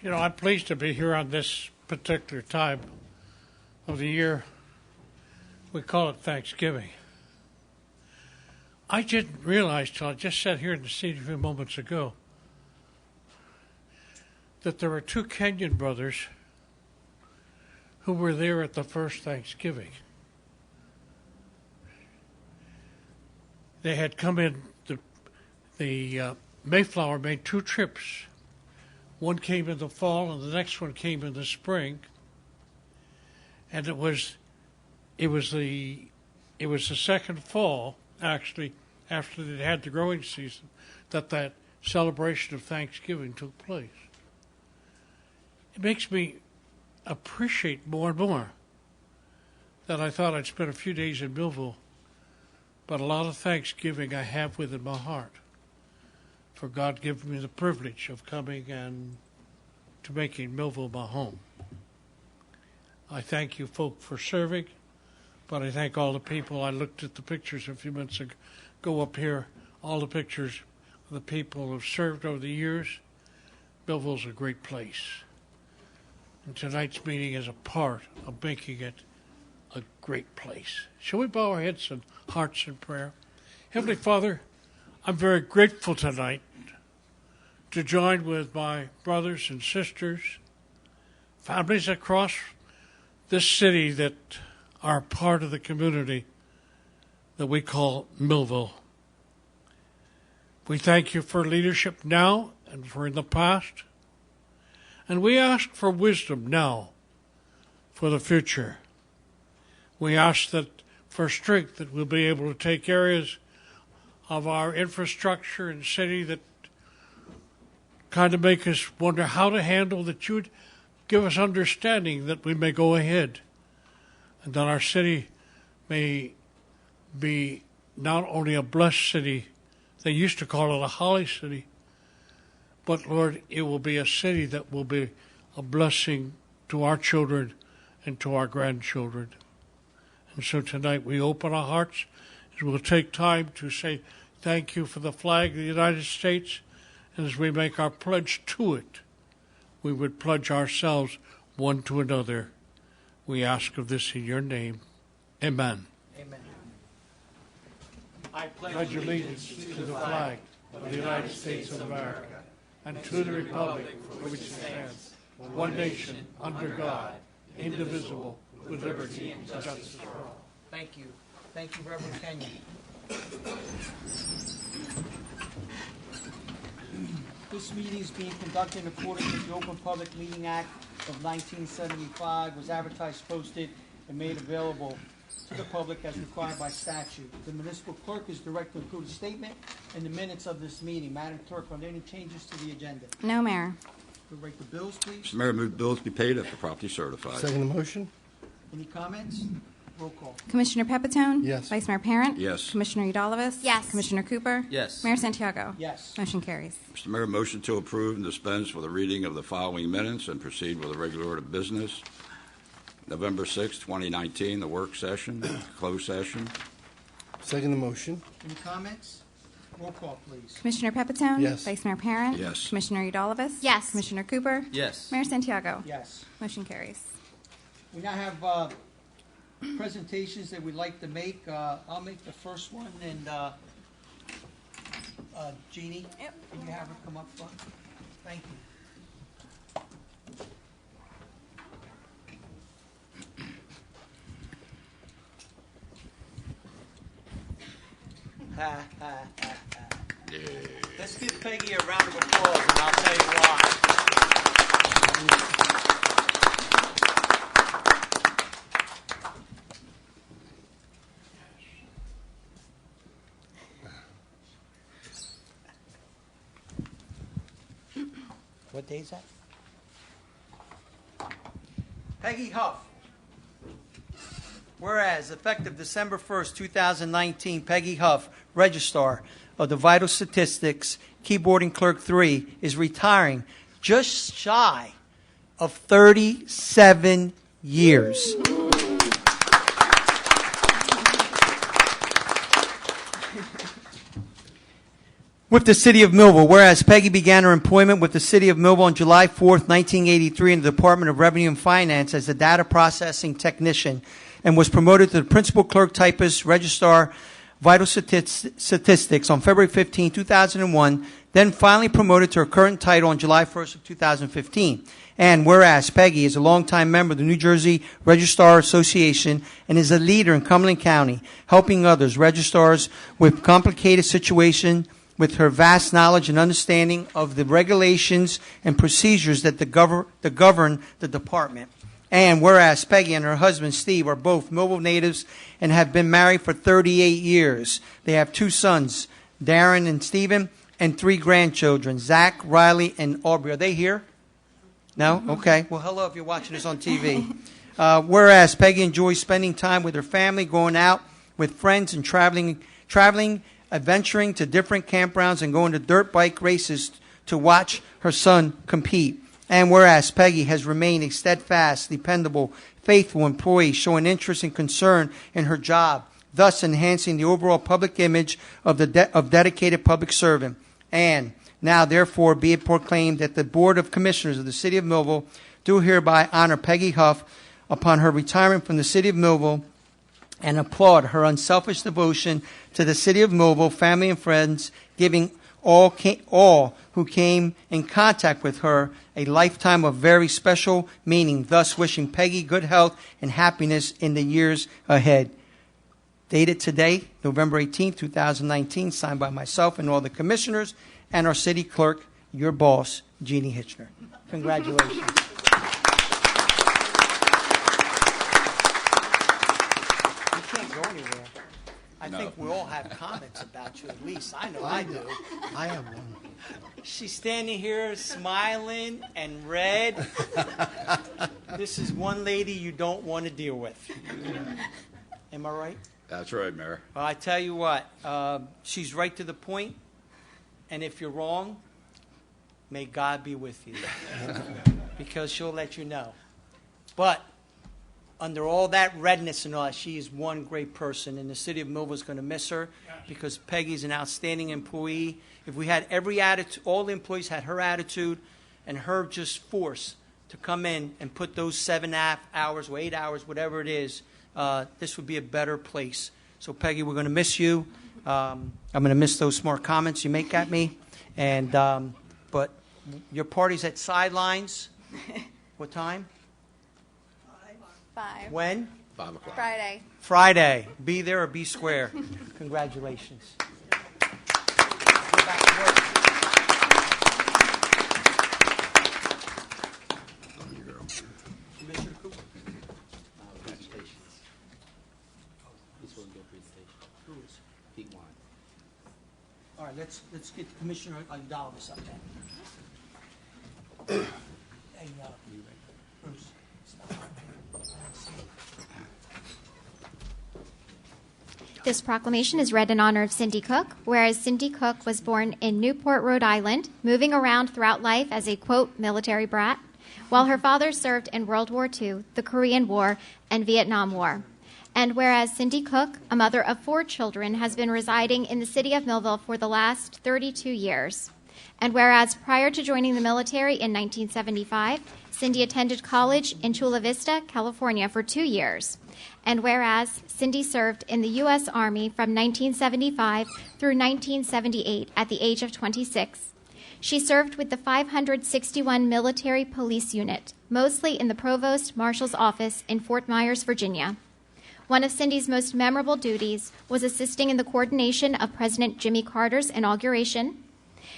You know, I'm pleased to be here on this particular time of the year. We call it Thanksgiving. I didn't realize till I just sat here in the seat a few moments ago that there were two Kenyan brothers who were there at the first Thanksgiving. They had come in, the Mayflower made two trips. One came in the fall and the next one came in the spring. And it was the second fall, actually, after they had the growing season, that celebration of Thanksgiving took place. It makes me appreciate more and more that I thought I'd spend a few days in Millville, but a lot of Thanksgiving I have within my heart for God giving me the privilege of coming and to making Millville my home. I thank you folk for serving, but I thank all the people. I looked at the pictures a few minutes ago up here, all the pictures of the people who have served over the years. Millville's a great place. And tonight's meeting is a part of making it a great place. Shall we bow our heads and hearts in prayer? Heavenly Father, I'm very grateful tonight to join with my brothers and sisters, families across this city that are part of the community that we call Millville. We thank you for leadership now and for in the past. And we ask for wisdom now for the future. We ask that for strength that we'll be able to take areas of our infrastructure and city that kind of make us wonder how to handle, that you would give us understanding that we may go ahead and that our city may be not only a blessed city, they used to call it a holy city, but Lord, it will be a city that will be a blessing to our children and to our grandchildren. And so tonight we open our hearts as we'll take time to say thank you for the flag of the United States. And as we make our pledge to it, we would pledge ourselves one to another. We ask of this in your name. Amen. Amen. I pledge allegiance to the flag of the United States of America and to the republic for which it stands, one nation, under God, indivisible, with liberty and justice for all. Thank you. Thank you, Reverend Kenyon. This meeting is being conducted in accordance with the Open Public Meeting Act of 1975, was advertised, posted, and made available to the public as required by statute. The municipal clerk is directed to include a statement in the minutes of this meeting. Madam Clerk, are there any changes to the agenda? No, Mayor. We'll rate the bills, please. Mr. Mayor, move bills be paid if the property certified. Second the motion? Any comments? Roll call. Commissioner Pepitone? Yes. Vice Mayor Parent? Yes. Commissioner Udalvis? Yes. Commissioner Cooper? Yes. Mayor Santiago? Yes. Motion carries. Mr. Mayor, motion to approve and dispense with the reading of the following minutes and proceed with the regular order of business. November 6, 2019, the work session, closed session. Second the motion? Any comments? Roll call, please. Commissioner Pepitone? Yes. Vice Mayor Parent? Yes. Commissioner Udalvis? Yes. Commissioner Cooper? Yes. Mayor Santiago? Yes. Motion carries. We now have presentations that we'd like to make. I'll make the first one, and Jeannie, can you have her come up front? Thank you. Ha, ha, ha, ha. Yeah. Let's give Peggy a round of applause, and I'll tell you why. What day is that? Peggy Huff. Whereas, effective December 1st, 2019, Peggy Huff, Registrar of the Vital Statistics, Keyboarding Clerk 3, is retiring just shy of 37 years. with the City of Millville, whereas Peggy began her employment with the City of Millville on July 4th, 1983 in the Department of Revenue and Finance as a data processing technician and was promoted to the principal clerk typist, registrar, vital statistics on February 15, 2001, then finally promoted to her current title on July 1st of 2015. And whereas Peggy is a longtime member of the New Jersey Registrar Association and is a leader in Cumberland County, helping others, registrars, with complicated situations with her vast knowledge and understanding of the regulations and procedures that govern the department. And whereas Peggy and her husband, Steve, are both Millville natives and have been married for 38 years. They have 2 sons, Darren and Stephen, and 3 grandchildren, Zach, Riley, and Aubrey. Are they here? No? Okay. Well, hello if you're watching this on TV. Whereas Peggy enjoys spending time with her family, going out with friends, and traveling, adventuring to different campgrounds and going to dirt bike races to watch her son compete. And whereas Peggy has remained a steadfast, dependable, faithful employee, showing interest and concern in her job, thus enhancing the overall public image of dedicated public servant. And now, therefore, be it proclaimed that the Board of Commissioners of the City of Millville do hereby honor Peggy Huff upon her retirement from the City of Millville and applaud her unselfish devotion to the City of Millville, family and friends, giving all who came in contact with her a lifetime of very special meaning, thus wishing Peggy good health and happiness in the years ahead. Dated today, November 18, 2019, signed by myself and all the commissioners and our city clerk, your boss, Jeannie Hitchner. Congratulations. You can't go anywhere. I think we all have comments about you, at least. I know I do. I have one. She's standing here smiling and red. This is one lady you don't want to deal with. Am I right? That's right, Mayor. Well, I tell you what, she's right to the point, and if you're wrong, may God be with you, because she'll let you know. But under all that redness and all that, she is one great person, and the City of Millville is going to miss her because Peggy's an outstanding employee. If we had every attitude, all the employees had her attitude and her just force to come in and put those 7.5 hours or 8 hours, whatever it is, this would be a better place. So, Peggy, we're going to miss you. I'm going to miss those smart comments you make at me. And but your party's at Sidelines. What time? 5. When? 5 o'clock. Friday. Friday. Be there or be square. Congratulations. Go back to work. Commissioner Cooper. Congratulations. Who is? Pete Wine. All right, let's get Commissioner Gonzalez up there. Hey, Bruce. Stop. This proclamation is read in honor of Cindy Cook, whereas Cindy Cook was born in Newport, Rhode Island, moving around throughout life as a, quote, military brat, while her father served in World War II, the Korean War, and Vietnam War. And whereas Cindy Cook, a mother of 4 children, has been residing in the city of Millville for the last 32 years. And whereas prior to joining the military in 1975, Cindy attended college in Chula Vista, California for 2 years. And whereas Cindy served in the U.S. Army from 1975 through 1978 at the age of 26, she served with the 561 Military Police Unit, mostly in the Provost Marshal's office in Fort Myers, Virginia. One of Cindy's most memorable duties was assisting in the coordination of President Jimmy Carter's inauguration.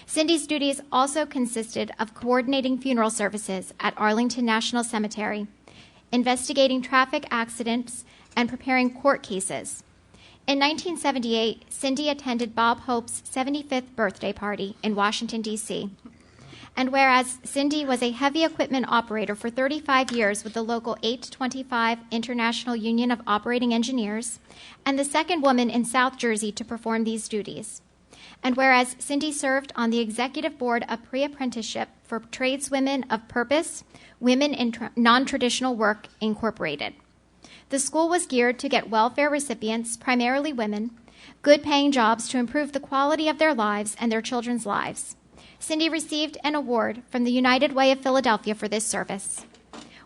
Cindy's duties also consisted of coordinating funeral services at Arlington National Cemetery, investigating traffic accidents, and preparing court cases. In 1978, Cindy attended Bob Hope's 75th birthday party in Washington, D.C. And whereas Cindy was a heavy equipment operator for 35 years with the local 825 International Union of Operating Engineers, and the second woman in South Jersey to perform these duties. And whereas Cindy served on the executive board of pre-apprenticeship for Tradeswomen of Purpose, Women in Non-Traditional Work, Incorporated. The school was geared to get welfare recipients, primarily women, good paying jobs to improve the quality of their lives and their children's lives. Cindy received an award from the United Way of Philadelphia for this service.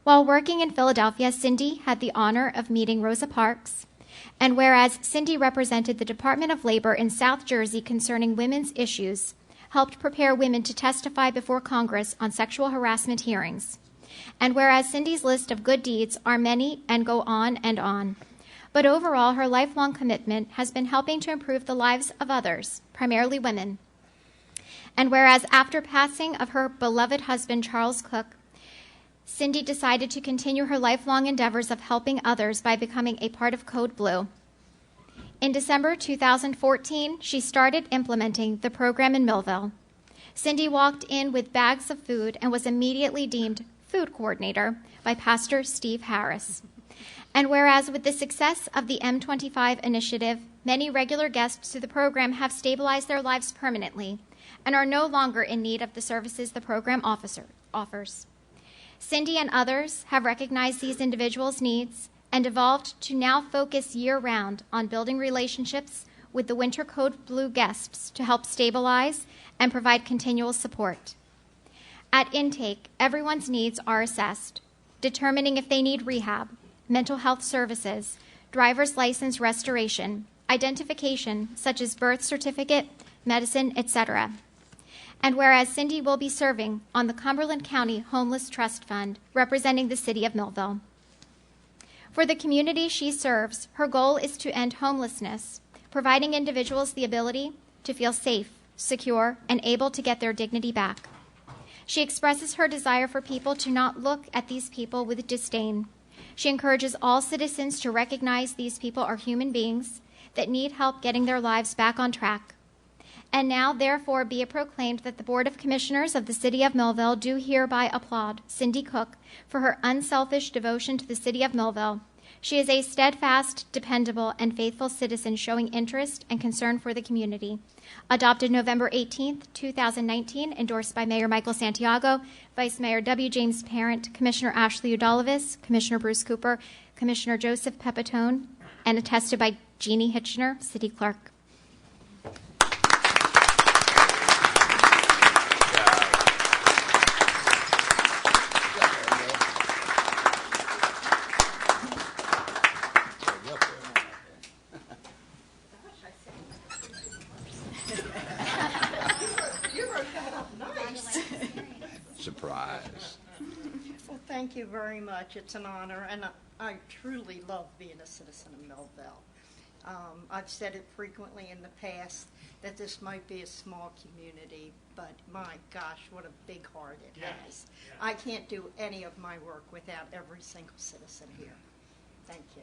While working in Philadelphia, Cindy had the honor of meeting Rosa Parks, and whereas Cindy represented the Department of Labor in South Jersey concerning women's issues, helped prepare women to testify before Congress on sexual harassment hearings, and whereas Cindy's list of good deeds are many and go on and on, but overall her lifelong commitment has been helping to improve the lives of others, primarily women. And whereas after passing of her beloved husband, Charles Cook, Cindy decided to continue her lifelong endeavors of helping others by becoming a part of Code Blue. In December 2014, she started implementing the program in Millville. Cindy walked in with bags of food and was immediately deemed food coordinator by Pastor Steve Harris. And whereas with the success of the M25 initiative, many regular guests to the program have stabilized their lives permanently and are no longer in need of the services the program offers. Cindy and others have recognized these individuals' needs and evolved to now focus year-round on building relationships with the Winter Code Blue guests to help stabilize and provide continual support. At intake, everyone's needs are assessed, determining if they need rehab, mental health services, driver's license restoration, identification such as birth certificate, medicine, etc. And whereas Cindy will be serving on the Cumberland County Homeless Trust Fund, representing the city of Millville. For the community she serves, her goal is to end homelessness, providing individuals the ability to feel safe, secure, and able to get their dignity back. She expresses her desire for people to not look at these people with disdain. She encourages all citizens to recognize these people are human beings that need help getting their lives back on track. And now, therefore, be it proclaimed that the Board of Commissioners of the City of Millville do hereby applaud Cindy Cook for her unselfish devotion to the City of Millville. She is a steadfast, dependable, and faithful citizen showing interest and concern for the community. Adopted November 18th, 2019, endorsed by Mayor Michael Santiago, Vice Mayor W. James Parent, Commissioner Ashley Udalovis, Commissioner Bruce Cooper, Commissioner Joseph Pepitone, and attested by Jeannie Hitchner, City Clerk. Surprise. Well, thank you very much. It's an honor, and I truly love being a citizen of Millville. I've said it frequently in the past that this might be a small community, but my gosh, what a big heart it has. I can't do any of my work without every single citizen here. Thank you.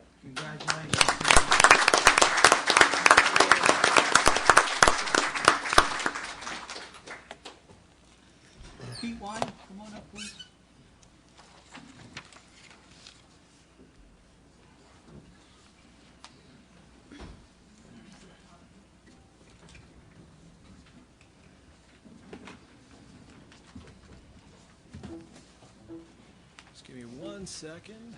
Pete Wine, come on up, please. Just give me 1 second.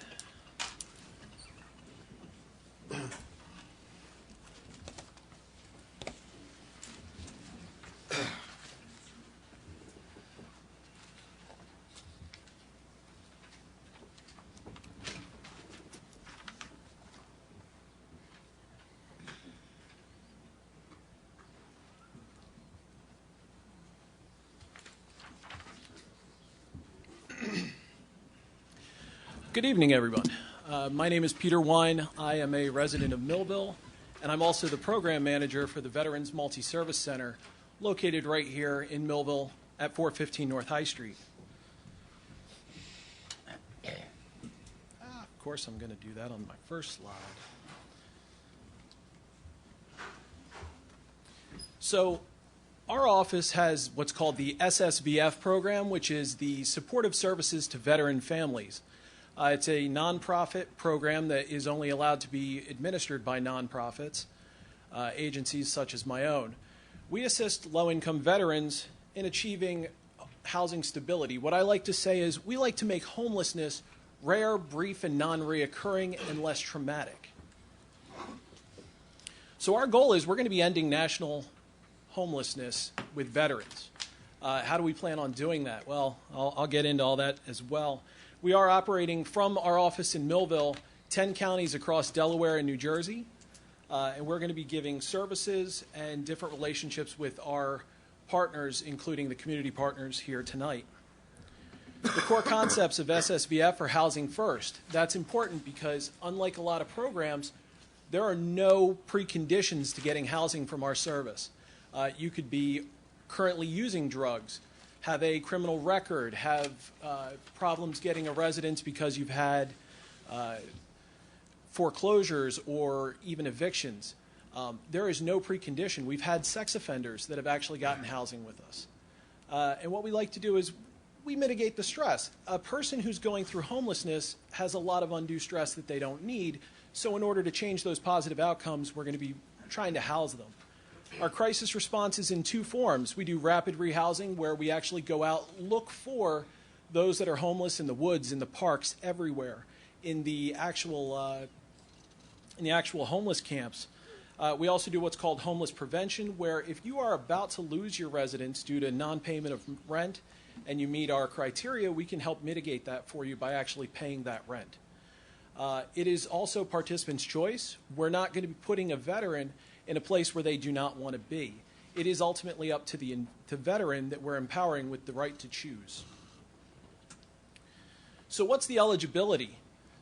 Good evening, everyone. My name is Peter Wine. I am a resident of Millville, and I'm also the program manager for the Veterans Multi-Service Center, located right here in Millville at 415 North High Street. Of course, I'm going to do that on my first slide. So, our office has what's called the SSVF program, which is the Supportive Services to Veteran Families. It's a nonprofit program that is only allowed to be administered by nonprofits, agencies such as my own. We assist low-income veterans in achieving housing stability. What I like to say is we like to make homelessness rare, brief, and non-reoccurring and less traumatic. So our goal is we're going to be ending national homelessness with veterans. How do we plan on doing that? Well, I'll get into all that as well. We are operating from our office in Millville, 10 counties across Delaware and New Jersey, and we're going to be giving services and different relationships with our partners, including the community partners here tonight. The core concepts of SSVF are housing first. That's important because, unlike a lot of programs, there are no preconditions to getting housing from our service. You could be currently using drugs, have a criminal record, have problems getting a residence because you've had foreclosures or even evictions. There is no precondition. We've had sex offenders that have actually gotten housing with us. And what we like to do is we mitigate the stress. A person who's going through homelessness has a lot of undue stress that they don't need. So in order to change those positive outcomes, we're going to be trying to house them. Our crisis response is in two forms. We do rapid rehousing, where we actually go out, look for those that are homeless in the woods, in the parks, everywhere, in the actual homeless camps. We also do what's called homeless prevention, where if you are about to lose your residence due to non-payment of rent and you meet our criteria, we can help mitigate that for you by actually paying that rent. It is also participant's choice. We're not going to be putting a veteran in a place where they do not want to be. It is ultimately up to the veteran that we're empowering with the right to choose. So what's the eligibility?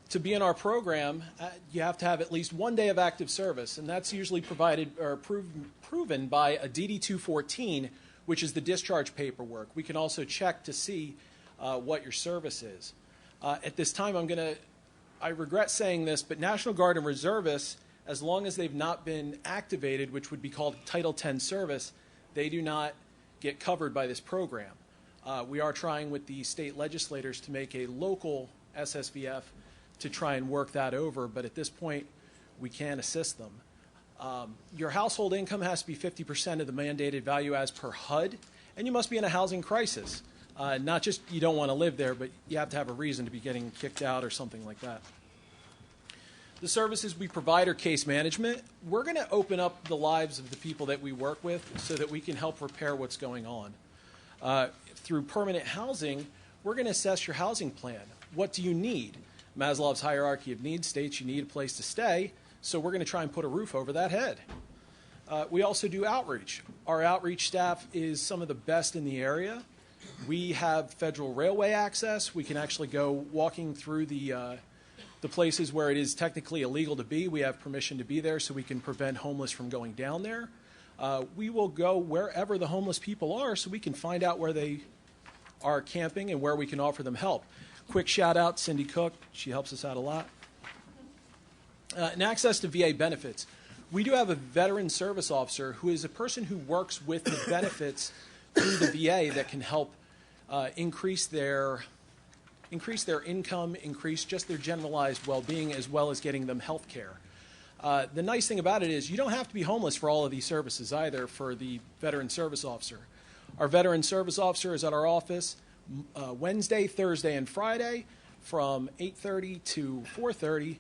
To be in our program, you have to have at least 1 day of active service, and that's usually provided or proven by a DD-214, which is the discharge paperwork. We can also check to see what your service is. At this time, I regret saying this, but National Guard and Reservists, as long as they've not been activated, which would be called Title X service, they do not get covered by this program. We are trying with the state legislators to make a local SSVF to try and work that over, but at this point, we can assist them. Your household income has to be 50% of the mandated value as per HUD, and you must be in a housing crisis. Not just you don't want to live there, but you have to have a reason to be getting kicked out or something like that. The services we provide are case management. We're going to open up the lives of the people that we work with so that we can help repair what's going on. Through permanent housing, we're going to assess your housing plan. What do you need? Maslow's hierarchy of needs states you need a place to stay, so we're going to try and put a roof over that head. We also do outreach. Our outreach staff is some of the best in the area. We have federal railway access. We can actually go walking through the places where it is technically illegal to be. We have permission to be there so we can prevent homeless from going down there. We will go wherever the homeless people are so we can find out where they are camping and where we can offer them help. Quick shout out, Cindy Cook. She helps us out a lot. And access to VA benefits. We do have a veteran service officer who is a person who works with the benefits through the VA that can help increase their income, increase just their generalized well-being, as well as getting them health care. The nice thing about it is you don't have to be homeless for all of these services either for the veteran service officer. Our veteran service officer is at our office Wednesday, Thursday, and Friday from 8:30 to 4:30.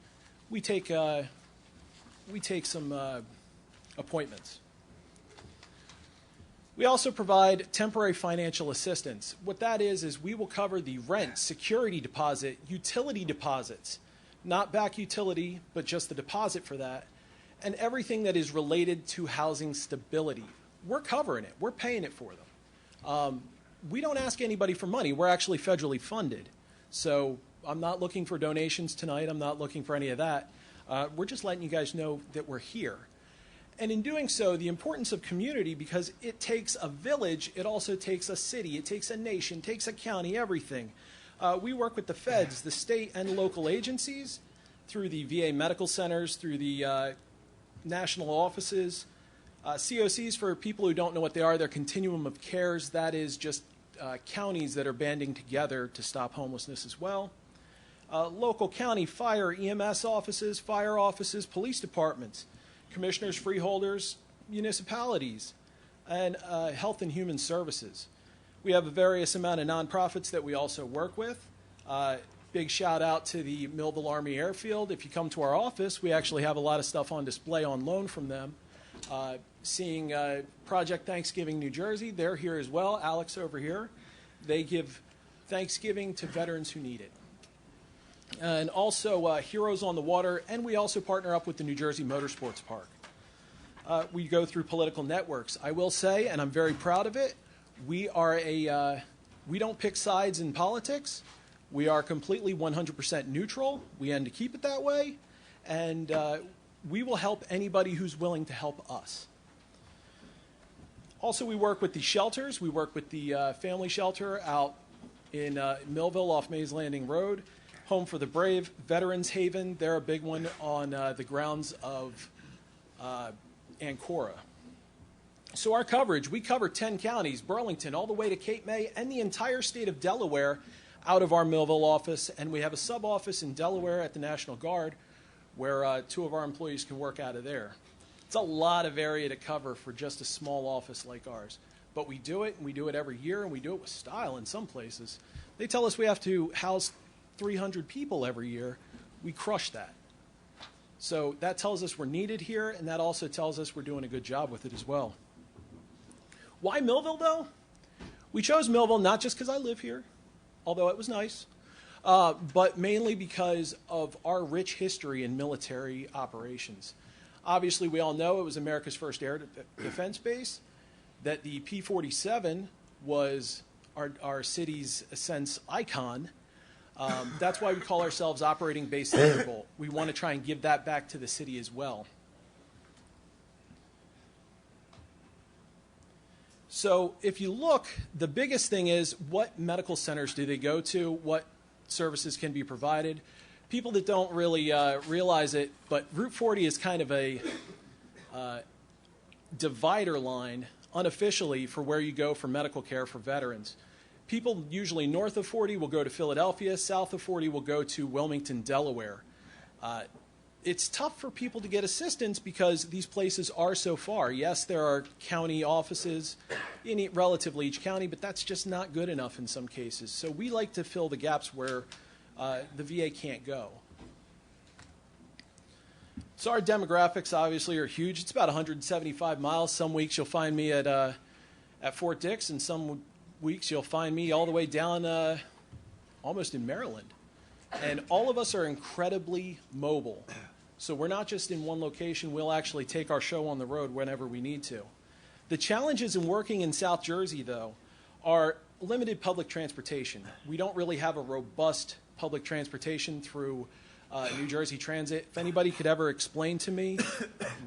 We take some appointments. We also provide temporary financial assistance. What that is we will cover the rent, security deposit, utility deposits, not back utility, but just the deposit for that, and everything that is related to housing stability. We're covering it. We're paying it for them. We don't ask anybody for money. We're actually federally funded. So I'm not looking for donations tonight. I'm not looking for any of that. We're just letting you guys know that we're here. And in doing so, the importance of community, because it takes a village, it also takes a city, it takes a nation, it takes a county, everything. We work with the feds, the state and local agencies, through the VA medical centers, through the national offices. COCs, for people who don't know what they are, they're continuum of cares. That is just counties that are banding together to stop homelessness as well. Local county fire, EMS offices, fire offices, police departments, commissioners, freeholders, municipalities, and health and human services. We have a various amount of nonprofits that we also work with. Big shout out to the Millville Army Airfield. If you come to our office, we actually have a lot of stuff on display on loan from them. Seeing Project Thanksgiving New Jersey, they're here as well. Alex over here. They give Thanksgiving to veterans who need it. And also Heroes on the Water, and we also partner up with the New Jersey Motorsports Park. We go through political networks. I will say, and I'm very proud of it, we don't pick sides in politics. We are completely 100% neutral. We aim to keep it that way. And we will help anybody who's willing to help us. Also, we work with the shelters. We work with the family shelter out in Millville off Mays Landing Road, Home for the Brave, Veterans Haven. They're a big one on the grounds of Ancora. So our coverage, we cover 10 counties, Burlington, all the way to Cape May, and the entire state of Delaware out of our Millville office. And we have a sub-office in Delaware at the National Guard where 2 of our employees can work out of there. It's a lot of area to cover for just a small office like ours. But we do it, and we do it every year, and we do it with style in some places. They tell us we have to house 300 people every year. We crush that. So that tells us we're needed here, and that also tells us we're doing a good job with it as well. Why Millville, though? We chose Millville not just because I live here, although it was nice, but mainly because of our rich history in military operations. Obviously, we all know it was America's first air defense base, that the P-47 was our city's sense icon. That's why we call ourselves Operating Base Thunderbolt. We want to try and give that back to the city as well. So if you look, the biggest thing is what medical centers do they go to, what services can be provided. People that don't really realize it, but Route 40 is kind of a divider line unofficially for where you go for medical care for veterans. People usually north of 40 will go to Philadelphia, south of 40 will go to Wilmington, Delaware. It's tough for people to get assistance because these places are so far. Yes, there are county offices in relatively each county, but that's just not good enough in some cases. So we like to fill the gaps where the VA can't go. So our demographics obviously are huge. It's about 175 miles. Some weeks you'll find me at Fort Dix, and some weeks you'll find me all the way down almost in Maryland. And all of us are incredibly mobile. So we're not just in one location. We'll actually take our show on the road whenever we need to. The challenges in working in South Jersey, though, are limited public transportation. We don't really have a robust public transportation through New Jersey Transit. If anybody could ever explain to me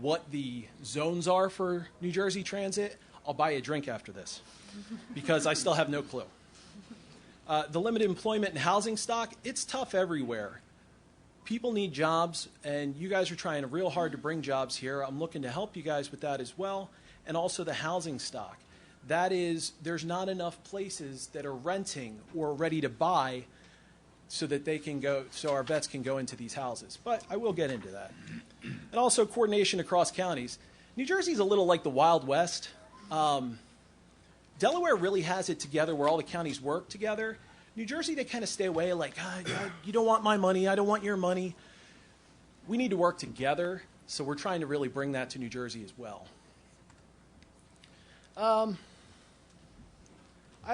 what the zones are for New Jersey Transit, I'll buy you a drink after this, because I still have no clue. The limited employment and housing stock, it's tough everywhere. People need jobs, and you guys are trying real hard to bring jobs here. I'm looking to help you guys with that as well, and also the housing stock. That is, there's not enough places that are renting or ready to buy so that they can go, so our vets can go into these houses. But I will get into that. And also coordination across counties. New Jersey's a little like the Wild West. Delaware really has it together where all the counties work together. New Jersey, they kind of stay away like, you don't want my money, I don't want your money. We need to work together, so we're trying to really bring that to New Jersey as well. I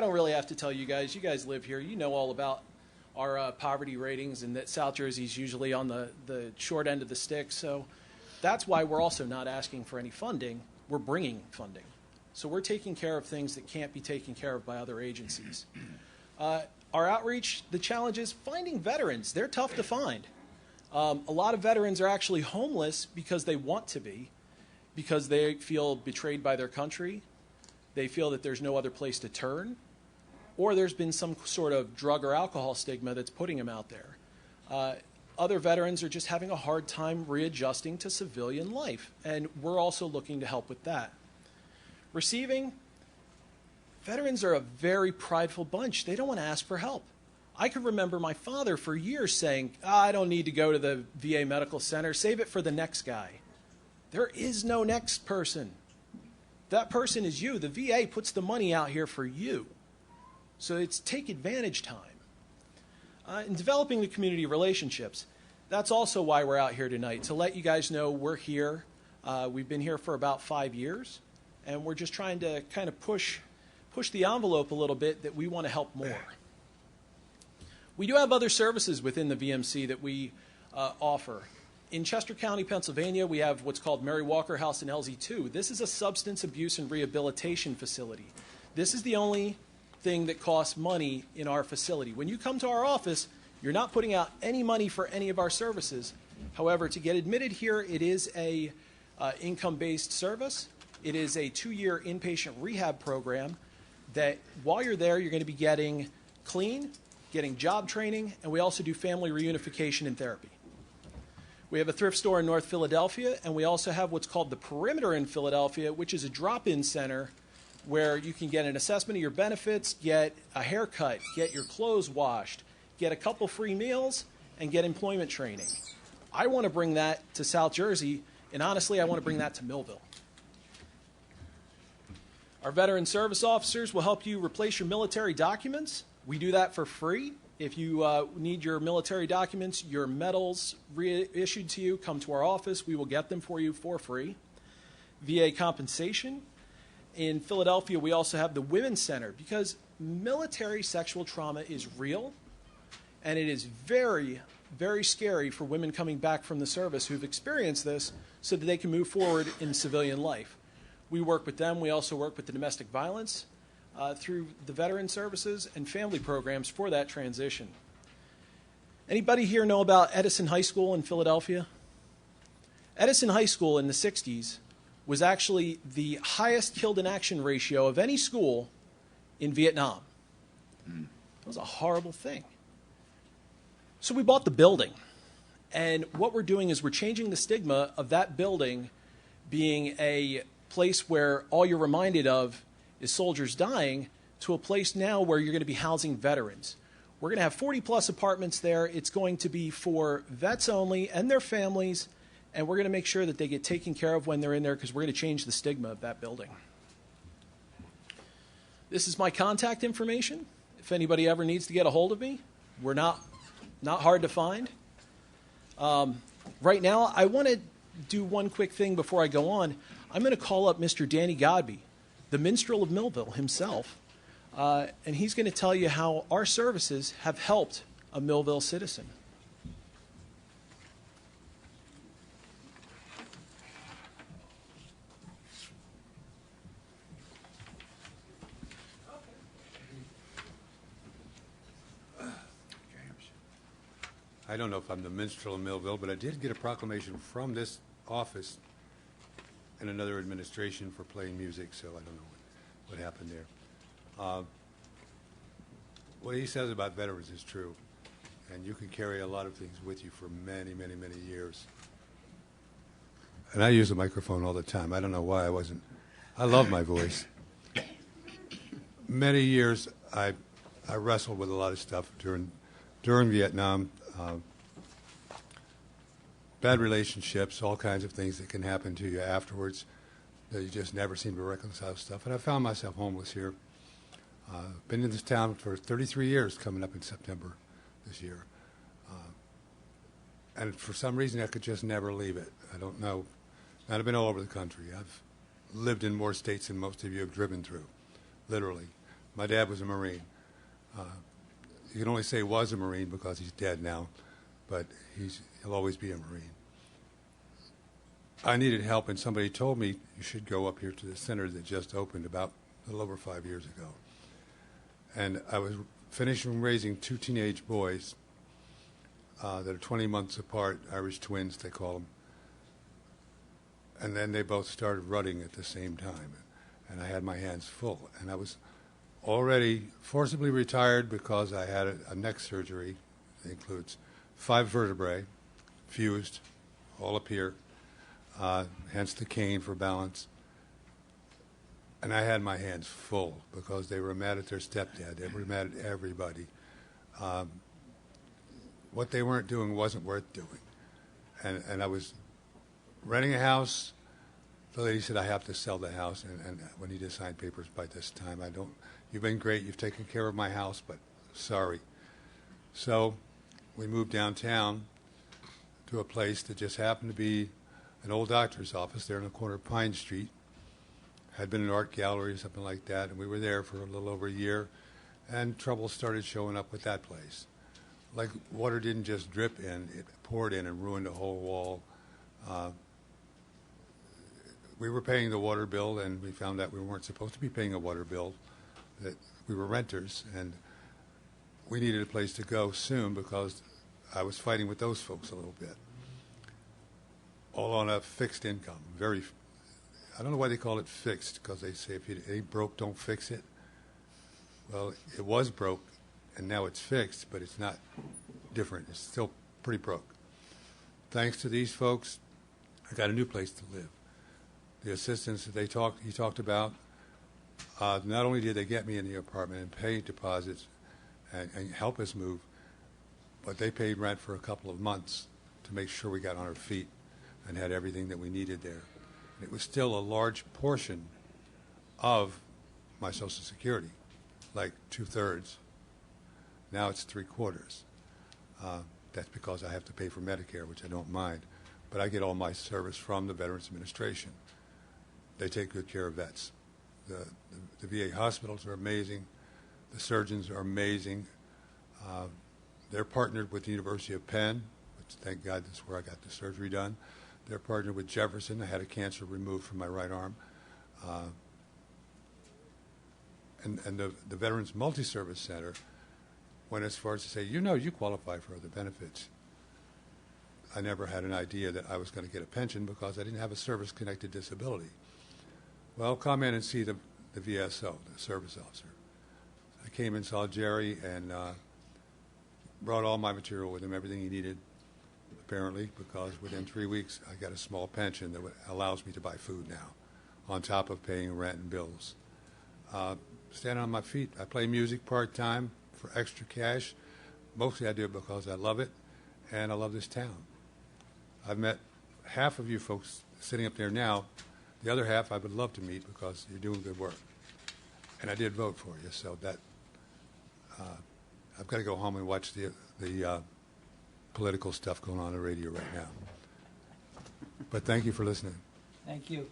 don't really have to tell you guys live here, you know all about our poverty ratings, and that South Jersey is usually on the short end of the stick, so that's why we're also not asking for any funding, we're bringing funding. So we're taking care of things that can't be taken care of by other agencies. Our outreach, the challenge is finding veterans. They're tough to find. A lot of veterans are actually homeless because they want to be, because they feel betrayed by their country. They feel that there's no other place to turn, or there's been some sort of drug or alcohol stigma that's putting them out there. Other veterans are just having a hard time readjusting to civilian life, and we're also looking to help with that. Receiving, veterans are a very prideful bunch. They don't want to ask for help. I can remember my father for years saying, I don't need to go to the VA medical center, save it for the next guy. There is no next person. That person is you. The VA puts the money out here for you. So it's take advantage time. In developing the community relationships, that's also why we're out here tonight, to let you guys know we're here. We've been here for about 5 years, and we're just trying to kind of push the envelope a little bit that we want to help more. We do have other services within the VMC that we offer. In Chester County, Pennsylvania, we have what's called Mary Walker House in LZ2. This is a substance abuse and rehabilitation facility. This is the only thing that costs money in our facility. When you come to our office, you're not putting out any money for any of our services. However, to get admitted here, it is a income-based service. It is a 2-year inpatient rehab program that while you're there, you're going to be getting clean, getting job training, and we also do family reunification and therapy. We have a thrift store in North Philadelphia, and we also have what's called the Perimeter in Philadelphia, which is a drop-in center where you can get an assessment of your benefits, get a haircut, get your clothes washed, get a couple free meals, and get employment training. I want to bring that to South Jersey, and honestly, I want to bring that to Millville. Our veteran service officers will help you replace your military documents. We do that for free. If you need your military documents, your medals reissued to you, come to our office. We will get them for you for free. VA compensation. In Philadelphia, we also have the Women's Center because military sexual trauma is real, and it is very, very scary for women coming back from the service who've experienced this so that they can move forward in civilian life. We work with them. We also work with the domestic violence through the veteran services and family programs for that transition. Anybody here know about Edison High School in Philadelphia? Edison High School in the 60s was actually the highest killed in action ratio of any school in Vietnam. It was a horrible thing. So we bought the building. And what we're doing is we're changing the stigma of that building being a place where all you're reminded of is soldiers dying to a place now where you're going to be housing veterans. We're going to have 40-plus apartments there. It's going to be for vets only and their families, and we're going to make sure that they get taken care of when they're in there because we're going to change the stigma of that building. This is my contact information. If anybody ever needs to get a hold of me, we're not hard to find. Right now, I want to do one quick thing before I go on. I'm going to call up Mr. Danny Godby, the minstrel of Millville himself, and he's going to tell you how our services have helped a Millville citizen. I don't know if I'm the minstrel of Millville, but I did get a proclamation from this office and another administration for playing music, so I don't know what happened there. What he says about veterans is true, and you can carry a lot of things with you for many, many, many years. And I use a microphone all the time. I don't know why I love my voice. Many years I wrestled with a lot of stuff during Vietnam. Bad relationships, all kinds of things that can happen to you afterwards that you just never seem to reconcile stuff. And I found myself homeless here. Been in this town for 33 years, coming up in September this year. And for some reason, I could just never leave it. I don't know. I've been all over the country. I've lived in more states than most of you have driven through, literally. My dad was a Marine. You can only say was a Marine because he's dead now, but he'll always be a Marine. I needed help, and somebody told me you should go up here to the center that just opened about a little over 5 years ago. And I was finishing raising 2 teenage boys that are 20 months apart, Irish twins, they call them. And then they both started rutting at the same time, and I had my hands full. And I was already forcibly retired because I had a neck surgery that includes 5 vertebrae fused, all up here, hence the cane for balance. And I had my hands full because they were mad at their stepdad. They were mad at everybody. What they weren't doing wasn't worth doing. And I was renting a house. The lady said, I have to sell the house. And we need to sign papers by this time. You've been great. You've taken care of my house, but sorry. So we moved downtown to a place that just happened to be an old doctor's office there on the corner of Pine Street. Had been an art gallery or something like that, and we were there for a little over a year, and trouble started showing up with that place. Like, water didn't just drip in, it poured in and ruined the whole wall. We were paying the water bill, and we found out we weren't supposed to be paying a water bill, that we were renters, and we needed a place to go soon because I was fighting with those folks a little bit. All on a fixed income. I don't know why they call it fixed, because they say if it ain't broke, don't fix it. Well, it was broke, and now it's fixed, but it's not different. It's still pretty broke. Thanks to these folks, I got a new place to live. The assistants that he talked about, not only did they get me in the apartment and pay deposits and help us move, but they paid rent for a couple of months to make sure we got on our feet and had everything that we needed there. It was still a large portion of my Social Security, like 2/3. Now it's 3/4. That's because I have to pay for Medicare, which I don't mind. But I get all my service from the Veterans Administration. They take good care of vets. The VA hospitals are amazing. The surgeons are amazing. They're partnered with the University of Penn, which thank God that's where I got the surgery done. They're partnered with Jefferson. I had a cancer removed from my right arm. And the Veterans Multi-Service Center went as far as to say, you qualify for other benefits. I never had an idea that I was going to get a pension because I didn't have a service-connected disability. Well, come in and see the VSO, the service officer. I came and saw Jerry and brought all my material with him, everything he needed, apparently, because within 3 weeks I got a small pension that allows me to buy food now, on top of paying rent and bills. Standing on my feet, I play music part-time for extra cash. Mostly I do it because I love it, and I love this town. I've met half of you folks sitting up there now. The other half I would love to meet because you're doing good work. And I did vote for you, so that I've got to go home and watch the political stuff going on the radio right now. But thank you for listening. Thank you.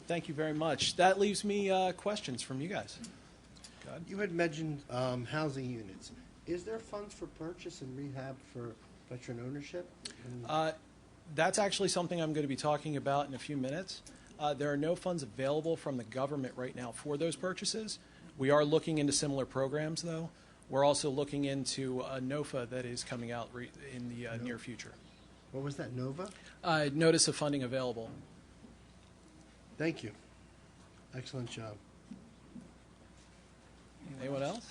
Thank you very much. That leaves me questions from you guys. Go ahead. You had mentioned housing units. Is there funds for purchase and rehab for veteran ownership? That's actually something I'm going to be talking about in a few minutes. There are no funds available from the government right now for those purchases. We are looking into similar programs, though. We're also looking into a NOFA that is coming out in the near future. What was that, NOVA? Notice of funding available. Thank you. Excellent job. Anyone else?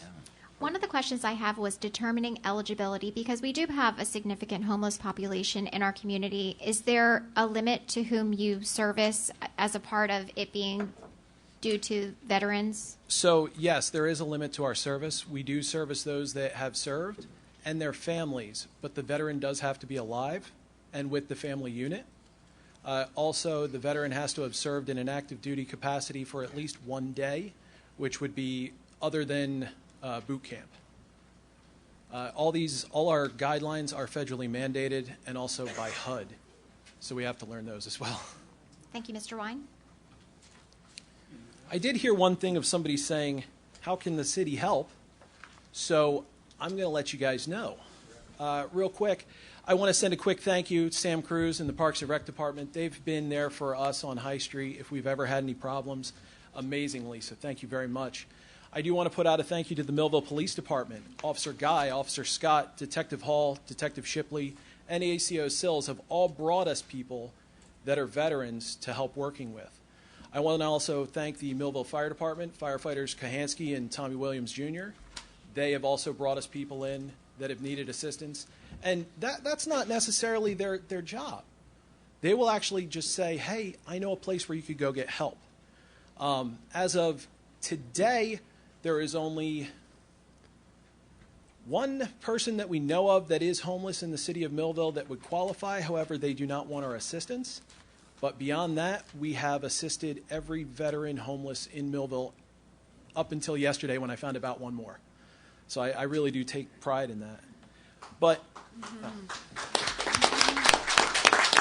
One of the questions I have was determining eligibility, because we do have a significant homeless population in our community. Is there a limit to whom you service as a part of it being due to veterans? So, yes, there is a limit to our service. We do service those that have served and their families, but the veteran does have to be alive and with the family unit. Also, the veteran has to have served in an active duty capacity for at least 1 day, which would be other than boot camp. All our guidelines are federally mandated and also by HUD, so we have to learn those as well. Thank you, Mr. Wine. I did hear one thing of somebody saying, how can the city help? So I'm going to let you guys know. Real quick, I want to send a quick thank you to Sam Cruz and the Parks and Rec Department. They've been there for us on High Street if we've ever had any problems, amazingly, so thank you very much. I do want to put out a thank you to the Millville Police Department. Officer Guy, Officer Scott, Detective Hall, Detective Shipley, and ACO Sills have all brought us people that are veterans to help working with. I want to also thank the Millville Fire Department, firefighters Kahansky and Tommy Williams Jr. They have also brought us people in that have needed assistance. And that's not necessarily their job. They will actually just say, hey, I know a place where you could go get help. As of today, there is only one person that we know of that is homeless in the city of Millville that would qualify. However, they do not want our assistance. But beyond that, we have assisted every veteran homeless in Millville up until yesterday when I found about one more. So I really do take pride in that. But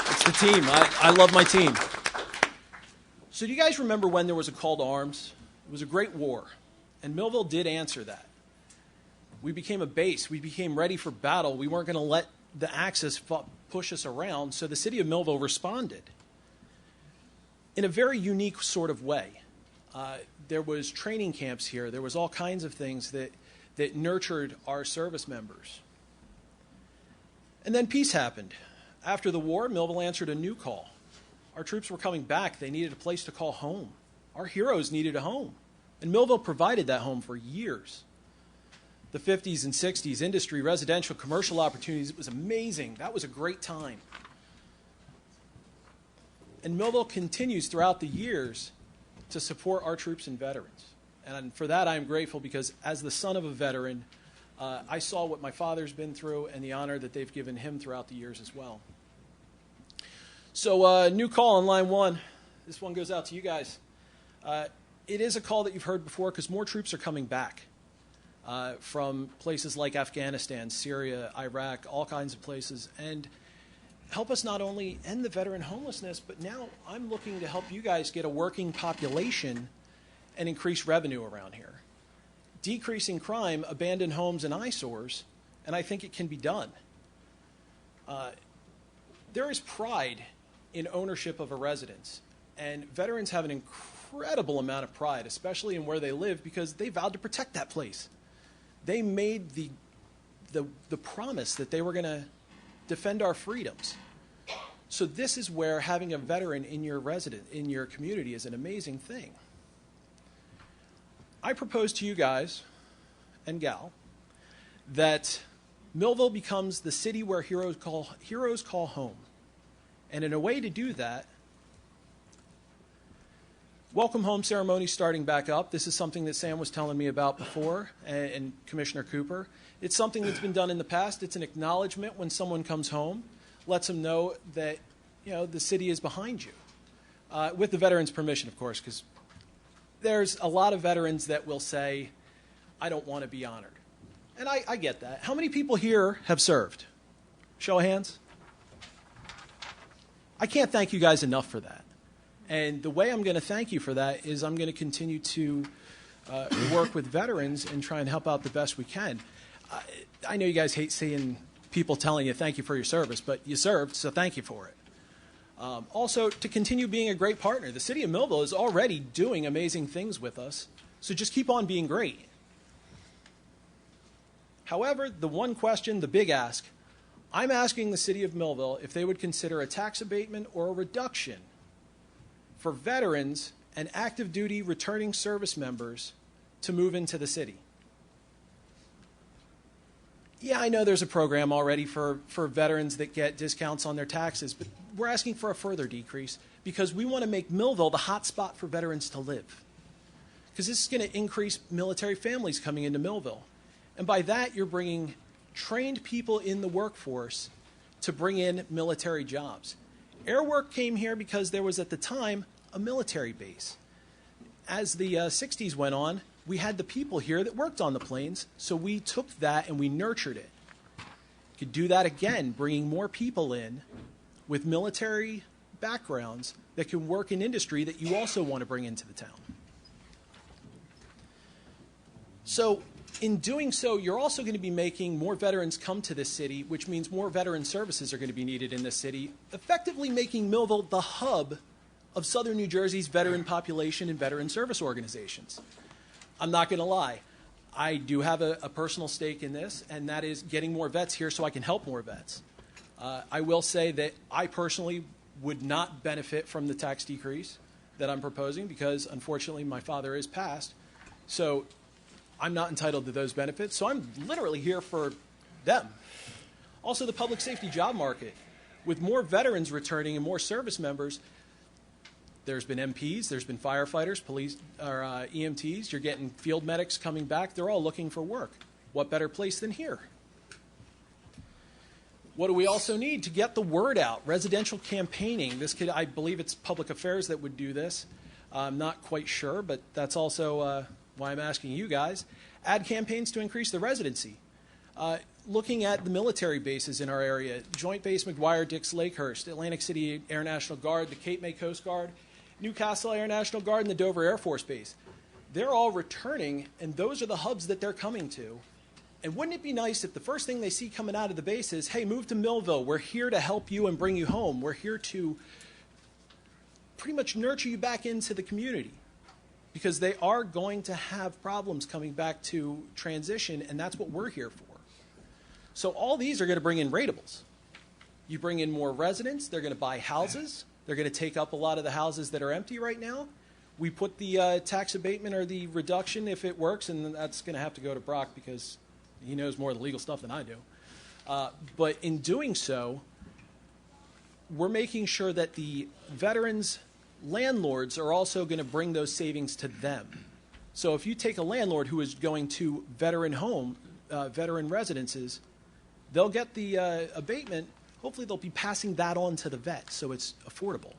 it's the team. I love my team. So do you guys remember when there was a call to arms? It was a great war, and Millville did answer that. We became a base. We became ready for battle. We weren't going to let the Axis push us around, so the city of Millville responded in a very unique sort of way. There was training camps here. There was all kinds of things that nurtured our service members. And then peace happened. After the war, Millville answered a new call. Our troops were coming back. They needed a place to call home. Our heroes needed a home. And Millville provided that home for years. The 50s and 60s, industry, residential, commercial opportunities, it was amazing. That was a great time. And Millville continues throughout the years to support our troops and veterans. And for that, I'm grateful because as the son of a veteran, I saw what my father's been through and the honor that they've given him throughout the years as well. So new call on line 1. This one goes out to you guys. It is a call that you've heard before because more troops are coming back from places like Afghanistan, Syria, Iraq, all kinds of places. And help us not only end the veteran homelessness, but now I'm looking to help you guys get a working population and increase revenue around here. Decreasing crime, abandoned homes, and eyesores, and I think it can be done. There is pride in ownership of a residence, and veterans have an incredible amount of pride, especially in where they live, because they vowed to protect that place. They made the promise that they were going to defend our freedoms. So this is where having a veteran in your community is an amazing thing. I propose to you guys and gal that Millville becomes the city where heroes call home. And in a way to do that, welcome home ceremony starting back up. This is something that Sam was telling me about before, and Commissioner Cooper. It's something that's been done in the past. It's an acknowledgement when someone comes home, lets them know that the city is behind you, with the veterans' permission, of course, because there's a lot of veterans that will say, I don't want to be honored. And I get that. How many people here have served? Show of hands. I can't thank you guys enough for that. And the way I'm going to thank you for that is I'm going to continue to work with veterans and try and help out the best we can. I know you guys hate seeing people telling you thank you for your service, but you served, so thank you for it. Also, to continue being a great partner. The city of Millville is already doing amazing things with us, so just keep on being great. However, the one question, the big ask, I'm asking the city of Millville if they would consider a tax abatement or a reduction for veterans and active duty returning service members to move into the city. Yeah, I know there's a program already for veterans that get discounts on their taxes, but we're asking for a further decrease because we want to make Millville the hot spot for veterans to live. Because this is going to increase military families coming into Millville. And by that, you're bringing trained people in the workforce to bring in military jobs. Airwork came here because there was, at the time, a military base. As the 60s went on, we had the people here that worked on the planes, so we took that and we nurtured it. Could do that again, bringing more people in with military backgrounds that can work in industry that you also want to bring into the town. So in doing so, you're also going to be making more veterans come to this city, which means more veteran services are going to be needed in this city, effectively making Millville the hub of southern New Jersey's veteran population and veteran service organizations. I'm not going to lie. I do have a personal stake in this, and that is getting more vets here so I can help more vets. I will say that I personally would not benefit from the tax decrease that I'm proposing because, unfortunately, my father is passed. So I'm not entitled to those benefits, so I'm literally here for them. Also, the public safety job market. With more veterans returning and more service members, there's been MPs, there's been firefighters, police, or EMTs. You're getting field medics coming back. They're all looking for work. What better place than here? What do we also need to get the word out? Residential campaigning. This could, I believe it's public affairs that would do this. I'm not quite sure, but that's also why I'm asking you guys. ad campaigns to increase the residency. Looking at the military bases in our area, Joint Base McGuire, Dix Lakehurst, Atlantic City Air National Guard, the Cape May Coast Guard, Newcastle Air National Guard, and the Dover Air Force Base. They're all returning, and those are the hubs that they're coming to. And wouldn't it be nice if the first thing they see coming out of the base is, hey, move to Millville. We're here to help you and bring you home. We're here to pretty much nurture you back into the community. Because they are going to have problems coming back to transition, and that's what we're here for. So all these are going to bring in ratables. You bring in more residents, they're going to buy houses, they're going to take up a lot of the houses that are empty right now. We put the tax abatement or the reduction if it works, and that's going to have to go to Brock because he knows more of the legal stuff than I do. But in doing so, we're making sure that the veterans' landlords are also going to bring those savings to them. So if you take a landlord who is going to veteran residences, they'll get the abatement. Hopefully they'll be passing that on to the vet so it's affordable.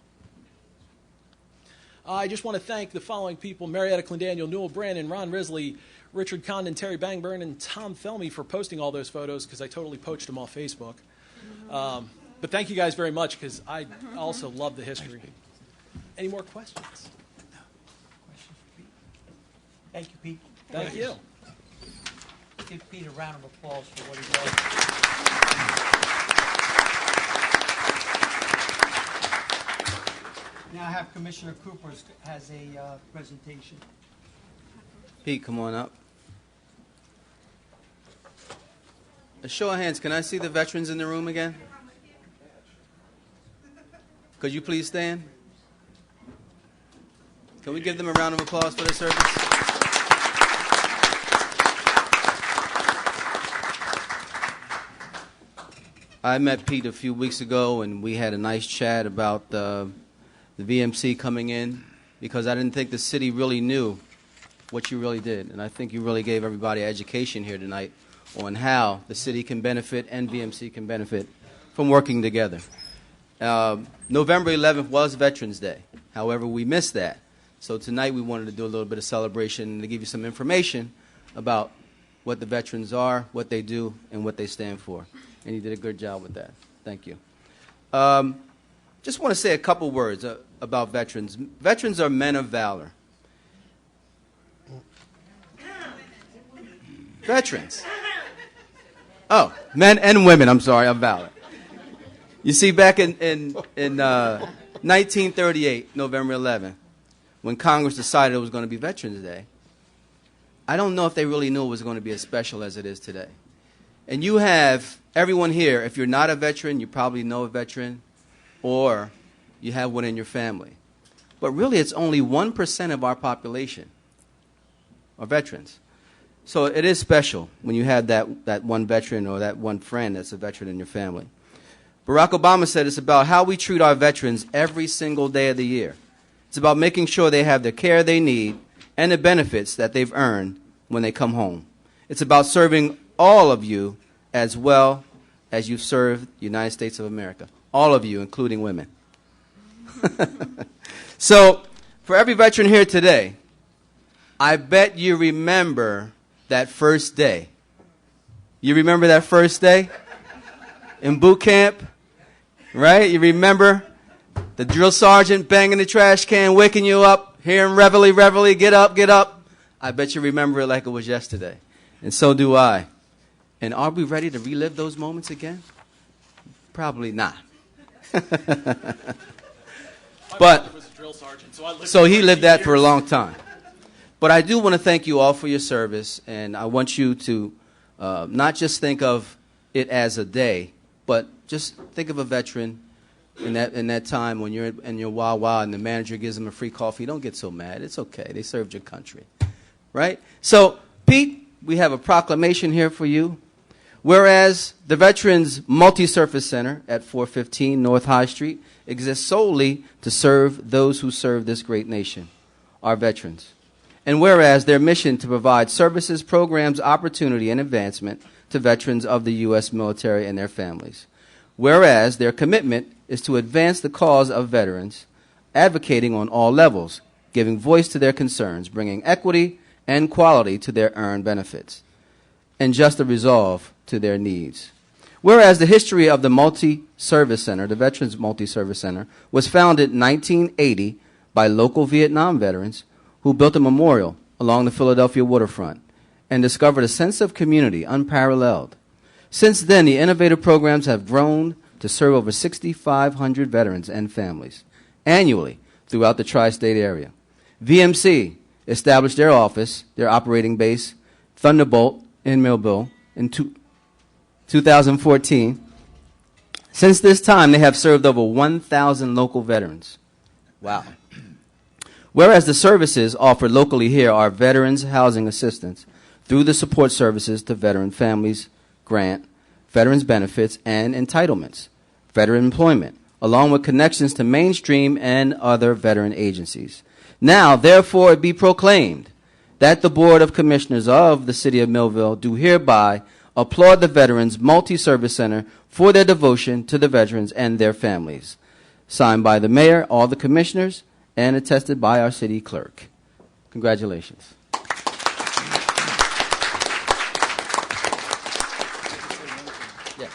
I just want to thank the following people: Marietta Clendaniel, Newell Brandon, Ron Risley, Richard Condon, Terry Bangburn, and Tom Felmy for posting all those photos because I totally poached them off Facebook. But thank you guys very much because I also love the history. Any more questions? No. Questions for Pete? Thank you, Pete. Thank you. Give Pete a round of applause for what he does. Now I have Commissioner Cooper has a presentation. Pete, come on up. A show of hands, can I see the veterans in the room again? Could you please stand? Can we give them a round of applause for their service? I met Pete a few weeks ago, and we had a nice chat about the VMC coming in because I didn't think the city really knew what you really did. And I think you really gave everybody education here tonight on how the city can benefit and VMC can benefit from working together. November 11th was Veterans Day. However, we missed that. So tonight we wanted to do a little bit of celebration and to give you some information about what the veterans are, what they do, and what they stand for. And you did a good job with that. Thank you. Just want to say a couple words about veterans. Veterans are men of valor. Veterans. Oh, men and women, I'm sorry, of valor. You see, back in 1938, November 11th, when Congress decided it was going to be Veterans Day, I don't know if they really knew it was going to be as special as it is today. And you have everyone here, if you're not a veteran, you probably know a veteran, or you have one in your family. But really, it's only 1% of our population are veterans. So it is special when you have that one veteran or that one friend that's a veteran in your family. Barack Obama said it's about how we treat our veterans every single day of the year. It's about making sure they have the care they need and the benefits that they've earned when they come home. It's about serving all of you as well as you've served the United States of America. All of you, including women. So, for every veteran here today, I bet you remember that first day. You remember that first day in boot camp? Right? You remember the drill sergeant banging the trash can, waking you up, hearing reveille, reveille, get up, get up. I bet you remember it like it was yesterday. And so do I. And are we ready to relive those moments again? Probably not. But so he lived that for a long time. But I do want to thank you all for your service, and I want you to not just think of it as a day, but just think of a veteran in that time when you're in your Wawa and the manager gives them a free coffee. Don't get so mad. It's okay. They served your country, right? So, Pete, we have a proclamation here for you. Whereas the Veterans Multi-Surface Center at 415 North High Street exists solely to serve those who serve this great nation, our veterans. And whereas their mission to provide services, programs, opportunity, and advancement to veterans of the U.S. military and their families. Whereas their commitment is to advance the cause of veterans, advocating on all levels, giving voice to their concerns, bringing equity and quality to their earned benefits, and just a resolve to their needs. Whereas the history of the Multi-Service Center, the Veterans Multi-Service Center, was founded in 1980 by local Vietnam veterans who built a memorial along the Philadelphia waterfront and discovered a sense of community unparalleled. Since then, the innovative programs have grown to serve over 6,500 veterans and families annually throughout the tri-state area. VMC established their office, their operating base, Thunderbolt in Millville in 2014. Since this time, they have served over 1,000 local veterans. Wow. Whereas the services offered locally here are Veterans Housing Assistance through the Support Services to Veteran Families Grant, Veterans Benefits, and Entitlements, Veteran Employment, along with connections to mainstream and other veteran agencies. Now, therefore, it be proclaimed that the Board of Commissioners of the City of Millville do hereby applaud the Veterans Multi-Service Center for their devotion to the veterans and their families. Signed by the Mayor, all the Commissioners, and attested by our City Clerk. Congratulations. Yes.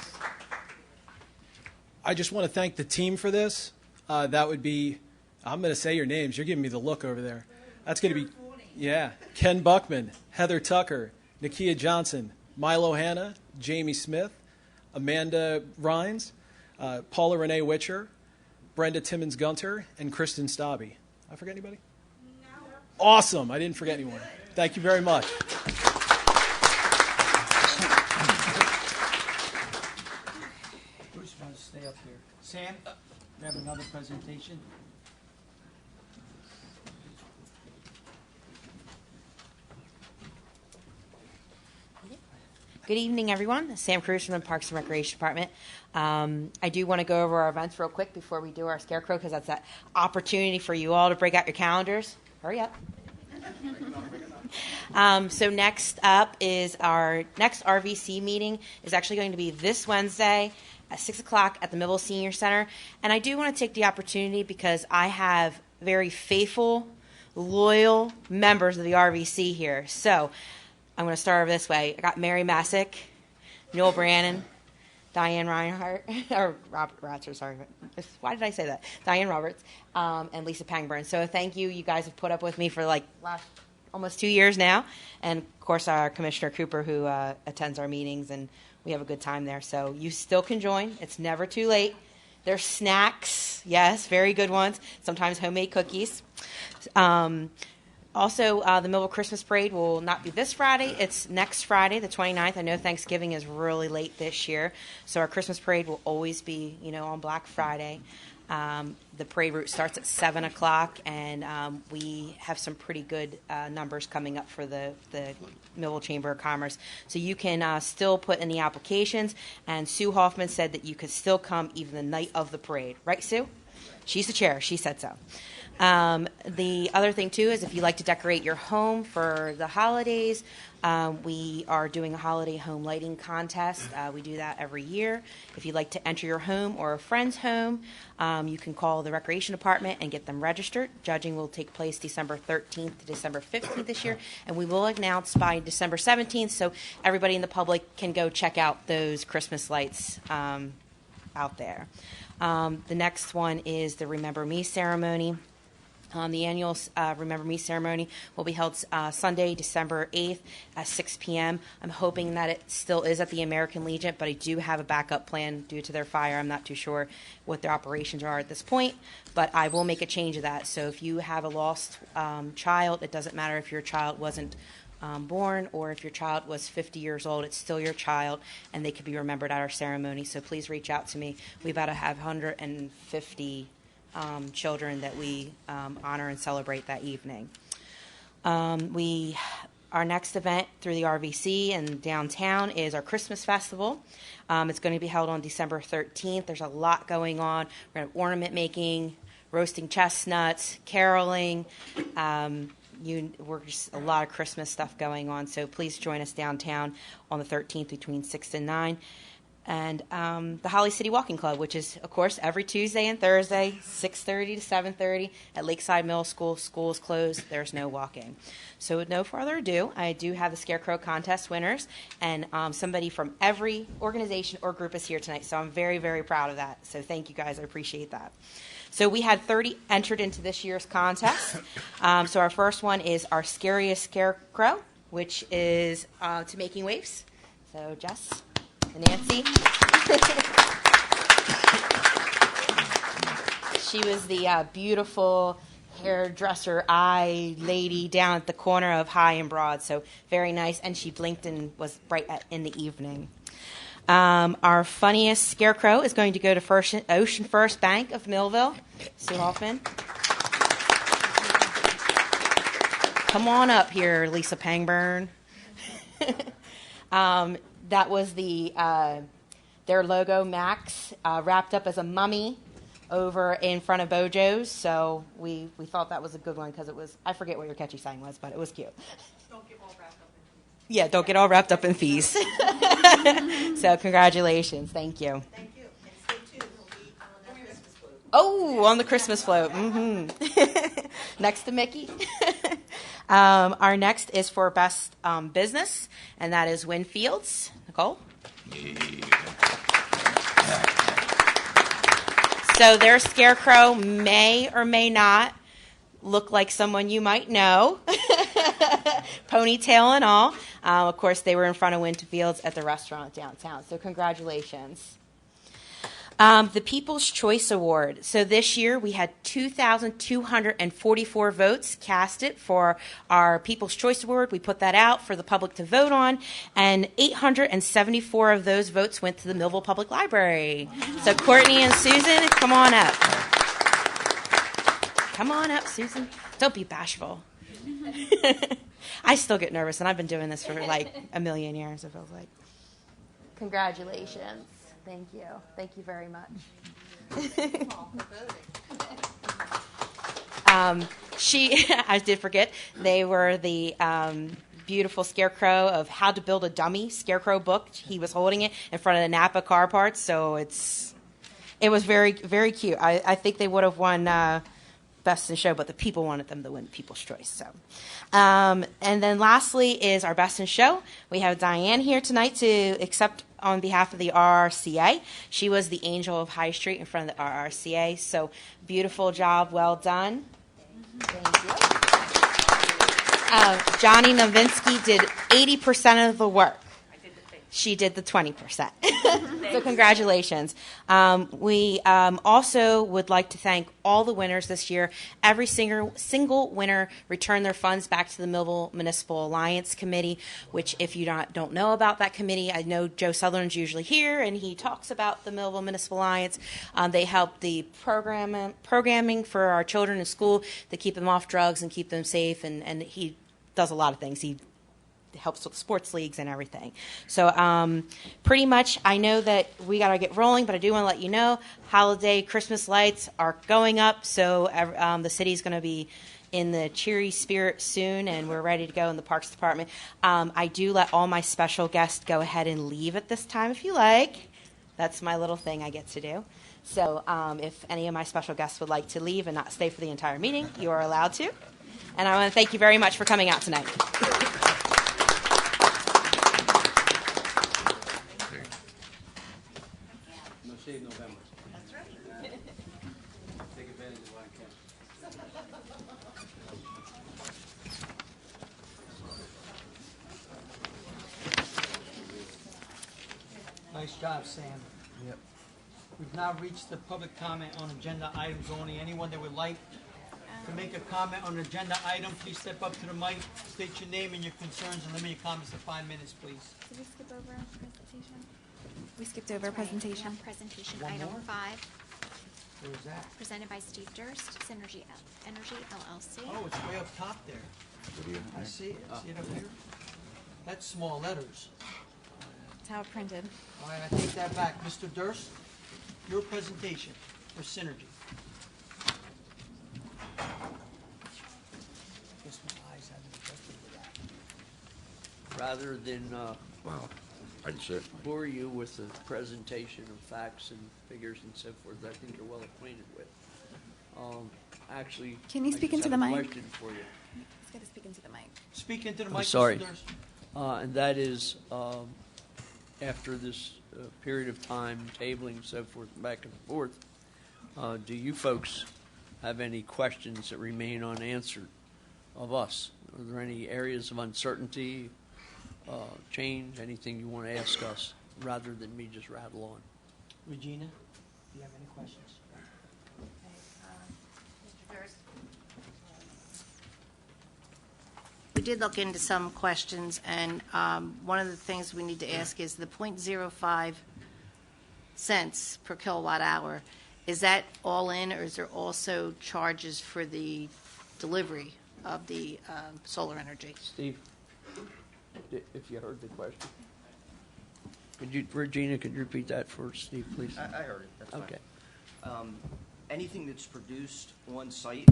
I just want to thank the team for this. That would be, I'm going to say your names. You're giving me the look over there. That's going to be, yeah, Ken Buckman, Heather Tucker, Nakia Johnson, Milo Hanna, Jamie Smith, Amanda Rhines, Paula Renee Witcher, Brenda Timmons-Gunter, and Kristen Stobby. I forget anybody? No. Awesome. I didn't forget anyone. Thank you very much. Bruce wants to stay up here. Sam, we have another presentation. Good evening, everyone. Sam Cruz from the Parks and Recreation Department. I do want to go over our events real quick before we do our scarecrow, because that's that opportunity for you all to break out your calendars. Hurry up. So next up is our next RVC meeting is actually going to be this Wednesday at 6 o'clock at the Millville Senior Center. And I do want to take the opportunity because I have very faithful, loyal members of the RVC here. So I'm going to start this way. I got Mary Masick, Noel Brannon, Diane Reinhardt, or Robert Ratzer, sorry. Why did I say that? Diane Roberts, and Lisa Pangburn. So thank you. You guys have put up with me for like almost 2 years now. And, of course, our Commissioner Cooper, who attends our meetings, and we have a good time there. So you still can join. It's never too late. There's snacks, yes, very good ones, sometimes homemade cookies. Also, the Millville Christmas Parade will not be this Friday. It's next Friday, the 29th. I know Thanksgiving is really late this year, so our Christmas Parade will always be, on Black Friday. The parade route starts at 7 o'clock, and we have some pretty good numbers coming up for the Millville Chamber of Commerce. So you can still put in the applications, and Sue Hoffman said that you could still come even the night of the parade. Right, Sue? She's the chair. She said so. The other thing, too, is if you like to decorate your home for the holidays, we are doing a holiday home lighting contest. We do that every year. If you'd like to enter your home or a friend's home, you can call the Recreation Department and get them registered. Judging will take place December 13th to December 15th this year, and we will announce by December 17th so everybody in the public can go check out those Christmas lights out there. The next one is the Remember Me ceremony. The annual Remember Me ceremony will be held Sunday, December 8th at 6 p.m. I'm hoping that it still is at the American Legion, but I do have a backup plan due to their fire. I'm not too sure what their operations are at this point, but I will make a change of that. So if you have a lost child, it doesn't matter if your child wasn't born or if your child was 50 years old, it's still your child, and they could be remembered at our ceremony. So please reach out to me. We've got to have 150 children that we honor and celebrate that evening. Our next event through the RVC and downtown is our Christmas Festival. It's going to be held on December 13th. There's a lot going on. We're going to have ornament making, roasting chestnuts, caroling. We're just a lot of Christmas stuff going on. So please join us downtown on the 13th between 6 and 9. And the Holly City Walking Club, which is, of course, every Tuesday and Thursday, 6:30 to 7:30 at Lakeside Middle School. School is closed. There's no walking. So with no further ado, I do have the Scarecrow Contest winners, and somebody from every organization or group is here tonight. So I'm very, very proud of that. So thank you guys. I appreciate that. So we had 30 entered into this year's contest. So our first one is our Scariest Scarecrow, which is to Making Waves. So Jess and Nancy. She was the beautiful hairdresser eye lady down at the corner of High and Broad. So very nice. And she blinked and was bright in the evening. Our funniest scarecrow is going to go to Ocean First Bank of Millville. Sue Hoffman. Come on up here, Lisa Pangburn. That was their logo, Max, wrapped up as a mummy over in front of Bojo's. So we thought that was a good one because it was, I forget what your catchy saying was, but it was cute. Don't get all wrapped up in fees. Yeah, don't get all wrapped up in fees. So congratulations. Thank you. Thank you. And stay tuned. He'll be on the Christmas float. Oh, on the Christmas float. Mm-hmm. Next to Mickey. Our next is for Best Business, and that is Winfields. Nicole? So their scarecrow may or may not look like someone you might know, ponytail and all. Of course, they were in front of Winfields at the restaurant downtown, so congratulations. The People's Choice Award. So this year we had 2,244 votes casted for our People's Choice Award. We put that out for the public to vote on, and 874 of those votes went to the Millville Public Library. So Courtney and Susan, come on up. Come on up, Susan. Don't be bashful. I still get nervous, and I've been doing this for like a million years, it feels like. Congratulations. Thank you. Thank you very much. I did forget, they were the beautiful scarecrow of How to Build a Dummy Scarecrow book. He was holding it in front of the Napa car parts, so it was very, very cute. I think they would have won Best in Show, but the people wanted them to win People's Choice. So, and then lastly is our Best in Show. We have Diane here tonight to accept on behalf of the RRCA. She was the angel of High Street in front of the RRCA. So beautiful job, well done. Thank you. Johnny Novinsky did 80% of the work. She did the 20%. So congratulations. We also would like to thank all the winners this year. Every single winner returned their funds back to the Millville Municipal Alliance Committee, which if you don't know about that committee, I know Joe Sutherland's usually here, and he talks about the Millville Municipal Alliance. They help the programming for our children in school to keep them off drugs and keep them safe, and he does a lot of things. He helps with sports leagues and everything. So pretty much I know that we got to get rolling, but I do want to let you know holiday Christmas lights are going up, so the city's going to be in the cheery spirit soon, and we're ready to go in the Parks Department. I do let all my special guests go ahead and leave at this time if you like. That's my little thing I get to do. So if any of my special guests would like to leave and not stay for the entire meeting, you are allowed to. And I want to thank you very much for coming out tonight. No shave November. That's right. Take advantage of what I can. Nice job, Sam. Yep. We've now reached the public comment on agenda items only. Anyone that would like to make a comment on an agenda item, please step up to the mic, state your name and your concerns, and limit your comments to 5 minutes, please. Did we skip over presentation? We skipped over presentation. Presentation One item more? 5, Where is that? presented by Steve Durst, Synergy Energy LLC. Oh, it's way up top there. I see it. See it up here? That's small letters. That's how it printed. All right, I take that back. Mr. Durst, your presentation for Synergy. Guess my eyes haven't adjusted to that. Rather than Wow. I'd certainly. bore you with the presentation of facts and figures and so forth that I think you're well acquainted with. Actually, Can you I speak just into have the a mic? question for you. He's got to speak into the mic. Speak into the I'm mic, sorry. Mr. Durst. And that is, after this period of time, tabling, so forth, back and forth, do you folks have any questions that remain unanswered of us? Are there any areas of uncertainty, change, anything you want to ask us, rather than me just rattle on? Regina, do you have any questions? Mr. Durst? We did look into some questions, and one of the things we need to ask is the 0.05 cents per kilowatt hour. Is that all in, or is there also charges for the delivery of the solar energy? Steve, if you heard the question. Regina, could you repeat that for Steve, please? I heard it. That's fine. Okay. Anything that's produced on site,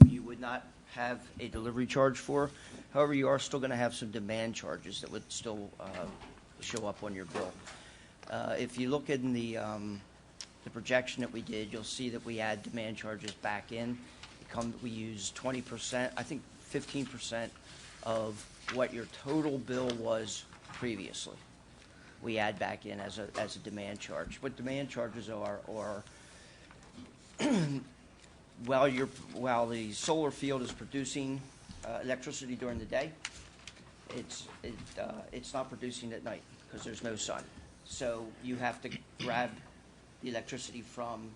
you would not have a delivery charge for. However, you are still going to have some demand charges that would still show up on your bill. If you look in the projection that we did, you'll see that we add demand charges back in. We use 20%, I think 15% of what your total bill was previously. We add back in as a demand charge. What demand charges are while the solar field is producing electricity during the day, it's not producing at night because there's no sun. So you have to grab the electricity from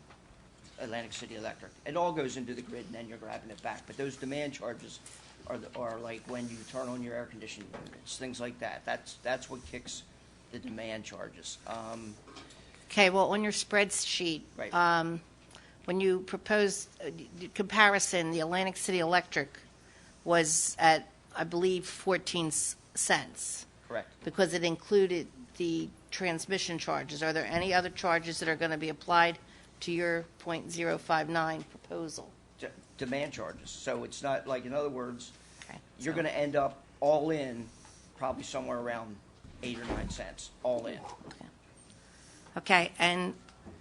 Atlantic City Electric. It all goes into the grid, and then you're grabbing it back. But those demand charges are like when you turn on your air conditioning units, things like that. That's what kicks the demand charges. Okay, well, on your spreadsheet, Right. when you proposed comparison, the Atlantic City Electric was at, I believe, 14 cents. Correct. Because it included the transmission charges. Are there any other charges that are going to be applied to your 0.059 proposal? Demand charges. So it's not like, in other words, Okay, you're so- going to end up all in probably somewhere around 8 or 9 cents, all in. Okay, and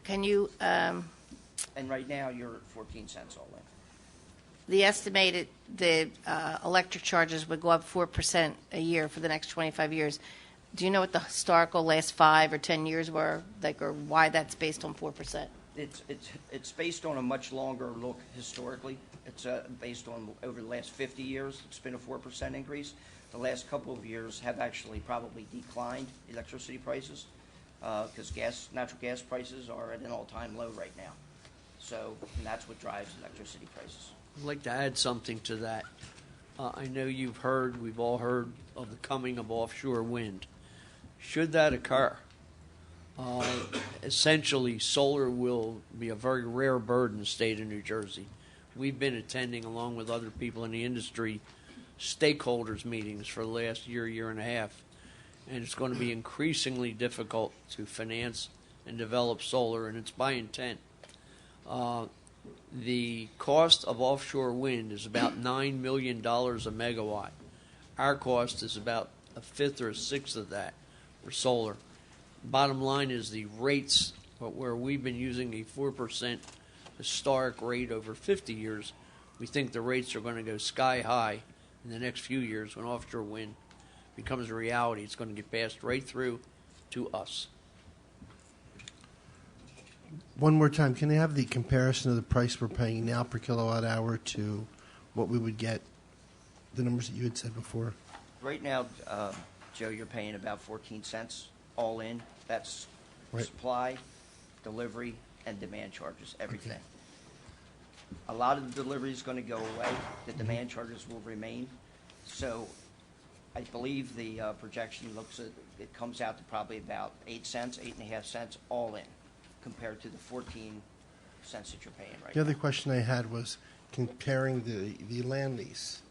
can you, And right now, you're at 14 cents all in. the estimated, the electric charges would go up 4% a year for the next 25 years. Do you know what the historical last 5 or 10 years were, like, or why that's based on 4%? It's based on a much longer look historically. It's based on over the last 50 years. It's been a 4% increase. The last couple of years have actually probably declined electricity prices because natural gas prices are at an all-time low right now. So, and that's what drives electricity prices. I'd like to add something to that. I know we've all heard of the coming of offshore wind. Should that occur, essentially solar will be a very rare bird in the state of New Jersey. We've been attending, along with other people in the industry, stakeholders meetings for the last year and a half, and it's going to be increasingly difficult to finance and develop solar, and it's by intent. The cost of offshore wind is about $9 million a megawatt. Our cost is about a fifth or a sixth of that for solar. Bottom line is the rates, where we've been using a 4% historic rate over 50 years, we think the rates are going to go sky high in the next few years when offshore wind becomes a reality. It's going to get passed right through to us. One more time, can I have the comparison of the price we're paying now per kilowatt hour to what we would get, the numbers that you had said before? Right now, Joe, you're paying about 14 cents all in. That's Right. supply, delivery, and demand charges, everything. A lot of the delivery is going to go away. The demand charges will remain. So I believe the projection it comes out to probably about 8 cents, 8.5 cents all in, compared to the 14 cents that you're paying right The now. other question I had was comparing the land lease.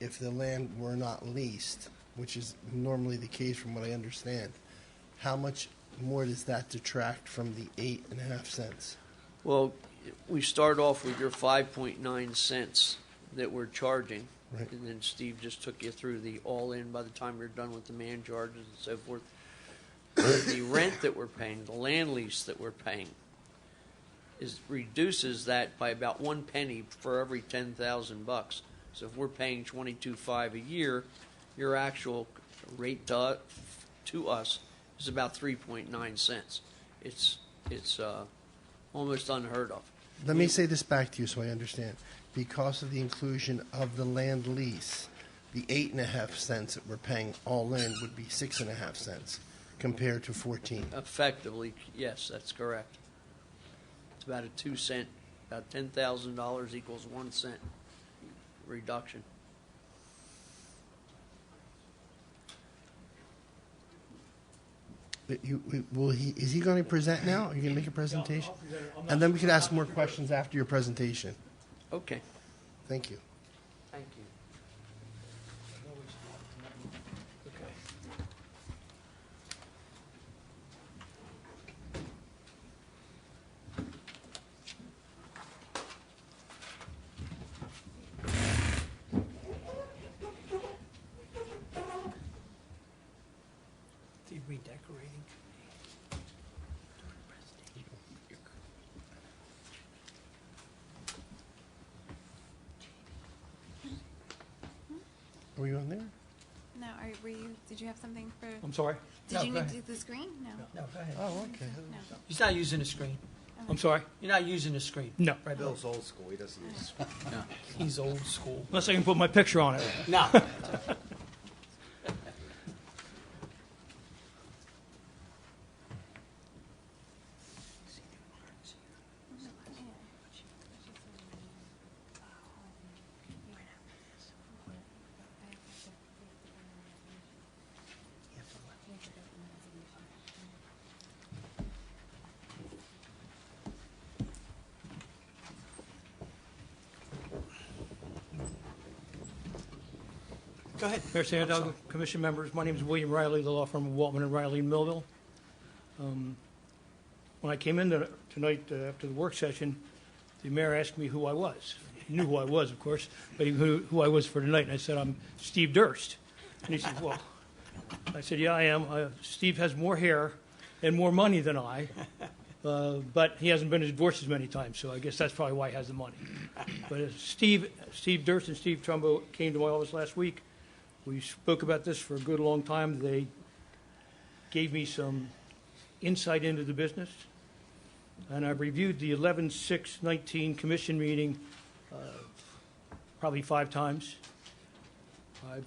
If the land were not leased, which is normally the case from what I understand, how much more does that detract from the 8.5 cents? Well, we start off with your 5.9 cents that we're charging, Right. and then Steve just took you through the all-in by the time you're done with demand charges and so forth. the rent that we're paying, the land lease that we're paying, reduces that by about 1 penny for every $10,000. So if we're paying $22.5 a year, your actual rate to us is about 3.9 cents. It's almost unheard of. Let me say this back to you so I understand. Because of the inclusion of the land lease, the 8.5 cents that we're paying all in would be 6.5 cents compared to 14. Effectively, yes, that's correct. It's about a 2 cent, about $10,000 equals 1 cent reduction. Is he going to present now? Are you going to make a presentation? And then we could ask more questions after your presentation. Okay. Thank you. Thank you. The redecorating. Are we on there? No, were you? Did you have something for? I'm sorry? Did No, you go need ahead. to do the screen? No. No, go ahead. Oh, okay. No. He's not using the screen. I'm sorry? You're not using the screen. No. Right, Bill's old school. He doesn't use. He's old school. Unless I can put my picture on it. No. Go ahead. Mayor Sandow, Commission members, my name is William Riley, the law firm of Waltman and Riley in Millville. When I came in tonight after the work session, the mayor asked me who I was. He knew who I was, of course, but he knew who I was for tonight. And I said, I'm Steve Durst. And he said, well, I said, yeah, I am. Steve has more hair and more money than I, but he hasn't been divorced as many times, so I guess that's probably why he has the money. But Steve Durst and Steve Trumbo came to my office last week. We spoke about this for a good long time. They gave me some insight into the business, and I reviewed the 11/6/19 commission meeting probably 5 times. I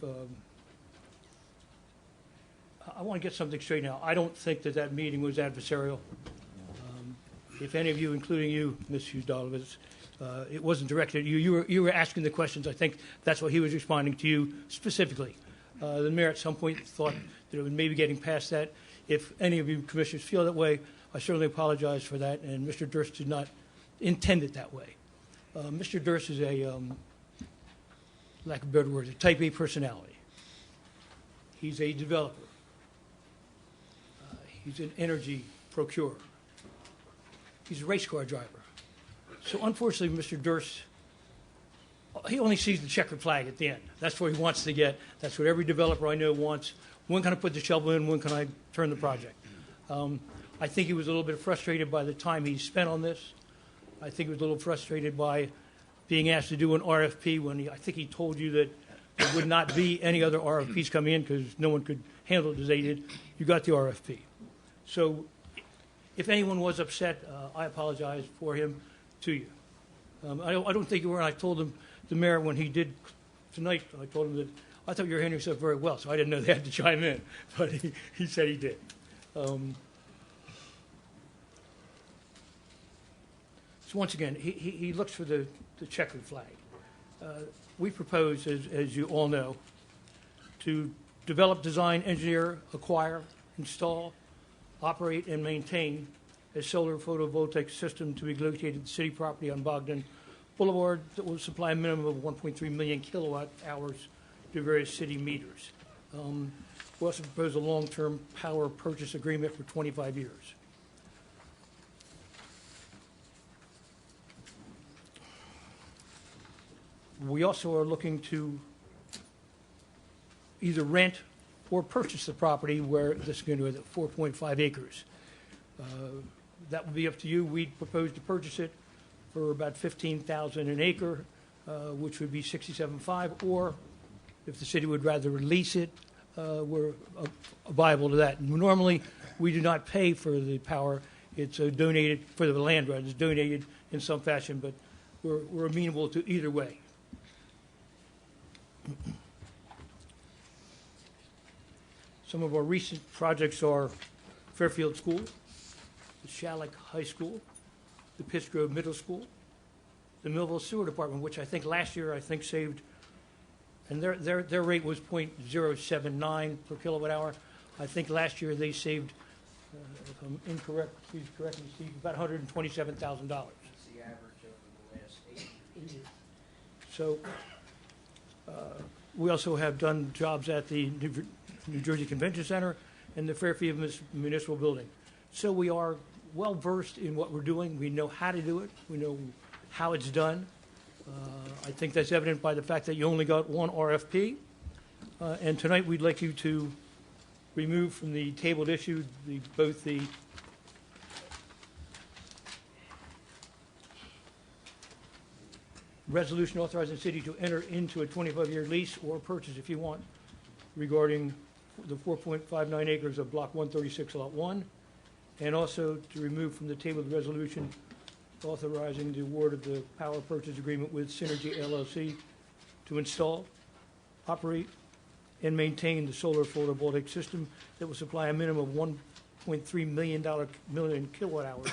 want to get something straight now. I don't think that meeting was adversarial. If any of you, including you, Ms. Hughes-Dolovitz, it wasn't directed at you. You were asking the questions. I think that's what he was responding to you specifically. The mayor at some point thought that it was maybe getting past that. If any of you commissioners feel that way, I certainly apologize for that, and Mr. Durst did not intend it that way. Mr. Durst is a, lack of a better word, a type A personality. He's a developer. He's an energy procurer. He's a race car driver. So unfortunately, Mr. Durst, he only sees the checkered flag at the end. That's where he wants to get. That's what every developer I know wants. When can I put the shovel in? When can I turn the project? I think he was a little bit frustrated by the time he spent on this. I think he was a little frustrated by being asked to do an RFP when I think he told you that there would not be any other RFPs coming in because no one could handle it as they did. You got the RFP. So if anyone was upset, I apologize for him to you. I don't think you were. I told him, the mayor, when he did tonight, I told him that I thought you were handling yourself very well, so I didn't know they had to chime in, but he said he did. So once again, he looks for the checkered flag. We propose, as you all know, to develop, design, engineer, acquire, install, operate, and maintain a solar photovoltaic system to be located at city property on Bogdan Boulevard that will supply a minimum of 1.3 million kilowatt hours to various city meters. We also propose a long-term power purchase agreement for 25 years. We also are looking to either rent or purchase the property where this is going to be at 4.5 acres. That would be up to you. We propose to purchase it for about $15,000 an acre, which would be $67,500, or if the city would rather lease it, we're viable to that. Normally, we do not pay for the power. It's donated, for the land, rather, it's donated in some fashion, but we're amenable to either way. Some of our recent projects are Fairfield School, the Shalleck High School, the Pittsgrove Middle School, the Millville Sewer Department, which I think last year saved, and their rate was .079 per kilowatt hour. I think last year they saved, if I'm incorrect, please correct me, Steve, about $127,000. That's the average over the last 8 years. So we also have done jobs at the New Jersey Convention Center and the Fairfield Municipal Building. So we are well versed in what we're doing. We know how to do it. We know how it's done. I think that's evident by the fact that you only got one RFP. And tonight we'd like you to remove from the tabled issue both the resolution authorizing the city to enter into a 25-year lease or purchase, if you want, regarding the 4.59 acres of Block 136, Lot 1, and also to remove from the table the resolution authorizing the award of the power purchase agreement with Synergy LLC to install, operate, and maintain the solar photovoltaic system that will supply a minimum of $1.3 million kilowatt hours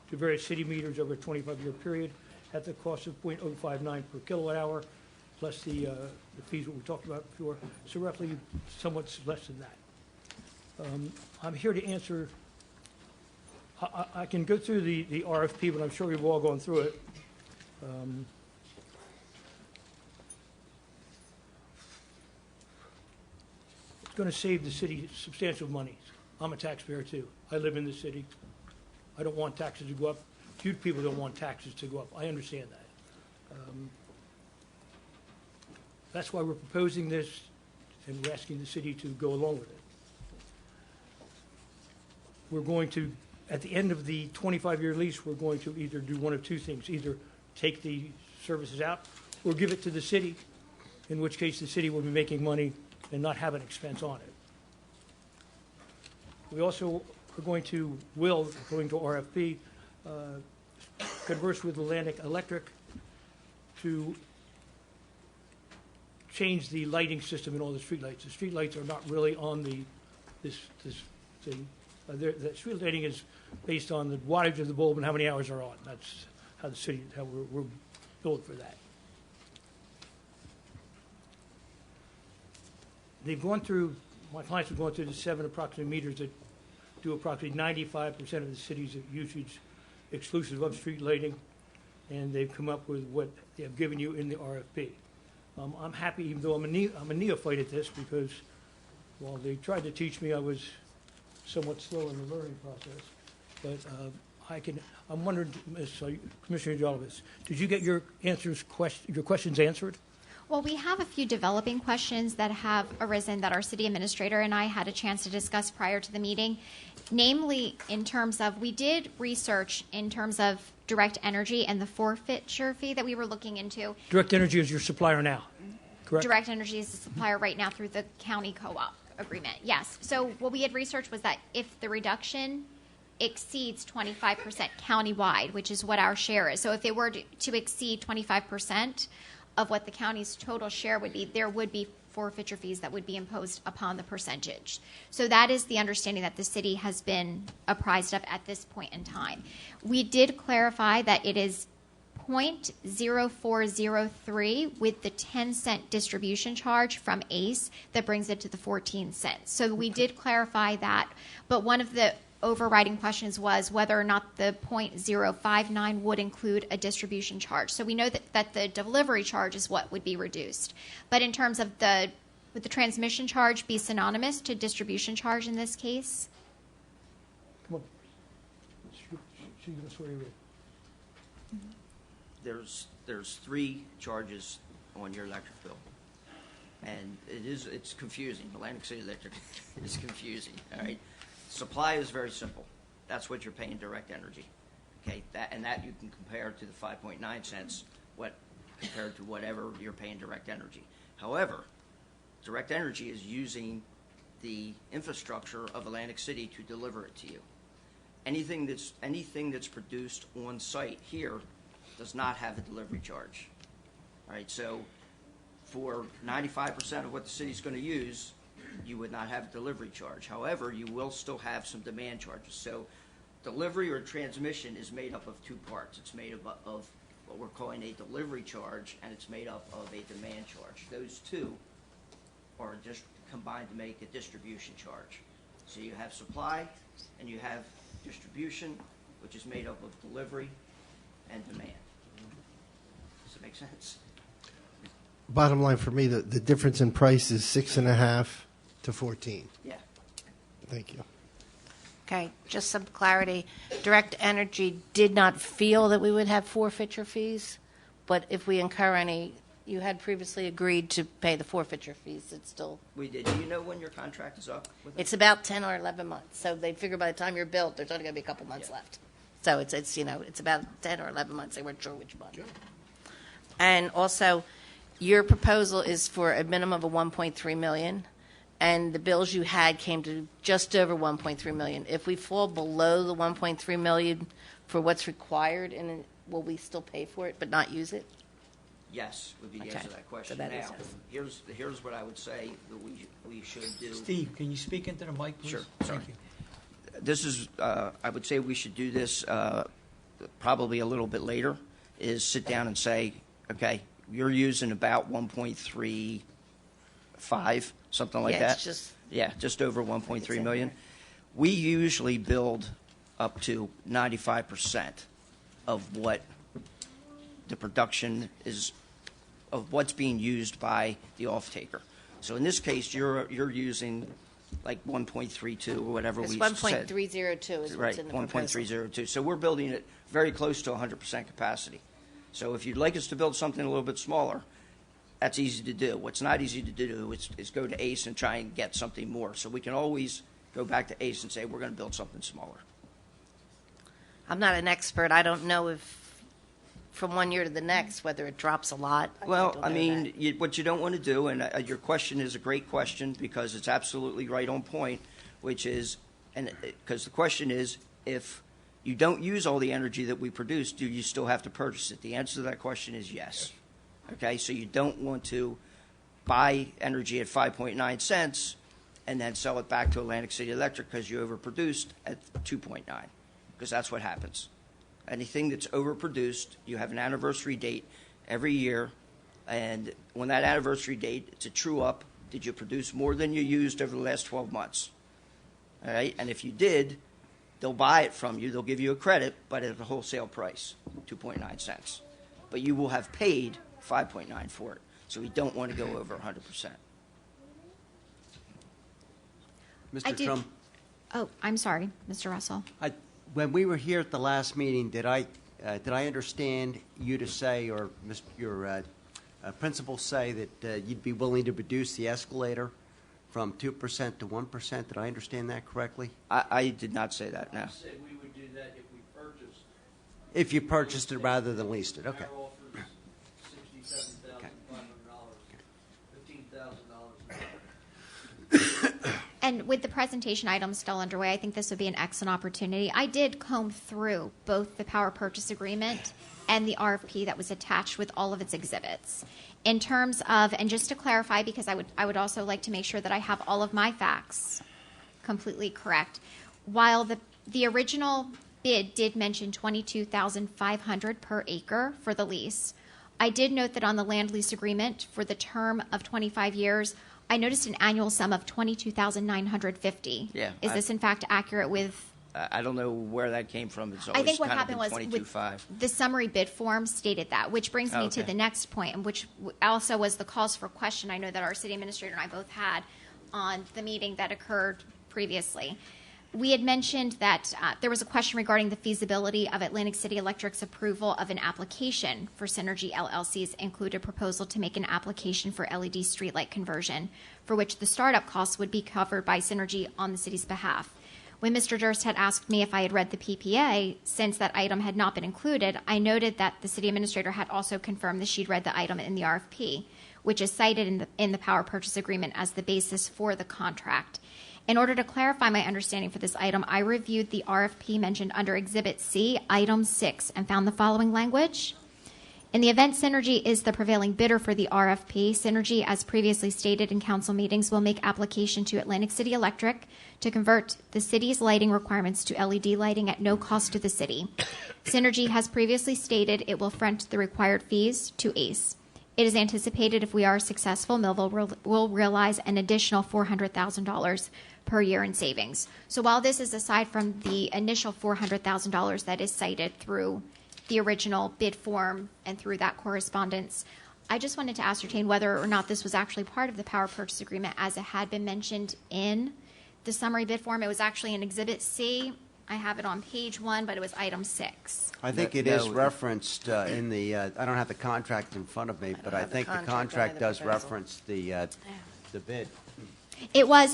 to various city meters over a 25-year period at the cost of .059 per kilowatt hour, plus the fees that we talked about before, so roughly somewhat less than that. I'm here to answer. I can go through the RFP, but I'm sure we've all gone through it. It's going to save the city substantial monies. I'm a taxpayer too. I live in the city. I don't want taxes to go up. Few people don't want taxes to go up. I understand that. That's why we're proposing this, and we're asking the city to go along with it. We're going to, at the end of the 25-year lease, we're going to either do one of two things: either take the services out or give it to the city, in which case the city will be making money and not have an expense on it. We also are going to, according to RFP, converse with Atlantic Electric to change the lighting system in all the streetlights. The streetlights are not really on this thing. The street lighting is based on the wattage of the bulb and how many hours are on. That's how we're built for that. My clients have gone through the 7 approximate meters that do approximately 95% of the city's usage exclusive of street lighting, and they've come up with what they have given you in the RFP. I'm happy, even though I'm a neophyte at this, because while they tried to teach me, I was somewhat slow in the learning process. But I'm wondering, Commissioner Jolibas, did you get your questions answered? Well, we have a few developing questions that have arisen that our city administrator and I had a chance to discuss prior to the meeting. Namely, in terms of, we did research in terms of Direct Energy and the forfeiture fee that we were looking into. Direct Energy is your supplier now, correct? Direct Energy is the supplier right now through the county co-op agreement, yes. So what we had researched was that if the reduction exceeds 25% countywide, which is what our share is, so if it were to exceed 25% of what the county's total share would be, there would be forfeiture fees that would be imposed upon the percentage. So that is the understanding that the city has been apprised of at this point in time. We did clarify that it is 0.0403 with the 10-cent distribution charge from ACE that brings it to the 14 cents. So we did clarify that, but one of the overriding questions was whether or not the 0.059 would include a distribution charge. So we know that the delivery charge is what would be reduced. But in terms of would the transmission charge be synonymous to distribution charge in this case? Come on. She's going to swear you in. There's 3 charges on your electric bill, and it's confusing. Atlantic City Electric is confusing, all right? Supply is very simple. That's what you're paying direct energy, okay? That you can compare to the 5.9 cents, compared to whatever you're paying direct energy. However, direct energy is using the infrastructure of Atlantic City to deliver it to you. Anything that's produced on site here does not have a delivery charge. All right, so for 95% of what the city's going to use, you would not have a delivery charge. However, you will still have some demand charges. So delivery or transmission is made up of two parts. It's made up of what we're calling a delivery charge, and it's made up of a demand charge. Those two are just combined to make a distribution charge. So you have supply and you have distribution, which is made up of delivery and demand. Does that make sense? Bottom line for me, the difference in price is 6.5 to 14. Yeah. Thank you. Okay, just some clarity. Direct Energy did not feel that we would have forfeiture fees, but if we incur any, you had previously agreed to pay the forfeiture fees. It's still, We did. Do you know when your contract is up with it? it's about 10 or 11 months. So they figure by the time you're built, there's only going to be a couple months left. So it's it's about 10 or 11 months. They weren't sure which month. And also, your proposal is for a minimum of $1.3 million, and the bills you had came to just over $1.3 million. If we fall below the $1.3 million for what's required, and will we still pay for it but not use it? Yes, would be the Okay. answer to that question. So that is Now, here's what I would say that we should do. Steve, can you speak into the mic, please? Sure, sorry. Thank you. This is, I would say we should do this probably a little bit later, is sit down and say, okay, you're using about 1.35, something like Yeah, that. it's just- Yeah, just over 1.3 million. We usually build up to 95% of what the production is, of what's being used by the off-taker. So in this case, you're using like 1.32 or whatever It's we said. 1.302 is Right, what's in the proposal. 1.302. So we're building it very close to 100% capacity. So if you'd like us to build something a little bit smaller, that's easy to do. What's not easy to do is go to ACE and try and get something more. So we can always go back to ACE and say, we're going to build something smaller. I'm not an expert. I don't know if from one year to the next whether it drops a lot. Well, don't I know mean, that. what you don't want to do, and your question is a great question because it's absolutely right on point, which is, and because the question is, if you don't use all the energy that we produce, do you still have to purchase it? The answer to that question is yes. Okay, so you don't want to buy energy at 5.9 cents and then sell it back to Atlantic City Electric because you overproduced at 2.9, because that's what happens. Anything that's overproduced, you have an anniversary date every year, and when that anniversary date, it's a true up. Did you produce more than you used over the last 12 months? All right, and if you did, they'll buy it from you. They'll give you a credit, but at a wholesale price, 2.9 cents. But you will have paid 5.9 for it, so we don't want to go over 100%. I Mr. did- Trump, Oh, I'm sorry, Mr. Russell. when we were here at the last meeting, did I understand you to say, or your principal say that you'd be willing to reduce the escalator from 2% to 1%? Did I understand that correctly? I did not say that, no. I said we would do that if we purchased. If you purchased it rather than leased it, okay. Our offer is $67,500, $15,000. And with the presentation items still underway, I think this would be an excellent opportunity. I did comb through both the power purchase agreement and the RFP that was attached with all of its exhibits. In terms of, and just to clarify, because I would also like to make sure that I have all of my facts completely correct. While the original bid did mention $22,500 per acre for the lease, I did note that on the land lease agreement for the term of 25 years, I noticed an annual sum of $22,950. Yeah, Is this in fact accurate with? I don't know where that came from. It's I always think what kind of happened been was with 22.5. the summary bid form stated that, which brings me to Okay. the next point, and which also was the cause for question I know that our city administrator and I both had on the meeting that occurred previously. we had mentioned that there was a question regarding the feasibility of Atlantic City Electric's approval of an application for Synergy LLC's included proposal to make an application for LED streetlight conversion, for which the startup costs would be covered by Synergy on the city's behalf. When Mr. Durst had asked me if I had read the PPA, since that item had not been included, I noted that the city administrator had also confirmed that she'd read the item in the RFP, which is cited in the power purchase agreement as the basis for the contract. In order to clarify my understanding for this item, I reviewed the RFP mentioned under Exhibit C, Item 6, and found the following language. In the event Synergy is the prevailing bidder for the RFP, Synergy, as previously stated in council meetings, will make application to Atlantic City Electric to convert the city's lighting requirements to LED lighting at no cost to the city. Synergy has previously stated it will front the required fees to ACE. It is anticipated if we are successful, Millville will realize an additional $400,000 per year in savings. So while this is aside from the initial $400,000 that is cited through the original bid form and through that correspondence, I just wanted to ascertain whether or not this was actually part of the power purchase agreement as it had been mentioned in the summary bid form. It was actually in Exhibit C. I have it on page 1, but it was Item 6. I think it is referenced in the, I don't have the contract in front of me, but I think the contract does reference the bid. It was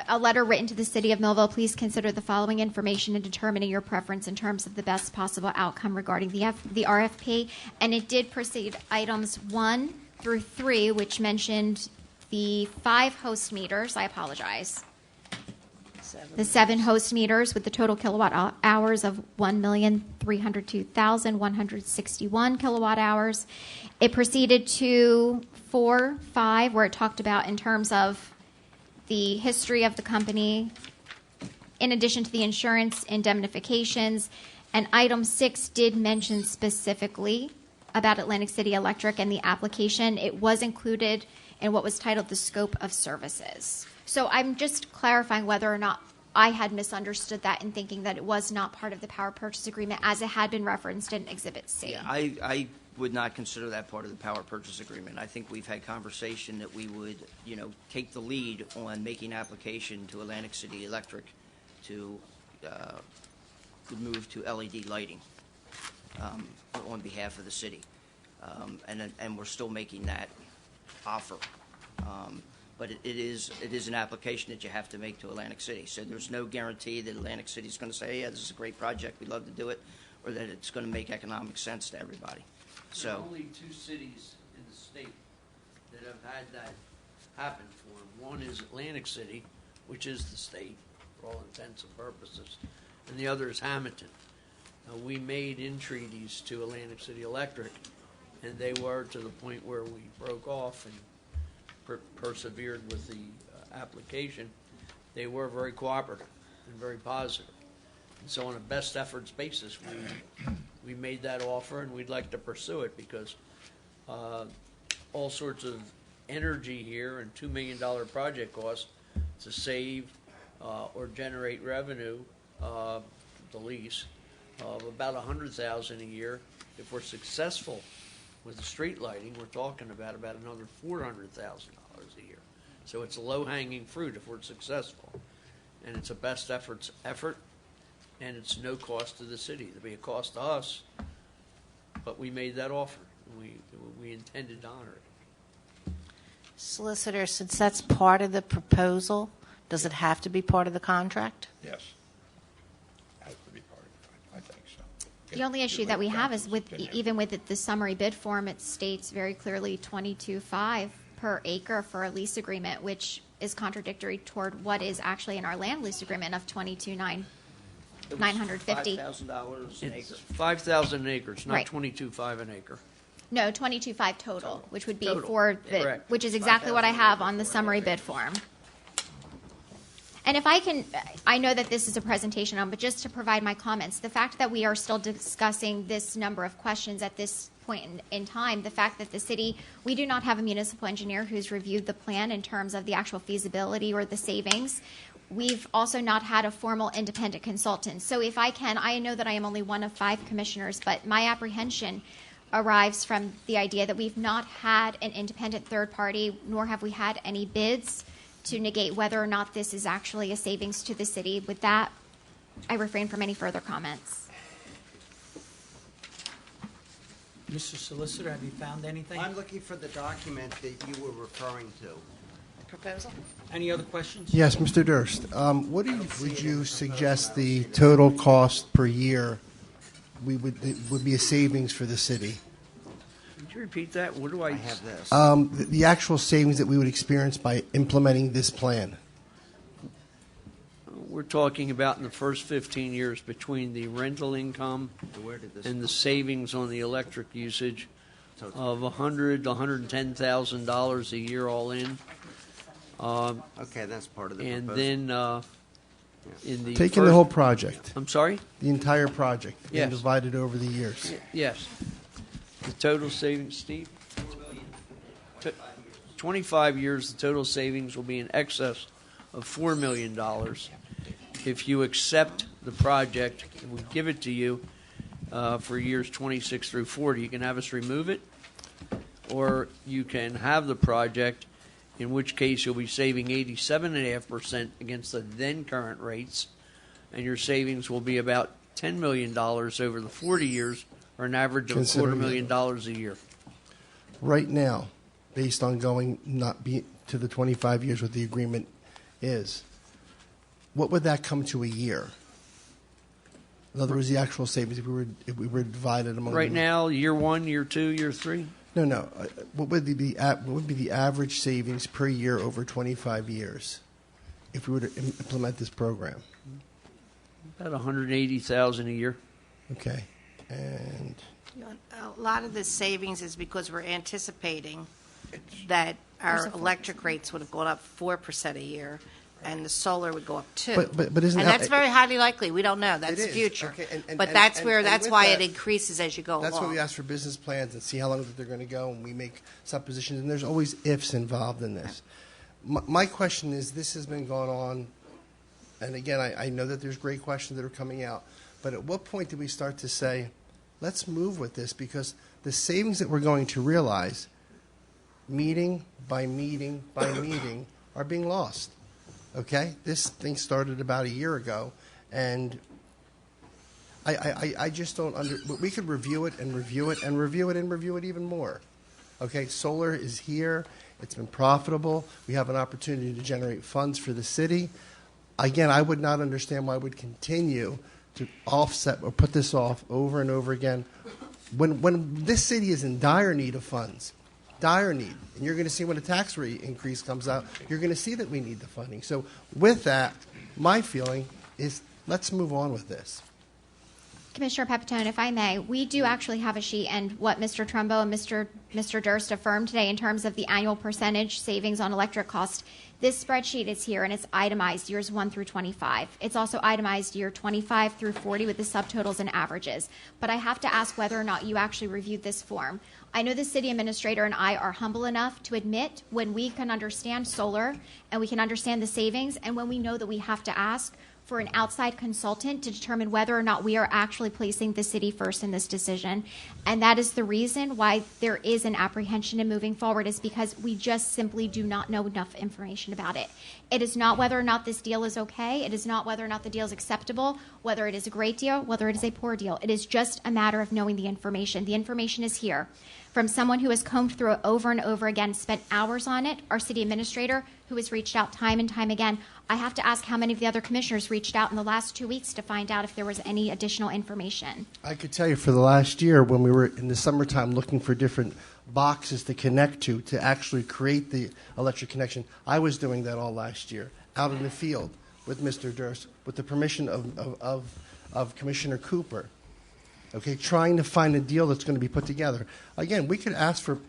a letter written to the city of Millville. Please consider the following information in determining your preference in terms of the best possible outcome regarding the RFP. And it did precede items 1 through 3, which mentioned the 5 host meters. I apologize. The 7 host meters with the total kilowatt hours of 1,302,161 kilowatt hours. It proceeded to 4, 5, where it talked about in terms of the history of the company, in addition to the insurance indemnifications. And Item 6 did mention specifically about Atlantic City Electric and the application. It was included in what was titled the scope of services. So I'm just clarifying whether or not I had misunderstood that in thinking that it was not part of the power purchase agreement as it had been referenced in Exhibit C. Yeah, I would not consider that part of the power purchase agreement. I think we've had conversation that we would, take the lead on making application to Atlantic City Electric to move to LED lighting on behalf of the city. And we're still making that offer. But it is an application that you have to make to Atlantic City. So there's no guarantee that Atlantic City is going to say, yeah, this is a great project, we'd love to do it, or that it's going to make economic sense to everybody. There are only 2 cities in the state that have had that happen for them. One is Atlantic City, which is the state for all intents and purposes, and the other is Hamilton. Now, we made entreaties to Atlantic City Electric, and they were to the point where we broke off and persevered with the application. They were very cooperative and very positive. And so on a best efforts basis, we made that offer, and we'd like to pursue it because all sorts of energy here and $2 million project costs to save or generate revenue, the lease, of about $100,000 a year. If we're successful with the street lighting, we're talking about another $400,000 a year. So it's a low-hanging fruit if we're successful. And it's a best efforts effort, and it's no cost to the city. There'll be a cost to us, but we made that offer. We intended to honor it. Solicitor, since that's part of the proposal, does it have to be part of the contract? Yes. Has to be part of it. I think so. The only issue that we have is even with the summary bid form, it states very clearly $22.5 per acre for a lease agreement, which is contradictory toward what is actually in our land lease agreement of $22,950. $5,000 an acre. It's 5,000 acres, not Right. 22.5 an acre. No, $22.5 total, which would be Total. for Correct. which is exactly what I have on the summary bid form. And if I can, I know that this is a presentation but just to provide my comments, the fact that we are still discussing this number of questions at this point in time, the fact that the city, we do not have a municipal engineer who's reviewed the plan in terms of the actual feasibility or the savings. We've also not had a formal independent consultant. So if I can, I know that I am only one of 5 commissioners, but my apprehension arrives from the idea that we've not had an independent third party, nor have we had any bids to negate whether or not this is actually a savings to the city. With that, I refrain from any further comments. Mr. Solicitor, have you found anything? I'm looking for the document that you were referring to. Proposal? Any other questions? Yes, Mr. Durst. Would you suggest the total cost per year would be a savings for the city? Could you repeat that? What do I have this? The actual savings that we would experience by implementing this plan. We're talking about in the first 15 years between the rental income and the savings on the electric usage of $100,000 to $110,000 a year all in. Okay, that's part of the and proposal. then in the Taking the whole project. I'm sorry? The entire project. Yes. And divided over the years. Yes. The total savings, Steve? 25 years, the total savings will be in excess of $4 million. If you accept the project, we give it to you for years 26 through 40. You can have us remove it, or you can have the project, in which case you'll be saving 87.5% against the then current rates, and your savings will be about $10 million over the 40 years, or an average of $250,000 a year. Right now, based on going not be to the 25 years what the agreement is, what would that come to a year? In other words, the actual savings if we were divided among Right them. now, year 1, year 2, year 3? No. What would be the average savings per year over 25 years if we were to implement this program? About $180,000 a year. Okay, and A lot of this savings is because we're anticipating that our electric rates would have gone up 4% a year, and the solar would go up 2%. But isn't and that- that's very highly likely. We don't know. It That's the is. future. Okay, and but that's with why that, it increases as you go That's along. why we ask for business plans and see how long that they're going to go, and we make suppositions, and there's always ifs involved in this. My question is, this has been going on, and again, I know that there's great questions that are coming out, but at what point do we start to say, let's move with this, because the savings that we're going to realize, meeting by meeting by meeting, are being lost. Okay? This thing started about a year ago, and I just don't we could review it and review it and review it and review it even more. Okay? Solar is here. It's been profitable. We have an opportunity to generate funds for the city. Again, I would not understand why we would continue to offset or put this off over and over again when this city is in dire need of funds. Dire need. And you're going to see when a tax rate increase comes out, you're going to see that we need the funding. So with that, my feeling is let's move on with this. Commissioner Pepitone, if I may, we do actually have a sheet, and what Mr. Trumbo and Mr. Durst affirmed today in terms of the annual percentage savings on electric cost. This spreadsheet is here, and it's itemized years 1 through 25. It's also itemized year 25 through 40 with the subtotals and averages. But I have to ask whether or not you actually reviewed this form. I know the city administrator and I are humble enough to admit when we can understand solar and we can understand the savings, and when we know that we have to ask for an outside consultant to determine whether or not we are actually placing the city first in this decision. And that is the reason why there is an apprehension in moving forward, is because we just simply do not know enough information about it. It is not whether or not this deal is okay. It is not whether or not the deal is acceptable, whether it is a great deal, whether it is a poor deal. It is just a matter of knowing the information. The information is here. From someone who has combed through it over and over again, spent hours on it, our city administrator, who has reached out time and time again. I have to ask how many of the other commissioners reached out in the last 2 weeks to find out if there was any additional information. I could tell you for the last year when we were in the summertime looking for different boxes to connect to actually create the electric connection, I was doing that all last year out in the field with Mr. Durst with the permission of Commissioner Cooper. Okay, trying to find a deal that's going to be put together. Again, we could ask for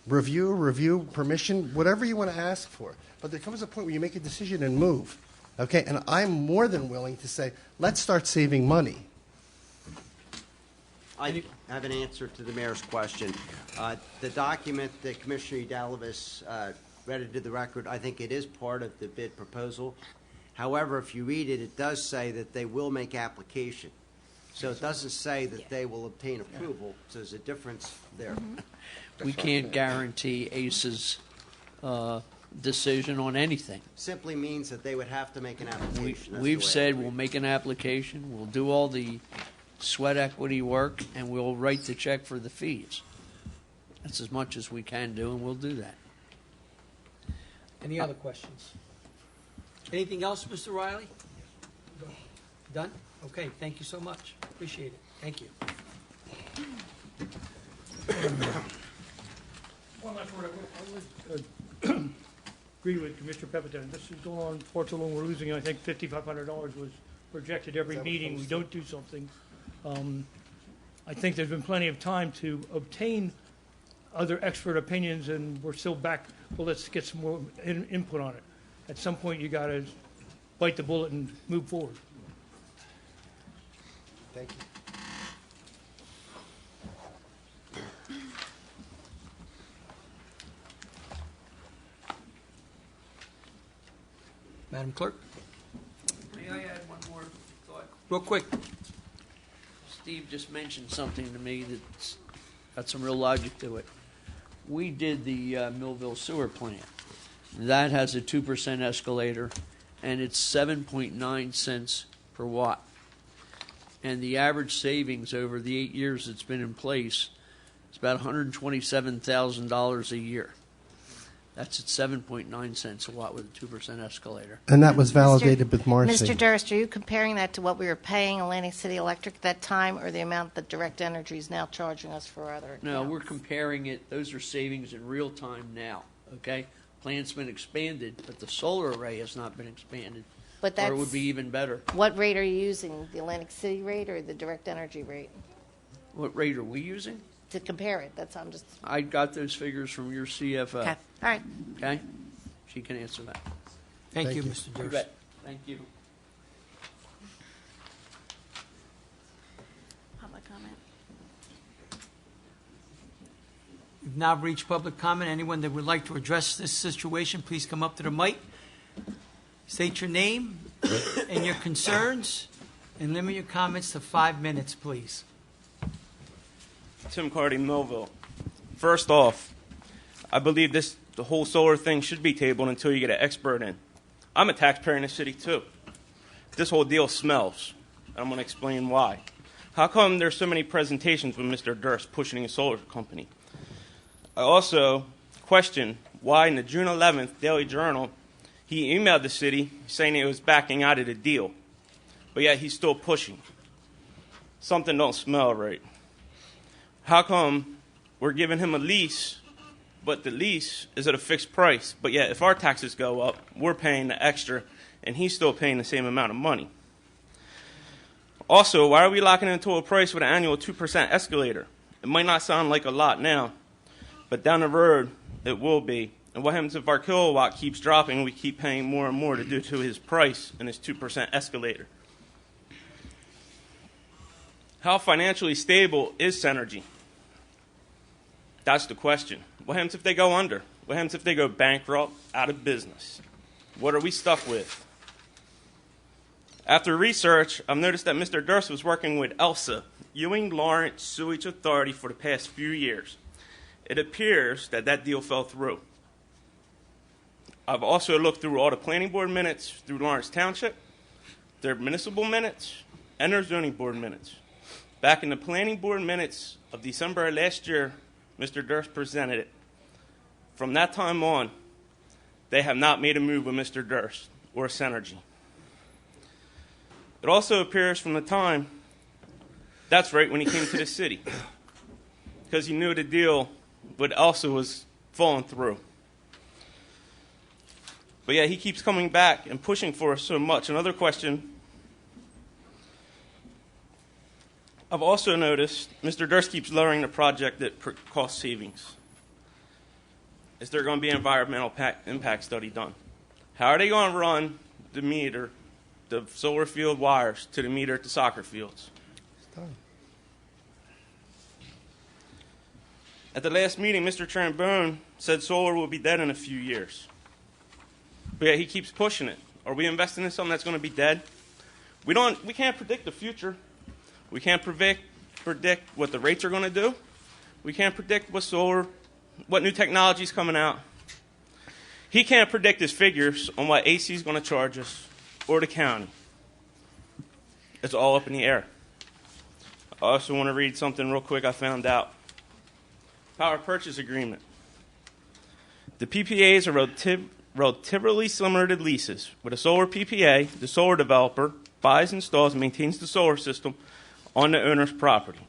review, permission, whatever you want to ask for. But there comes a point where you make a decision and move. Okay, and I'm more than willing to say, let's start saving money. I have an answer to the mayor's question. The document that Commissioner Udalvis read into the record, I think it is part of the bid proposal. However, if you read it, it does say that they will make application. So it doesn't say that they will obtain approval. So there's a difference there. We can't guarantee ACE's decision on anything. Simply means that they would have to make an application. That's We've the way I said read we'll it. make an application, we'll do all the sweat equity work, and we'll write the check for the fees. That's as much as we can do, and we'll do that. Any other questions? Anything else, Mr. Riley? Done? Okay, thank you so much. Appreciate it. Thank you. One last word. I would agree with Commissioner Pepitone. This is going on far too long. We're losing, I think, $5,500 was projected every meeting. We don't do something. I think there's been plenty of time to obtain other expert opinions, and we're still back. Well, let's get some more input on it. At some point, you got to bite the bullet and move forward. Thank you. Madam Clerk? May I add one more thought? Real quick. Steve just mentioned something to me that's got some real logic to it. We did the Millville sewer plant. That has a 2% escalator, and it's 7.9 cents per watt. And the average savings over the 8 years it's been in place is about $127,000 a year. That's at 7.9 cents a watt with a 2% escalator. And that was validated with Marcy. Mr. Durst, are you comparing that to what we were paying Atlantic City Electric at that time, or the amount that Direct Energy is now charging us for other No, accounts? we're comparing it. Those are savings in real time now, okay? Plant's been expanded, but the solar array has not been expanded. But or it that's- would be even better. What rate are you using, the Atlantic City rate or the Direct Energy rate? What rate are we using? To compare it, that's, I'm just, I got those figures from your CFO. okay, all right. Okay? She can answer that. Thank you, Mr. You Durst. bet. Thank you. Public comment. We've now reached public comment. Anyone that would like to address this situation, please come up to the mic. State your name and your concerns, and limit your comments to 5 minutes, please. Tim Cardy, Millville. First off, I believe the whole solar thing should be tabled until you get an expert in. I'm a taxpayer in the city too. This whole deal smells. I'm going to explain why. How come there's so many presentations with Mr. Durst pushing a solar company? I also question why in the June 11th Daily Journal he emailed the city saying he was backing out of the deal, but yet he's still pushing. Something don't smell right. How come we're giving him a lease, but the lease is at a fixed price, but yet if our taxes go up, we're paying the extra, and he's still paying the same amount of money? Also, why are we locking into a price with an annual 2% escalator? It might not sound like a lot now, but down the road, it will be. And what happens if our kilowatt keeps dropping and we keep paying more and more due to his price and his 2% escalator? How financially stable is Synergy? That's the question. What happens if they go under? What happens if they go bankrupt, out of business? What are we stuck with? After research, I've noticed that Mr. Durst was working with ELSA, Ewing Lawrence Sewage Authority, for the past few years. It appears that that deal fell through. I've also looked through all the planning board minutes through Lawrence Township, their municipal minutes, and their zoning board minutes. Back in the planning board minutes of December of last year, Mr. Durst presented it. From that time on, they have not made a move with Mr. Durst or Synergy. It also appears from the time, that's right when he came to the city, because he knew the deal with ELSA was falling through. But yeah, he keeps coming back and pushing for us so much. Another question, I've also noticed Mr. Durst keeps lowering the project at cost savings. Is there going to be an environmental impact study done? How are they going to run the meter, the solar field wires, to the meter at the soccer fields? It's done. At the last meeting, Mr. Trombone said solar will be dead in a few years. But yeah, he keeps pushing it. Are we investing in something that's going to be dead? We can't predict the future. We can't predict what the rates are going to do. We can't predict what new technology is coming out. He can't predict his figures on what AC is going to charge us or the county. It's all up in the air. I also want to read something real quick I found out. Power purchase agreement. The PPAs are relatively similar to leases. With a solar PPA, the solar developer buys, installs, and maintains the solar system on the owner's property.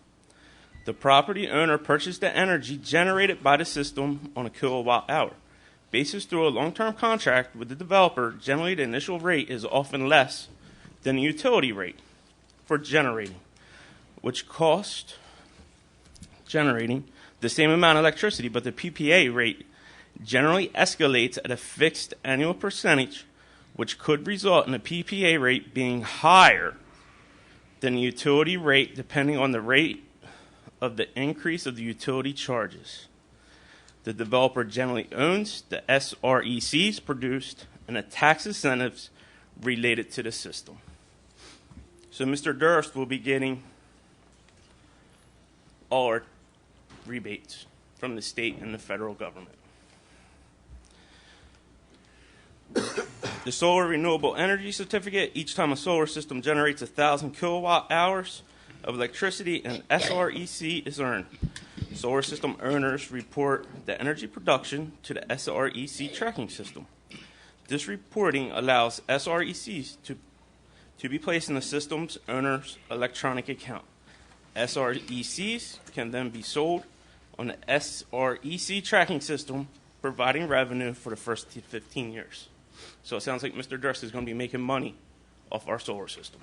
The property owner purchased the energy generated by the system on a kilowatt hour. Basis through a long-term contract with the developer, generally the initial rate is often less than the utility rate for generating, which cost generating the same amount of electricity, but the PPA rate generally escalates at a fixed annual percentage, which could result in the PPA rate being higher than the utility rate depending on the rate of the increase of the utility charges. The developer generally owns the SRECs produced and the tax incentives related to the system. So Mr. Durst will be getting all our rebates from the state and the federal government. The solar renewable energy certificate, each time a solar system generates 1,000 kilowatt hours of electricity, an SREC is earned. Solar system owners report the energy production to the SREC tracking system. This reporting allows SRECs to be placed in the system's owner's electronic account. SRECs can then be sold on the SREC tracking system, providing revenue for the first 15 years. So it sounds like Mr. Durst is going to be making money off our solar system.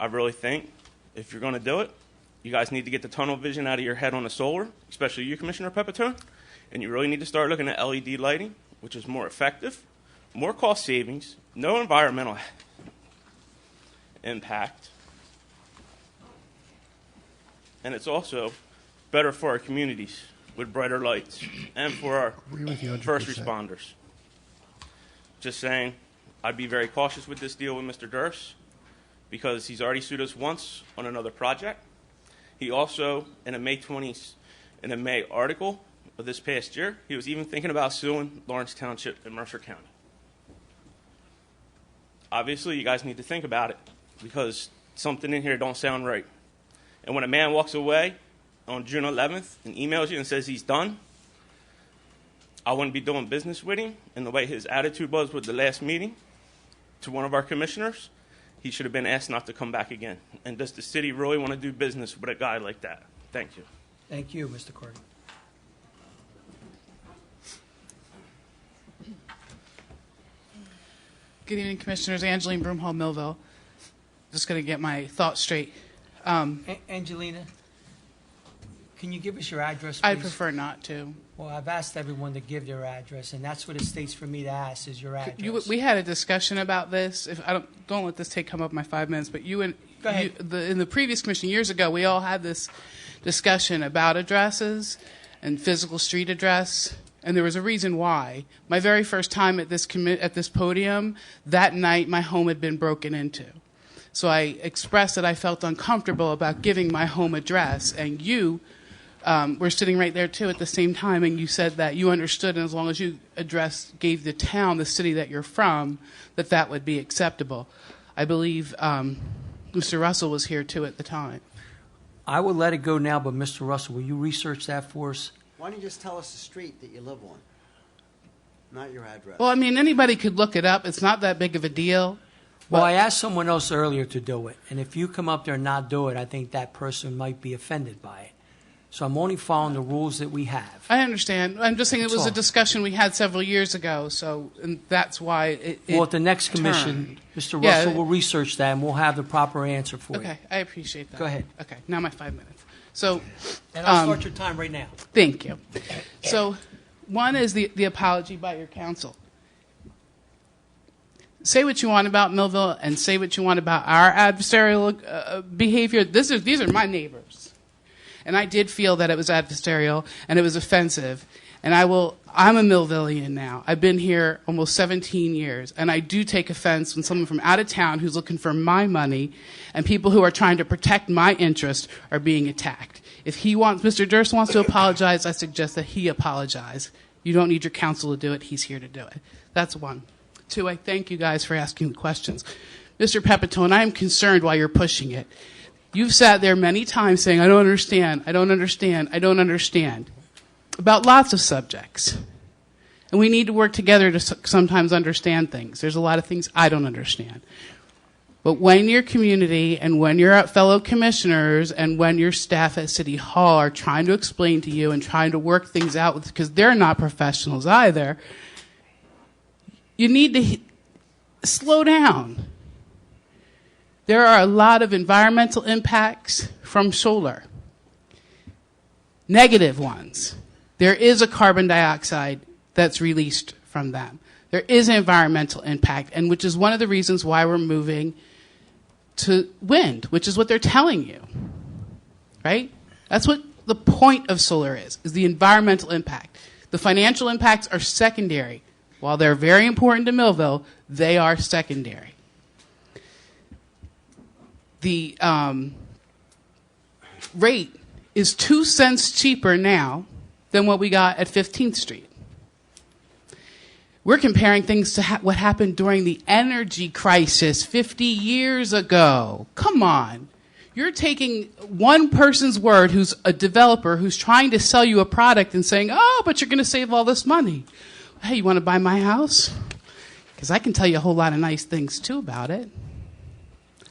I really think if you're going to do it, you guys need to get the tunnel vision out of your head on the solar, especially you, Commissioner Pepitone, and you really need to start looking at LED lighting, which is more effective, more cost savings, no environmental impact, and it's also better for our communities with brighter lights and for our first responders. Just saying, I'd be very cautious with this deal with Mr. Durst because he's already sued us once on another project. He also, in a May article of this past year, he was even thinking about suing Lawrence Township and Mercer County. Obviously, you guys need to think about it because something in here don't sound right. And when a man walks away on June 11th and emails you and says he's done, I wouldn't be doing business with him. And the way his attitude was with the last meeting to one of our commissioners, he should have been asked not to come back again. And does the city really want to do business with a guy like that? Thank you. Thank you, Mr. Carter. Good evening, Commissioners. Angeline Broomhall, Millville. Just going to get my thoughts straight. Angelina, can you give us your address, please? I prefer not to. Well, I've asked everyone to give their address, and that's what it states for me to ask is your address. We had a discussion about this. If I don't let this come up my 5 minutes, but you and Go ahead. in the previous commission years ago, we all had this discussion about addresses and physical street address, and there was a reason why. My very first time at this podium, that night my home had been broken into. So I expressed that I felt uncomfortable about giving my home address, and you were sitting right there, too, at the same time, and you said that you understood, and as long as you gave the town, the city that you're from, that would be acceptable. I believe Mr. Russell was here, too, at the time. I will let it go now, but Mr. Russell, will you research that for us? Why don't you just tell us the street that you live on, not your address? Well, I mean, anybody could look it up. It's not that big of a deal. Well, I asked someone else earlier to do it, and if you come up there and not do it, I think that person might be offended by it. So I'm only following the rules that we have. I understand. I'm just saying it was a discussion we had several years ago, and that's why it Well, at the next commission, Mr. Russell will research that, and we'll have the proper answer for you. Okay, I appreciate that. Go ahead. Okay, now my 5 minutes. So, and I'll start your time right now. Thank you. So, one is the apology by your counsel. Say what you want about Millville and say what you want about our adversarial behavior. These are my neighbors. And I did feel that it was adversarial and it was offensive. And I'm a Millvillian now. I've been here almost 17 years. And I do take offense when someone from out of town who's looking for my money and people who are trying to protect my interest are being attacked. If Mr. Durst wants to apologize, I suggest that he apologize. You don't need your counsel to do it. He's here to do it. That's one. Two, I thank you guys for asking the questions. Mr. Pepitone, I am concerned why you're pushing it. You've sat there many times saying, I don't understand, I don't understand, I don't understand, about lots of subjects. And we need to work together to sometimes understand things. There's a lot of things I don't understand. But when your community and when your fellow commissioners and when your staff at City Hall are trying to explain to you and trying to work things out, because they're not professionals either, you need to slow down. There are a lot of environmental impacts from solar. Negative ones. There is a carbon dioxide that's released from them. There is an environmental impact, and which is one of the reasons why we're moving to wind, which is what they're telling you, right? That's what the point of solar is the environmental impact. The financial impacts are secondary. While they're very important to Millville, they are secondary. The rate is 2 cents cheaper now than what we got at 15th Street. We're comparing things to what happened during the energy crisis 50 years ago. Come on. You're taking one person's word who's a developer who's trying to sell you a product and saying, oh, but you're going to save all this money. Hey, you want to buy my house? Because I can tell you a whole lot of nice things, too, about it.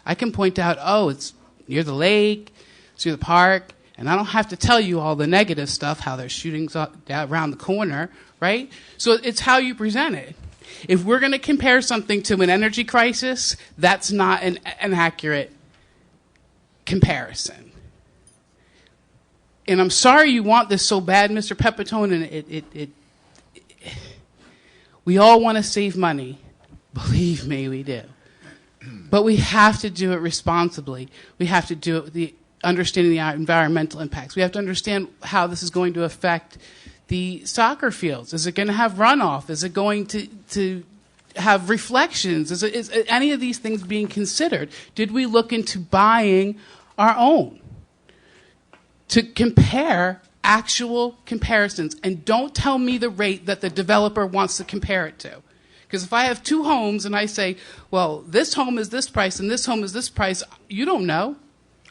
I can point out, oh, it's near the lake, it's near the park, and I don't have to tell you all the negative stuff, how there's shootings around the corner, right? So it's how you present it. If we're going to compare something to an energy crisis, that's not an accurate comparison. And I'm sorry you want this so bad, Mr. Pepitone, and we all want to save money. Believe me, we do. But we have to do it responsibly. We have to do it with understanding the environmental impacts. We have to understand how this is going to affect the soccer fields. Is it going to have runoff? Is it going to have reflections? Is any of these things being considered? Did we look into buying our own? To compare actual comparisons. And don't tell me the rate that the developer wants to compare it to. Because if I have two homes and I say, well, this home is this price and this home is this price, you don't know.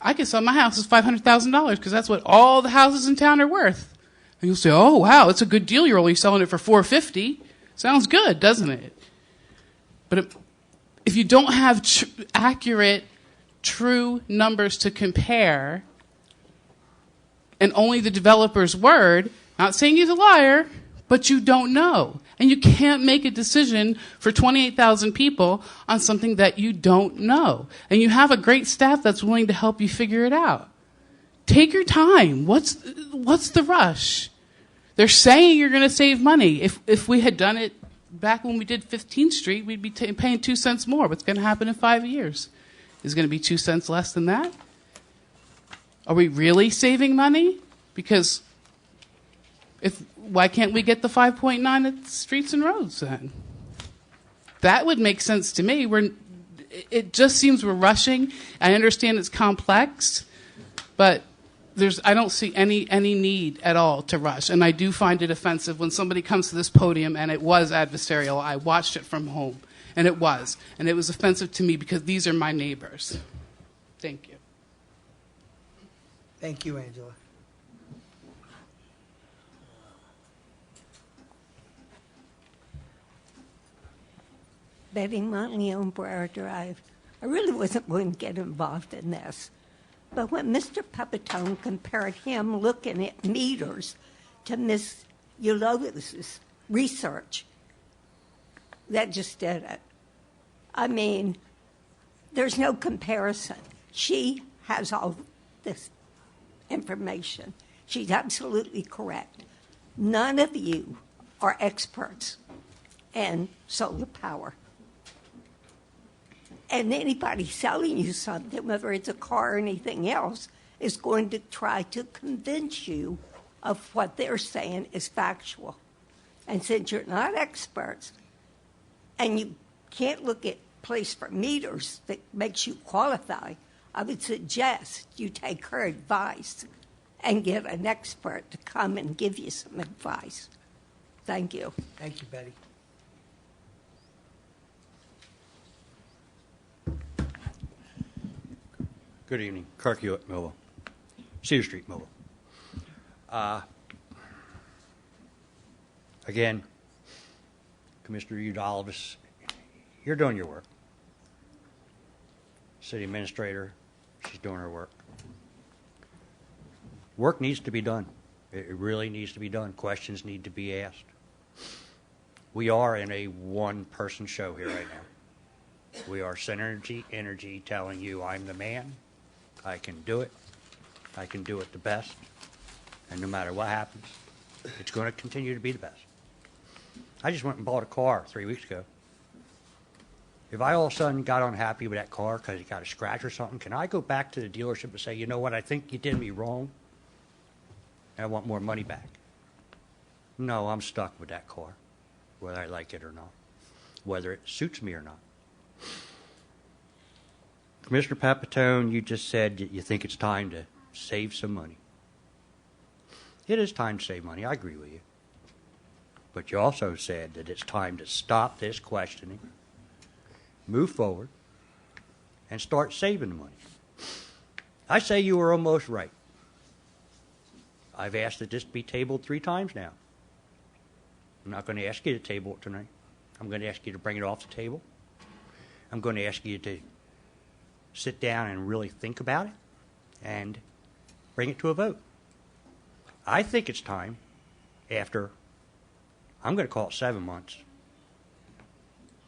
I can sell my house as $500,000 because that's what all the houses in town are worth. And you'll say, oh, wow, it's a good deal. You're only selling it for $450. Sounds good, doesn't it? But if you don't have accurate, true numbers to compare and only the developer's word, not saying he's a liar, but you don't know. And you can't make a decision for 28,000 people on something that you don't know. And you have a great staff that's willing to help you figure it out. Take your time. What's the rush? They're saying you're going to save money. If we had done it back when we did 15th Street, we'd be paying 2 cents more. What's going to happen in 5 years? Is it going to be 2 cents less than that? Are we really saving money? Because why can't we get the 5.9 at streets and roads then? That would make sense to me. It just seems we're rushing. I understand it's complex, but I don't see any need at all to rush. And I do find it offensive when somebody comes to this podium and it was adversarial. I watched it from home, and it was. And it was offensive to me because these are my neighbors. Thank you. Thank you, Angela. Betty Motley on Briar Drive. I really wasn't going to get involved in this. But when Mr. Pepitone compared him looking at meters to Ms. Ulovis's research, that just did it. I mean, there's no comparison. She has all this information. She's absolutely correct. None of you are experts in solar power. And anybody selling you something, whether it's a car or anything else, is going to try to convince you of what they're saying is factual. And since you're not experts, and you can't look at place for meters that makes you qualify, I would suggest you take her advice and get an expert to come and give you some advice. Thank you. Thank you, Betty. Good evening. Kirk Hewitt, Millville. Cedar Street, Millville. Again, Commissioner Udolphus, you're doing your work. City Administrator, she's doing her work. Work needs to be done. It really needs to be done. Questions need to be asked. We are in a one-person show here right now. We are Synergy Energy telling you I'm the man. I can do it. I can do it the best. And no matter what happens, it's going to continue to be the best. I just went and bought a car 3 weeks ago. If I all of a sudden got unhappy with that car because it got a scratch or something, can I go back to the dealership and say, you know what, I think you did me wrong, and I want more money back? No, I'm stuck with that car, whether I like it or not, whether it suits me or not. Commissioner Papatone, you just said that you think it's time to save some money. It is time to save money. I agree with you. But you also said that it's time to stop this questioning, move forward, and start saving money. I say you were almost right. I've asked that this be tabled 3 times now. I'm not going to ask you to table it tonight. I'm going to ask you to bring it off the table. I'm going to ask you to sit down and really think about it and bring it to a vote. I think it's time, after, I'm going to call it 7 months.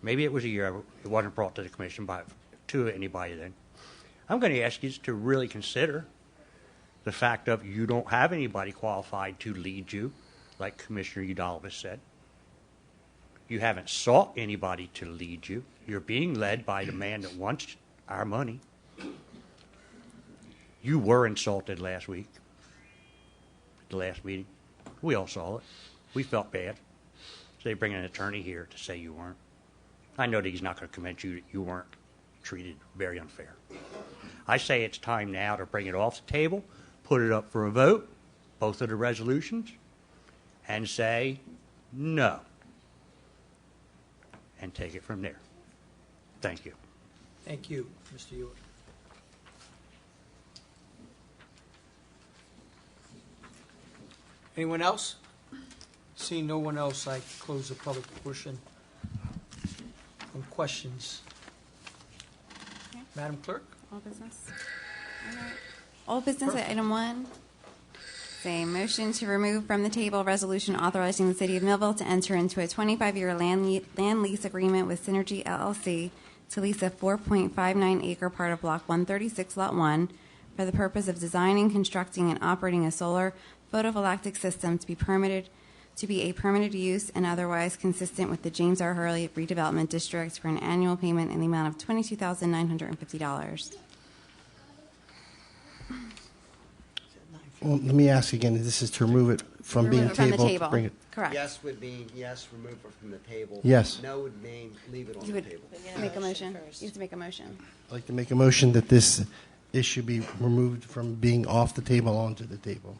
Maybe it was a year. It wasn't brought to the commission to anybody then. I'm going to ask you to really consider the fact of you don't have anybody qualified to lead you, like Commissioner Udolphus said. You haven't sought anybody to lead you. You're being led by the man that wants our money. You were insulted last week, the last meeting. We all saw it. We felt bad. So they bring an attorney here to say you weren't. I know that he's not going to convince you that you weren't treated very unfair. I say it's time now to bring it off the table, put it up for a vote, both of the resolutions, and say no. And take it from there. Thank you. Thank you, Mr. Hewitt. Anyone else? Seeing no one else, I close the public portion on questions. Okay. Madam Clerk? All business. All right. All business at item 1. Say motion to remove from the table resolution authorizing the City of Millville to enter into a 25-year land lease agreement with Synergy LLC to lease a 4.59 acre part of Block 136, Lot 1, for the purpose of designing, constructing, and operating a solar photovoltaic system to be a permitted use and otherwise consistent with the James R. Hurley redevelopment district for an annual payment in the amount of $22,950. Well, let me ask again. This is to remove it from being Remove it from the tabled. table. Bring it. Correct. Yes would mean yes, remove it from the table. Yes. No would mean leave it on You the would table. make a motion. You have to make a motion. I'd like to make a motion that this issue be removed from being off the table onto the table.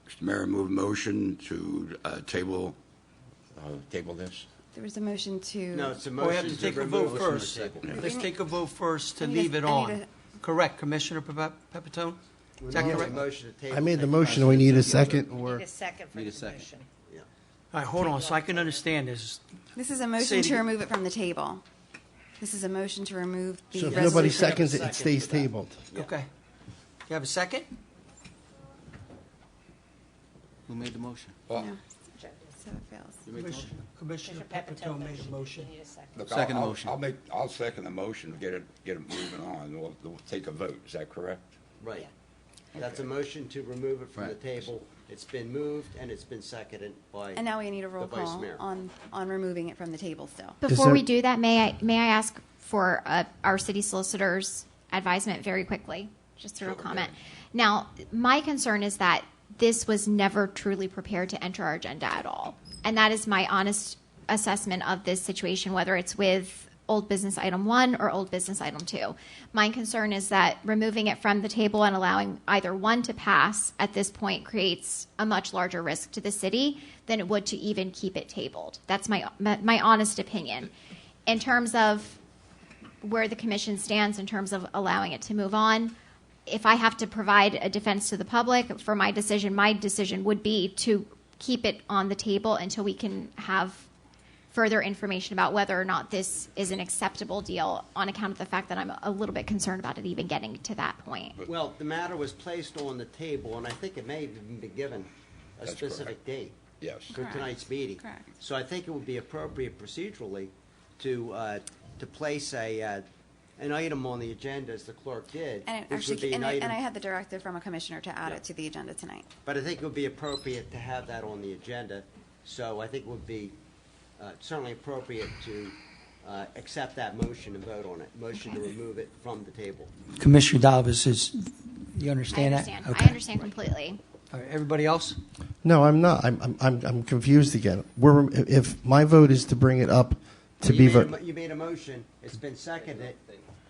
Mr. Mayor, move motion to table this. There was a motion to. No, it's a Oh, we have motion to take a remove vote it from the first. table. Let's take a vote first to I need a- leave it I on. need Correct, Commissioner Pepitone? Is that Yes, correct? motion to table. I made the motion. We need a second, or Need a second for Need a the second. motion. All right, hold on, so I can understand this. This is a Say motion it to again. remove it from the table. This is a motion to remove the so if resolution. nobody seconds it, it stays tabled. Okay. You have a second? Who made the motion? No, so it fails. You made the motion? Commissioner Pepitone made the motion. You need a second. Look, Second motion. I'll second the motion to get it moving on. We'll take a vote. Is that correct? Right. That's a motion to remove it from the Right. table. It's been moved and it's been seconded by And now we need a roll the vice call mayor. on removing it from the table still. Before there- we do that, may I ask for our city solicitor's advisement very quickly, just through a comment. Now, my concern is that this was never truly prepared to enter our agenda at all, and that is my honest assessment of this situation, whether it's with old business item 1 or old business item 2. My concern is that removing it from the table and allowing either one to pass at this point creates a much larger risk to the city than it would to even keep it tabled. That's my honest opinion. In terms of where the commission stands in terms of allowing it to move on, if I have to provide a defense to the public for my decision would be to keep it on the table until we can have further information about whether or not this is an acceptable deal on account of the fact that I'm a little bit concerned about it even getting to that point. Well, the matter was placed on the table, and I think it may have even been given a That's specific date Yes. for tonight's meeting. Correct. So I think it would be appropriate procedurally to place an item on the agenda, as the clerk did, And which would be an I item. had the directive from a commissioner to add Yeah. it to the agenda tonight. But I think it would be appropriate to have that on the agenda. So I think it would be certainly appropriate to accept that motion and vote on it. Motion to remove it from the table. Commissioner Davis, you I understand understand. that? I understand completely. All right, everybody else? No, I'm not. I'm confused again. If my vote is to bring it up to be voted. You made a motion, it's been seconded,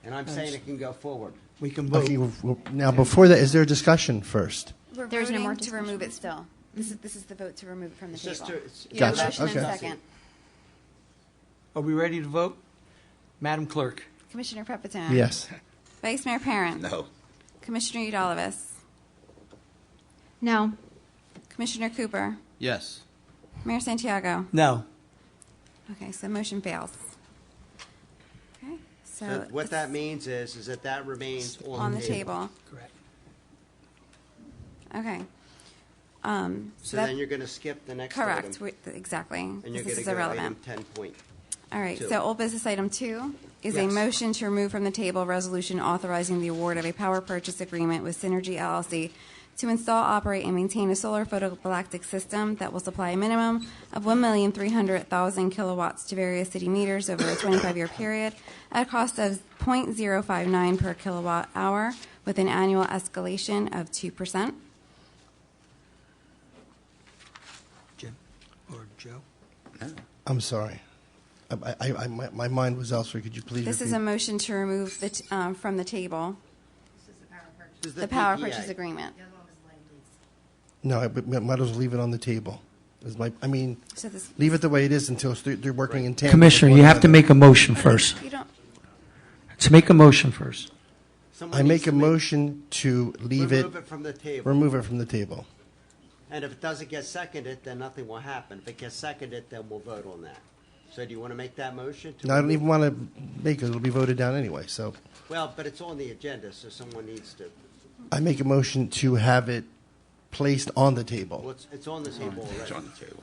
and I'm saying it can go forward. We can vote. Okay, now before that, is there a discussion first? We're There's no voting more to remove it still. This is the vote to remove it from the It's just table. to- You have a Gotcha, motion and okay. second. Are we ready to vote? Madam Clerk? Commissioner Pepitone. Yes. Vice Mayor Parent. No. Commissioner Udalvis. No. Commissioner Cooper. Yes. Mayor Santiago. No. Okay, so motion fails. Okay, So so what it's that means is that that remains on the table. Correct. Okay. So that- then you're going to skip the next correct. item. Exactly. And you're This going to is go irrelevant. item 10 All right, Two. so old business item 2 is a Yes. motion to remove from the table resolution authorizing the award of a power purchase agreement with Synergy LLC to install, operate, and maintain a solar photovoltaic system that will supply a minimum of 1,300,000 kilowatts to various city meters over a 25-year period at a cost of .059 per kilowatt hour with an annual escalation of 2%. Jim or Joe? I'm sorry. My mind was elsewhere. Could you please This is repeat? a motion to remove from the table This is the power PPA. purchase agreement. No, but might as well leave it on the table. So this- Leave it the way it is until they're working in tandem. Commissioner, with you one have to another. make a motion first. You don't. To make a motion first. Someone I needs make to a motion to leave it. Remove it from the table. Remove it from the table. And if it doesn't get seconded, then nothing will happen. If it gets seconded, then we'll vote on that. So do you want to make that motion? No, I don't even want to make it. It'll be voted down anyway. So Well, but it's on the agenda, so someone needs to. I make a motion to have it placed on the table. Well, it's on the table already. It's on the table.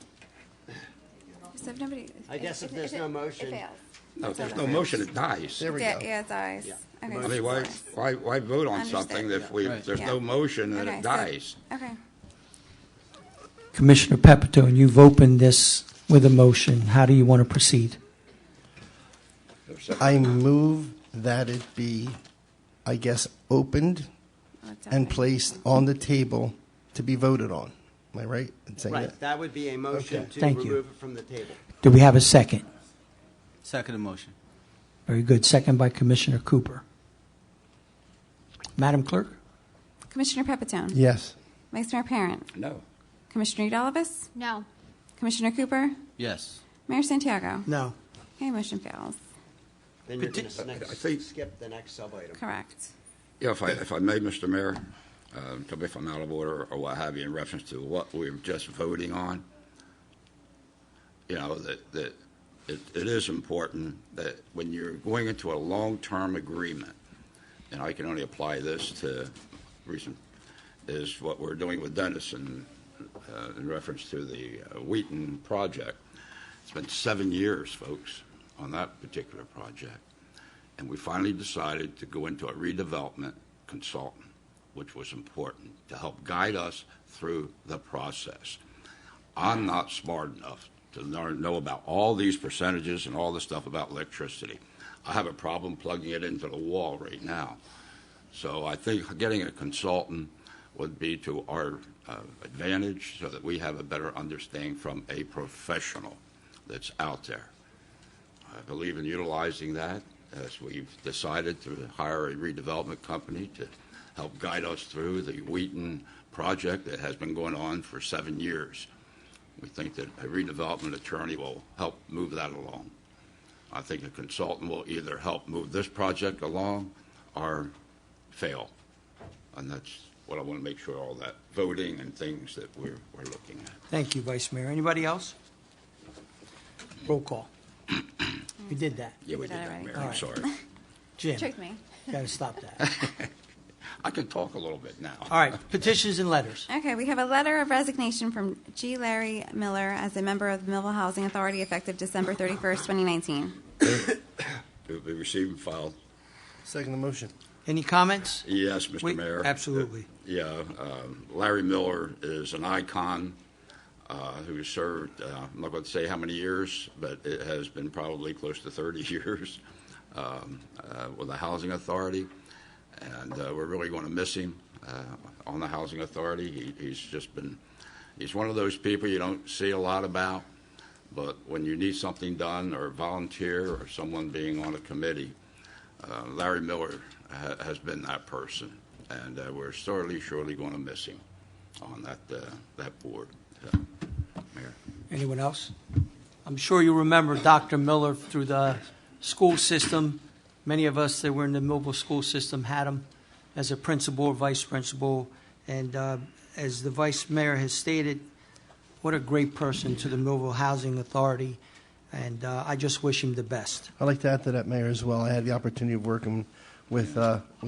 So if nobody, I guess if there's no motion. It fails. No, if there's no motion, it dies. There we Yeah, go. yeah, it dies. Yeah. Okay, I mean, why vote on Understood. something if Right. there's Yeah. no motion and Okay, it so- dies? Okay. Commissioner Pepitone, you've opened this with a motion. How do you want to proceed? I move that it be, I guess, opened and placed on the table to be voted on. Am I right in saying that? Right, that would be a motion Okay. to Thank you. remove it from the table. Do we have a second? Second motion. Very good. Second by Commissioner Cooper. Madam Clerk? Commissioner Pepitone. Yes. Vice Mayor Parent. No. Commissioner Udalvis. No. Commissioner Cooper. Yes. Mayor Santiago. No. Okay, motion fails. Then you're going I to think- skip the next sub-item. Correct. Yeah, if I may, Mr. Mayor, tell me if I'm out of order or what have you in reference to what we were just voting on. You know, that it is important that when you're going into a long-term agreement, and I can only apply this to recent, is what we're doing with Dennis in reference to the Wheaton project. It's been 7 years, folks, on that particular project. And we finally decided to go into a redevelopment consultant, which was important to help guide us through the process. I'm not smart enough to know about all these percentages and all the stuff about electricity. I have a problem plugging it into the wall right now. So I think getting a consultant would be to our advantage so that we have a better understanding from a professional that's out there. I believe in utilizing that, as we've decided to hire a redevelopment company to help guide us through the Wheaton project that has been going on for 7 years. We think that a redevelopment attorney will help move that along. I think a consultant will either help move this project along or fail. And that's what I want to make sure, all that voting and things that we're looking at. Thank you, Vice Mayor. Anybody else? Roll call. We did that. Yeah, we did that, right. Mayor. All I'm right. sorry. Jim, Tricked me. got to stop that. I can talk a little bit now. All right, petitions and letters. Okay, we have a letter of resignation from G. Larry Miller as a member of the Millville Housing Authority effective December 31st, 2019. It will be received and filed. Second the motion. Any comments? Yes, Mr. Mayor. Absolutely. Larry Miller is an icon who served, I'm not going to say how many years, but it has been probably close to 30 years with the Housing Authority. And we're really going to miss him on the Housing Authority. He's one of those people you don't see a lot about, but when you need something done or volunteer or someone being on a committee, Larry Miller has been that person, and we're surely going to miss him on that board. Mayor. Anyone else? I'm sure you remember Dr. Miller through the school system. Many of us that were in the Millville school system had him as a principal or vice principal. And as the vice mayor has stated, what a great person to the Millville Housing Authority. And I just wish him the best. I'd like to add to that, Mayor, as well. I had the opportunity of working with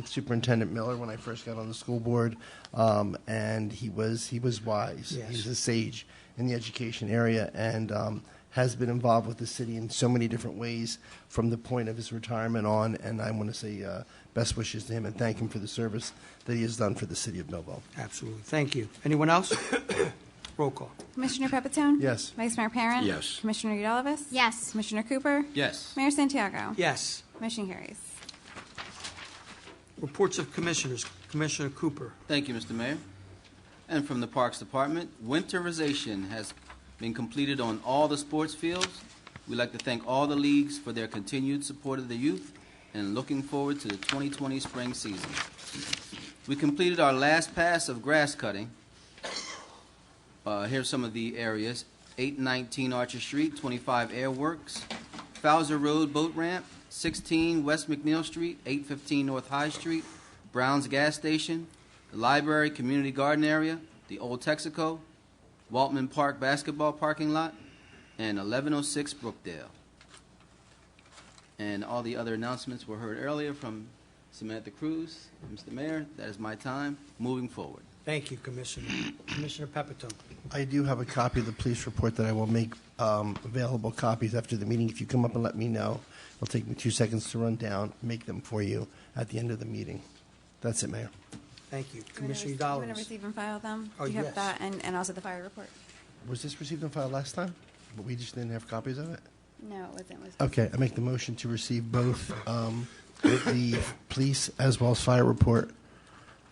Superintendent Miller when I first got on the school board, and he was wise. Yes. He was a sage in the education area, and has been involved with the city in so many different ways from the point of his retirement on. And I want to say best wishes to him and thank him for the service that he has done for the city of Millville. Absolutely. Thank you. Anyone else? Roll call. Commissioner Pepitone? Yes. Vice Mayor Parent? Yes. Commissioner Udalvis? Yes. Commissioner Cooper? Yes. Mayor Santiago? Yes. Motion carries. Reports of commissioners. Commissioner Cooper. Thank you, Mr. Mayor. And from the Parks Department, winterization has been completed on all the sports fields. We'd like to thank all the leagues for their continued support of the youth and looking forward to the 2020 spring season. We completed our last pass of grass cutting. Here's some of the areas: 819 Archer Street, 25 Airworks, Fowler Road Boat Ramp, 16 West McNeil Street, 815 North High Street, Brown's Gas Station, the Library Community Garden Area, the Old Texaco, Waltman Park Basketball Parking Lot, and 1106 Brookdale. And all the other announcements were heard earlier from Samantha Cruz. Mr. Mayor, that is my time. Moving forward. Thank you, Commissioner. Commissioner Pepitone. I do have a copy of the police report that I will make available copies after the meeting. If you come up and let me know, it'll take me 2 seconds to run down, make them for you at the end of the meeting. That's it, Mayor. Thank you. Commissioner You want to Udalvis. receive and file them? Oh, You yes. have that and also the fire report? Was this received and filed last time? But we just didn't have copies of it? No, it wasn't. It was Okay, I make the motion to receive both the police as well as fire report.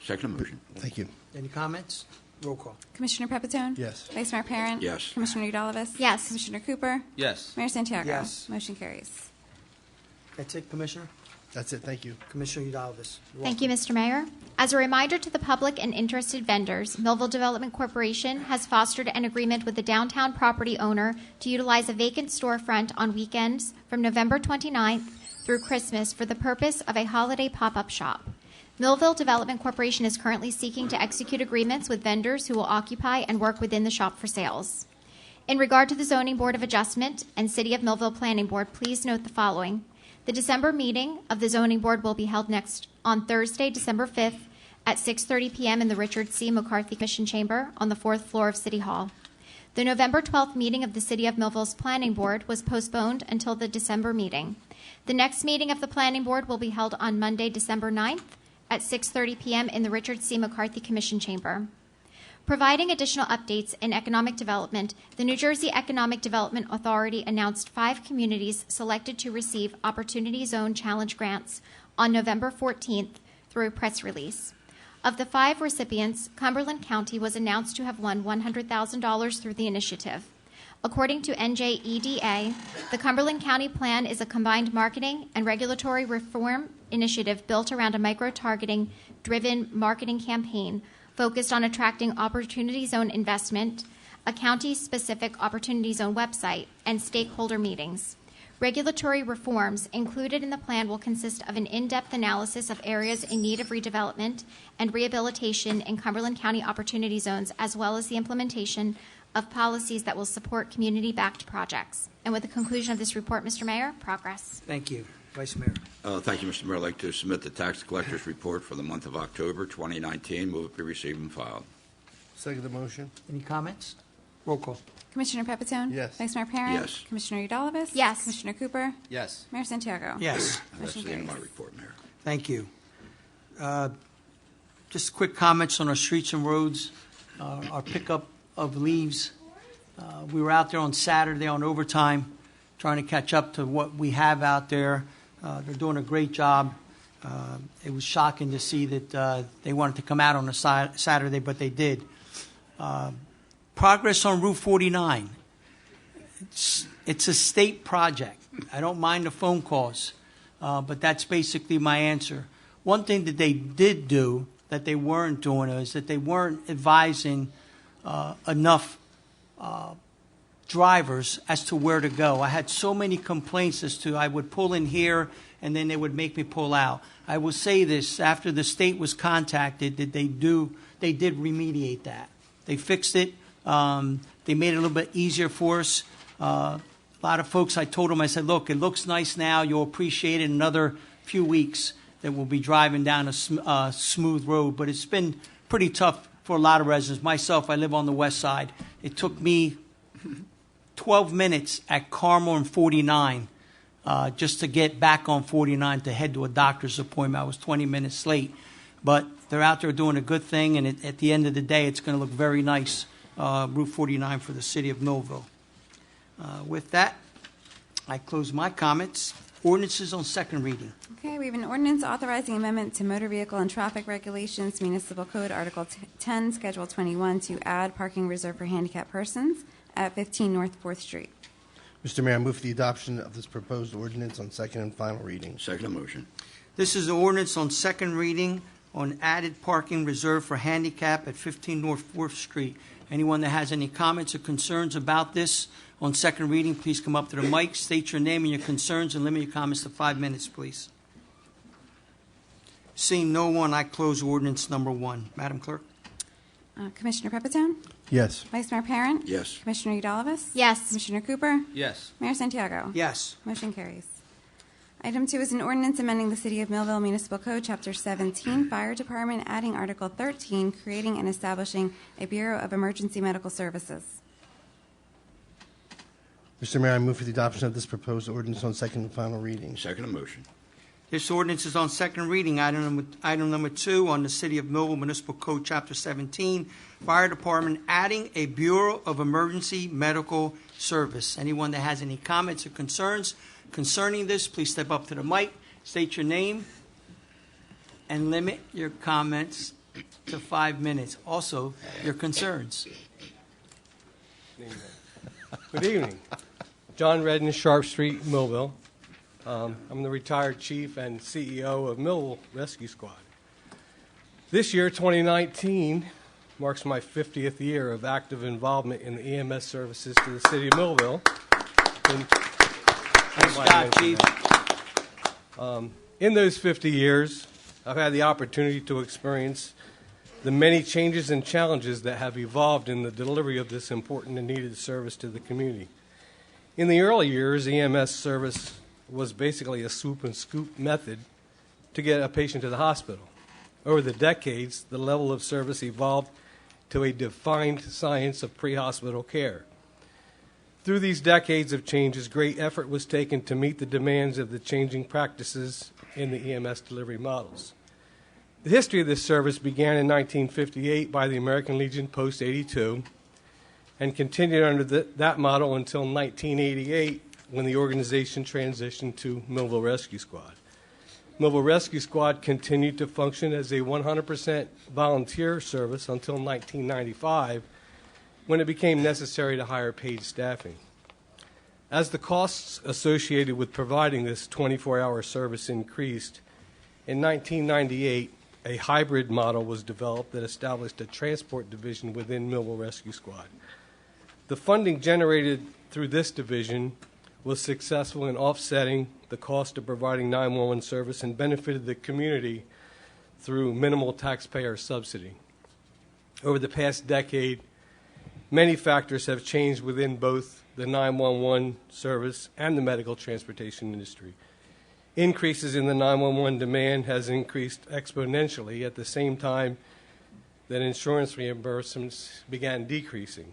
Second motion. Thank you. Any comments? Roll call. Commissioner Pepitone? Yes. Vice Mayor Parent? Yes. Commissioner Udalvis? Yes. Commissioner Cooper? Yes. Mayor Santiago? Yes. Motion carries. That's it, Commissioner? That's it, thank you. Commissioner Udalvis. Thank you, Mr. Mayor. As a reminder to the public and interested vendors, Millville Development Corporation has fostered an agreement with the downtown property owner to utilize a vacant storefront on weekends from November 29th through Christmas for the purpose of a holiday pop-up shop. Millville Development Corporation is currently seeking to execute agreements with vendors who will occupy and work within the shop for sales. In regard to the Zoning Board of Adjustment and City of Millville Planning Board, please note the following. The December meeting of the Zoning Board will be held on Thursday, December 5th at 6:30 p.m. in the Richard C. McCarthy Commission Chamber on the 4th floor of City Hall. The November 12th meeting of the City of Millville's Planning Board was postponed until the December meeting. The next meeting of the Planning Board will be held on Monday, December 9th at 6:30 p.m. in the Richard C. McCarthy Commission Chamber. Providing additional updates in economic development, the New Jersey Economic Development Authority announced 5 communities selected to receive Opportunity Zone Challenge grants on November 14th through a press release. Of the 5 recipients, Cumberland County was announced to have won $100,000 through the initiative. According to NJEDA, the Cumberland County Plan is a combined marketing and regulatory reform initiative built around a micro-targeting driven marketing campaign focused on attracting Opportunity Zone investment, a county-specific Opportunity Zone website, and stakeholder meetings. Regulatory reforms included in the plan will consist of an in-depth analysis of areas in need of redevelopment and rehabilitation in Cumberland County Opportunity Zones, as well as the implementation of policies that will support community-backed projects. And with the conclusion of this report, Mr. Mayor, progress. Thank you. Vice Mayor. Thank you, Mr. Mayor. I'd like to submit the tax collector's report for the month of October 2019. Move it be received and filed. Second the motion. Any comments? Roll call. Commissioner Pepitone? Yes. Vice Mayor Parent? Yes. Commissioner Udalvis? Yes. Commissioner Cooper? Yes. Mayor Santiago? Yes. That's Motion the end of my carries. report, Mayor. Thank you. Just quick comments on our streets and roads, our pickup of leaves. We were out there on Saturday on overtime trying to catch up to what we have out there. They're doing a great job. It was shocking to see that they wanted to come out on a Saturday, but they did. Progress on Route 49. It's a state project. I don't mind the phone calls, but that's basically my answer. One thing that they did do that they weren't doing is that they weren't advising enough drivers as to where to go. I had so many complaints as to I would pull in here and then they would make me pull out. I will say this, after the state was contacted, that they did remediate that. They fixed it. They made it a little bit easier for us. A lot of folks, I told them, I said, look, it looks nice now. You'll appreciate it in another few weeks that we'll be driving down a smooth road. But it's been pretty tough for a lot of residents. Myself, I live on the west side. It took me 12 minutes at Carmel and 49 just to get back on 49 to head to a doctor's appointment. I was 20 minutes late. But they're out there doing a good thing, and at the end of the day, it's going to look very nice, Route 49 for the city of Millville. With that, I close my comments. Ordinances on second reading. Okay, we have an ordinance authorizing amendment to motor vehicle and traffic regulations, Municipal Code, Article 10, Schedule 21, to add parking reserved for handicapped persons at 15 North 4th Street. Mr. Mayor, I move for the adoption of this proposed ordinance on second and final reading. Second motion. This is the ordinance on second reading on added parking reserved for handicap at 15 North 4th Street. Anyone that has any comments or concerns about this on second reading, please come up to the mic, state your name and your concerns, and limit your comments to 5 minutes, please. Seeing no one, I close ordinance number 1. Madam Clerk? Commissioner Pepitone? Yes. Vice Mayor Parent? Yes. Commissioner Udalvis? Yes. Commissioner Cooper? Yes. Mayor Santiago? Yes. Motion carries. Item 2 is an ordinance amending the City of Millville Municipal Code, Chapter 17, Fire Department, adding Article 13, creating and establishing a Bureau of Emergency Medical Services. Mr. Mayor, I move for the adoption of this proposed ordinance on second and final reading. Second motion. This ordinance is on second reading. Item number 2 on the City of Millville Municipal Code, Chapter 17, Fire Department, adding a Bureau of Emergency Medical Service. Anyone that has any comments or concerns concerning this, please step up to the mic, state your name, and limit your comments to 5 minutes. Also, your concerns. Good evening. John Redden, Sharp Street, Millville. I'm the retired chief and CEO of Millville Rescue Squad. This year, 2019, marks my 50th year of active involvement in the EMS services to the city of Millville. In those 50 years, I've had the opportunity to experience the many changes and challenges that have evolved in the delivery of this important and needed service to the community. In the early years, EMS service was basically a swoop and scoop method to get a patient to the hospital. Over the decades, the level of service evolved to a defined science of pre-hospital care. Through these decades of changes, great effort was taken to meet the demands of the changing practices in the EMS delivery models. The history of this service began in 1958 by the American Legion Post 82 and continued under that model until 1988 when the organization transitioned to Millville Rescue Squad. Millville Rescue Squad continued to function as a 100% volunteer service until 1995, when it became necessary to hire paid staffing. As the costs associated with providing this 24-hour service increased, in 1998, a hybrid model was developed that established a transport division within Millville Rescue Squad. The funding generated through this division was successful in offsetting the cost of providing 911 service and benefited the community through minimal taxpayer subsidy. Over the past decade, many factors have changed within both the 911 service and the medical transportation industry. Increases in the 911 demand has increased exponentially at the same time that insurance reimbursements began decreasing.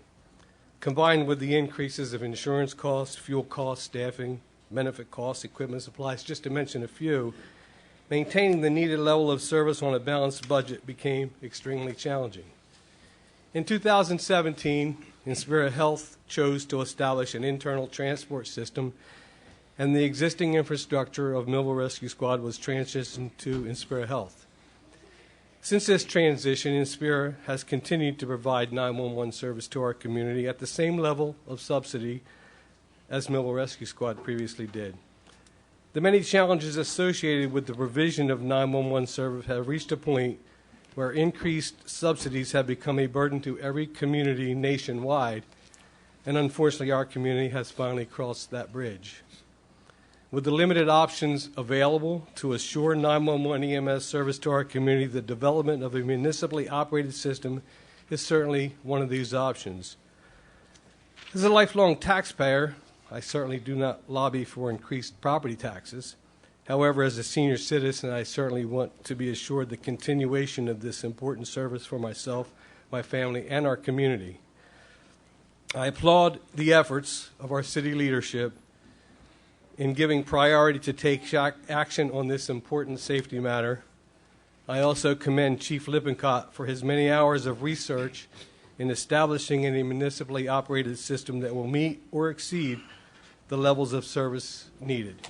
Combined with the increases of insurance costs, fuel costs, staffing, benefit costs, equipment supplies, just to mention a few, maintaining the needed level of service on a balanced budget became extremely challenging. In 2017, Inspira Health chose to establish an internal transport system, and the existing infrastructure of Millville Rescue Squad was transitioned to Inspira Health. Since this transition, Inspira has continued to provide 911 service to our community at the same level of subsidy as Millville Rescue Squad previously did. The many challenges associated with the provision of 911 service have reached a point where increased subsidies have become a burden to every community nationwide, and unfortunately our community has finally crossed that bridge. With the limited options available to assure 911 EMS service to our community, the development of a municipally operated system is certainly one of these options. As a lifelong taxpayer, I certainly do not lobby for increased property taxes. However, as a senior citizen, I certainly want to be assured the continuation of this important service for myself, my family, and our community. I applaud the efforts of our city leadership in giving priority to take action on this important safety matter. I also commend Chief Lippincott for his many hours of research in establishing a municipally operated system that will meet or exceed the levels of service needed.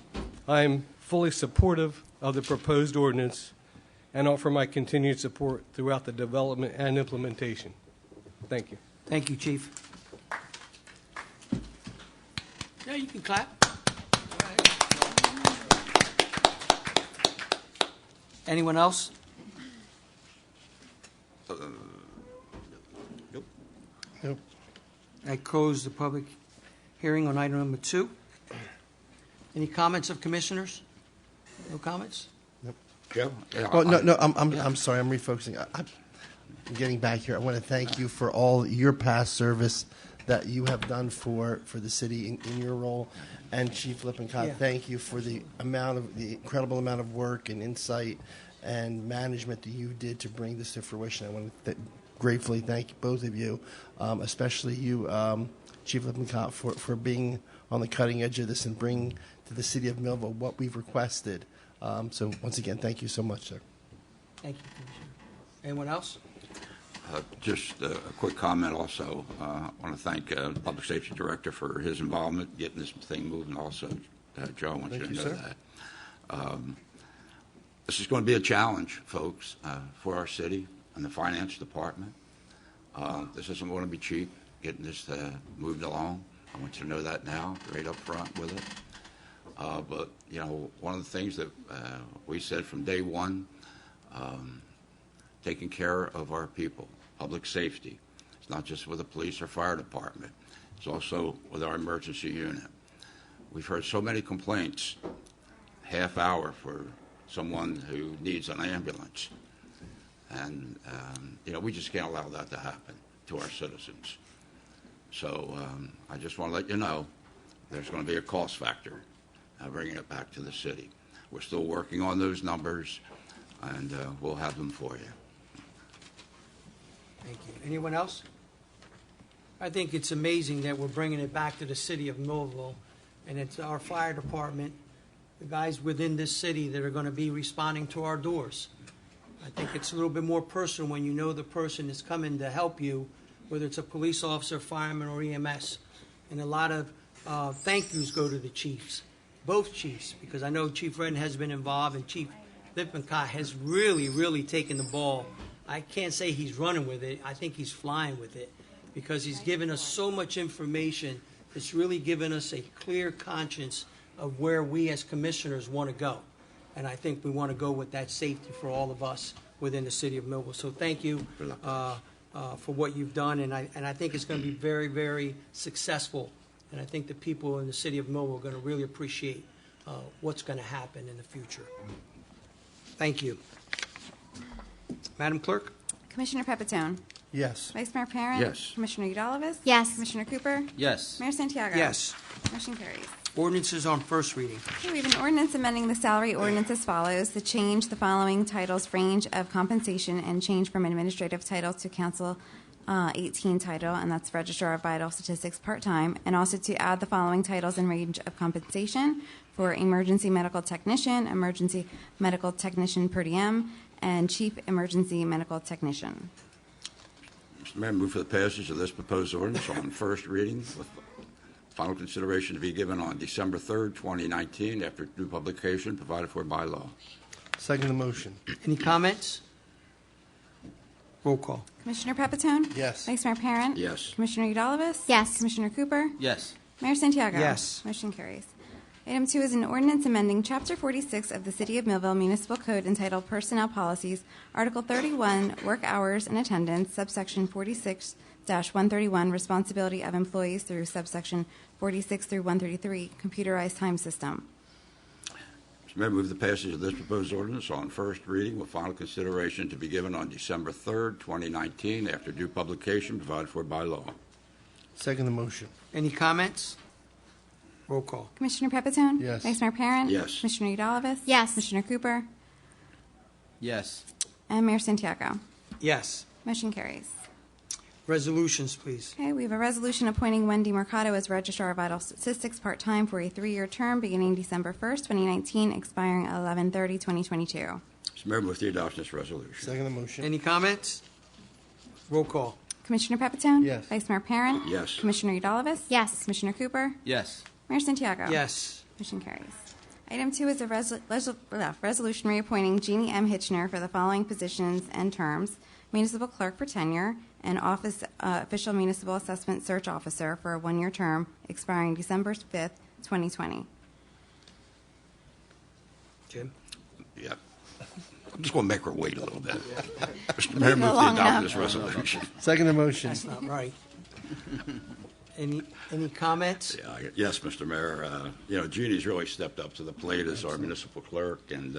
I am fully supportive of the proposed ordinance and offer my continued support throughout the development and implementation. Thank you. Thank you, Chief. Yeah, you can clap. Anyone else? Nope. I close the public hearing on item number 2. Any comments of commissioners? No comments? Nope. Joe? Yeah, Well, no, I'm sorry. I'm refocusing. I'm getting back here. I want to thank you for all your past service that you have done for the city in your role. And Chief Lippincott, Yeah. thank you for the incredible amount of work and insight and management that you did to bring this to fruition. I want to gratefully thank both of you, especially you, Chief Lippincott, for being on the cutting edge of this and bringing to the city of Millville what we've requested. So once again, thank you so much, sir. Thank you, Commissioner. Anyone else? Just a quick comment also. I want to thank the Public Safety Director for his involvement getting this thing moving also. Joe, I want you to know that. This is going to be a challenge, folks, for our city and the finance department. This isn't going to be cheap, getting this moved along. I want you to know that now, right up front with it. But, you know, one of the things that we said from day one, taking care of our people, public safety. It's not just with the police or fire department. It's also with our emergency unit. We've heard so many complaints, half hour for someone who needs an ambulance. And, you know, we just can't allow that to happen to our citizens. So I just want to let you know there's going to be a cost factor bringing it back to the city. We're still working on those numbers, and we'll have them for you. Thank you. Anyone else? I think it's amazing that we're bringing it back to the city of Millville, and it's our fire department, the guys within this city that are going to be responding to our doors. I think it's a little bit more personal when you know the person is coming to help you, whether it's a police officer, fireman, or EMS. And a lot of thank yous go to the chiefs, both chiefs, because I know Chief Redden has been involved, and Chief Lippincott has really, really taken the ball. I can't say he's running with it. I think he's flying with it. because he's given us so much information. It's really given us a clear conscience of where we as commissioners want to go. And I think we want to go with that safety for all of us within the city of Millville. So thank you for what you've done, and I think it's going to be very, very successful. And I think the people in the city of Millville are going to really appreciate what's going to happen in the future. Thank you. Madam Clerk? Commissioner Pepitone? Yes. Vice Mayor Parent? Yes. Commissioner Udalvis? Yes. Commissioner Cooper? Yes. Mayor Santiago? Yes. Motion carries. Ordinances on first reading. Okay, we have an ordinance amending the salary ordinance as follows to change the following titles, range of compensation, and change from administrative title to council 18 title, and that's Registrar of Vital Statistics part-time, and also to add the following titles and range of compensation for emergency medical technician per diem, and chief emergency medical technician. Mr. Mayor, move for the passage of this proposed ordinance on first reading with final consideration to be given on December 3rd, 2019, after due publication provided for by law. Second the motion. Any comments? Roll call. Commissioner Pepitone? Yes. Vice Mayor Parent? Yes. Commissioner Udalvis? Yes. Commissioner Cooper? Yes. Mayor Santiago? Yes. Motion carries. Item 2 is an ordinance amending Chapter 46 of the City of Millville Municipal Code entitled Personnel Policies, Article 31, Work Hours and Attendance, subsection 46-131, Responsibility of Employees through subsection 46 through 133, Computerized Time System. Mr. Mayor, move the passage of this proposed ordinance on first reading with final consideration to be given on December 3rd, 2019, after due publication provided for by law. Second the motion. Any comments? Roll call. Commissioner Pepitone? Yes. Vice Mayor Parent? Yes. Commissioner Udalvis? Yes. Commissioner Cooper? Yes. And Mayor Santiago? Yes. Motion carries. Resolutions, please. Okay, we have a resolution appointing Wendy Mercado as Registrar of Vital Statistics part-time for a 3-year term beginning December 1st, 2019, expiring 11/30/2022. Mr. Mayor, move the adoption of this resolution. Second the motion. Any comments? Roll call. Commissioner Pepitone? Yes. Vice Mayor Parent? Yes. Commissioner Udalvis? Yes. Commissioner Cooper? Yes. Mayor Santiago? Yes. Motion carries. Item 2 is a resolution reappointing Jeannie M. Hitchner for the following positions and terms: Municipal Clerk for tenure and Office Official Municipal Assessment Search Officer for a 1-year term expiring December 5th, 2020. Jim? Yeah. I'm just going to make her wait a little bit. Mr. Mayor, Leave it move the long adoption of enough. this resolution. Second the motion. That's not right. Any comments? Yeah, yes, Mr. Mayor. Jeannie's really stepped up to the plate as our municipal clerk, and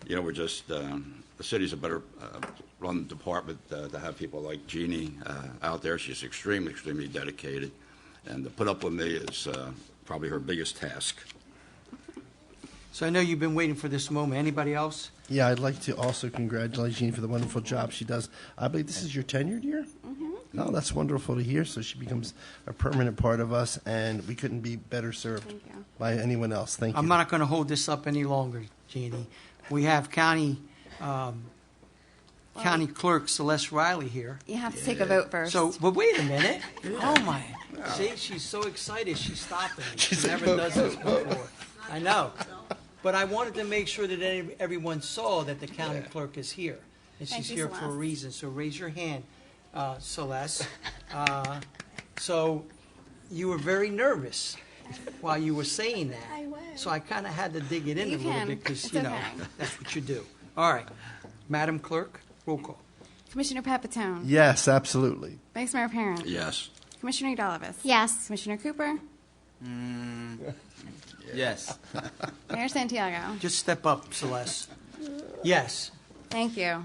we're just the city's a better run department to have people like Jeannie out there. She's extremely, extremely dedicated, and to put up with me is probably her biggest task. So I know you've been waiting for this moment. Anybody else? Yeah, I'd like to also congratulate Jean for the wonderful job she does. I believe this is your tenured year? Mm-hmm. No, that's wonderful to hear. So she becomes a permanent part of us, and we couldn't be better served by anyone else. Thank you. I'm not going to hold this up any longer, Jeannie. We have County Clerk Celeste Riley here. You have to take a vote first. So, but wait a minute. Oh, my. See, she's so excited she's stopping me. She never does this before. I know. But I wanted to make sure that everyone saw that the county clerk is here. And Thank she's you, here for a Celeste. reason. So raise your hand, Celeste. So you were very nervous while you were saying that. I was. So I kind of had to dig it in You a little can. bit because, It's okay. that's what you do. All right. Madam Clerk, roll call. Commissioner Pepitone? Yes, absolutely. Vice Mayor Parent? Yes. Commissioner Udalvis? Yes. Commissioner Cooper? Yes. Mayor Santiago? Just step up, Celeste. Yes. Thank you.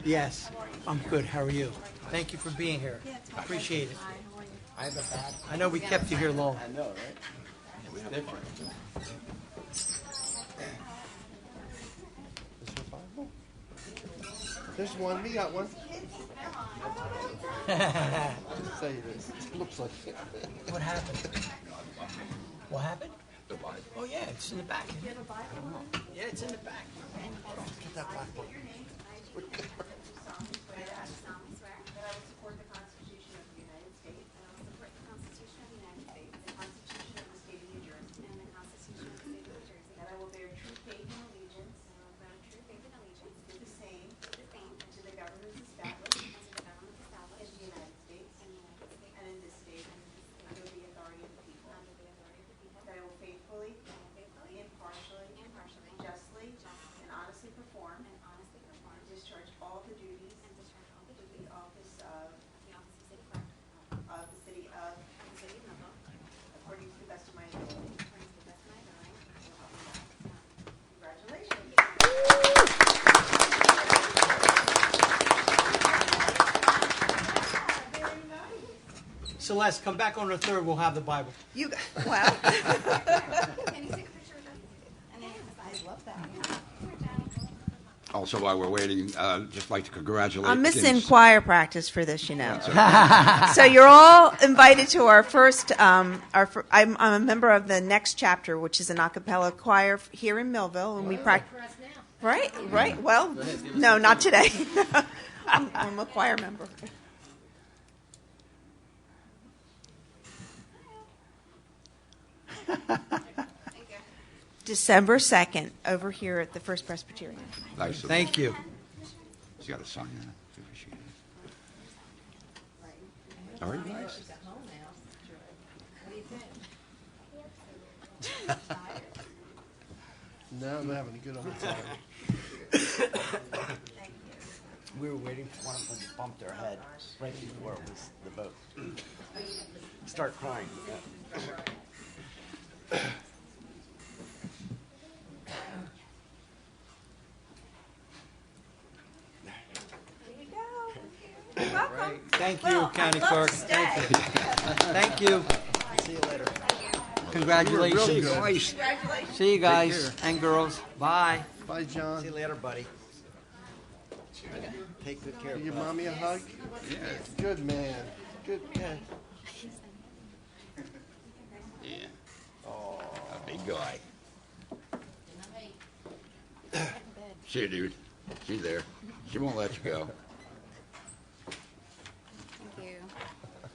Yes. I'm good. How are you? Thank you for being here. Appreciate it. I know we kept you here long. I know, right? It's different. There's one. We got one. Say this. It looks like it. What happened? What happened? Oh, yeah, it's in the back. Yeah, it's in the back. Get that black one. Celeste, come back on the 3rd, we'll have the Bible. You, well. Also, while we're waiting, just like to congratulate. I'm missing Kings. choir practice for this, you know. So you're all invited to our first. I'm a member of the Next Chapter, which is an a cappella choir here in Millville, and we practice. Right, right. Well, no, not today. I'm a choir member. December 2nd, over here at the First Presbyterian. Nice. Thank you. You got to sign that. All right, guys. No, I'm having a good old time. We were waiting for one of them to bump their head right before it was the vote. Start crying. Welcome. Thank you, County Clerk. Thank you. Thank you. See you later. Congratulations. You were real good. Congratulations. See you guys and girls. Bye. Bye, John. See you later, buddy. Take good care. Give your mommy a hug. Yeah. Good man. Good man. Yeah. Oh, a big guy. See you, dude. She's there. She won't let you go. Thank you.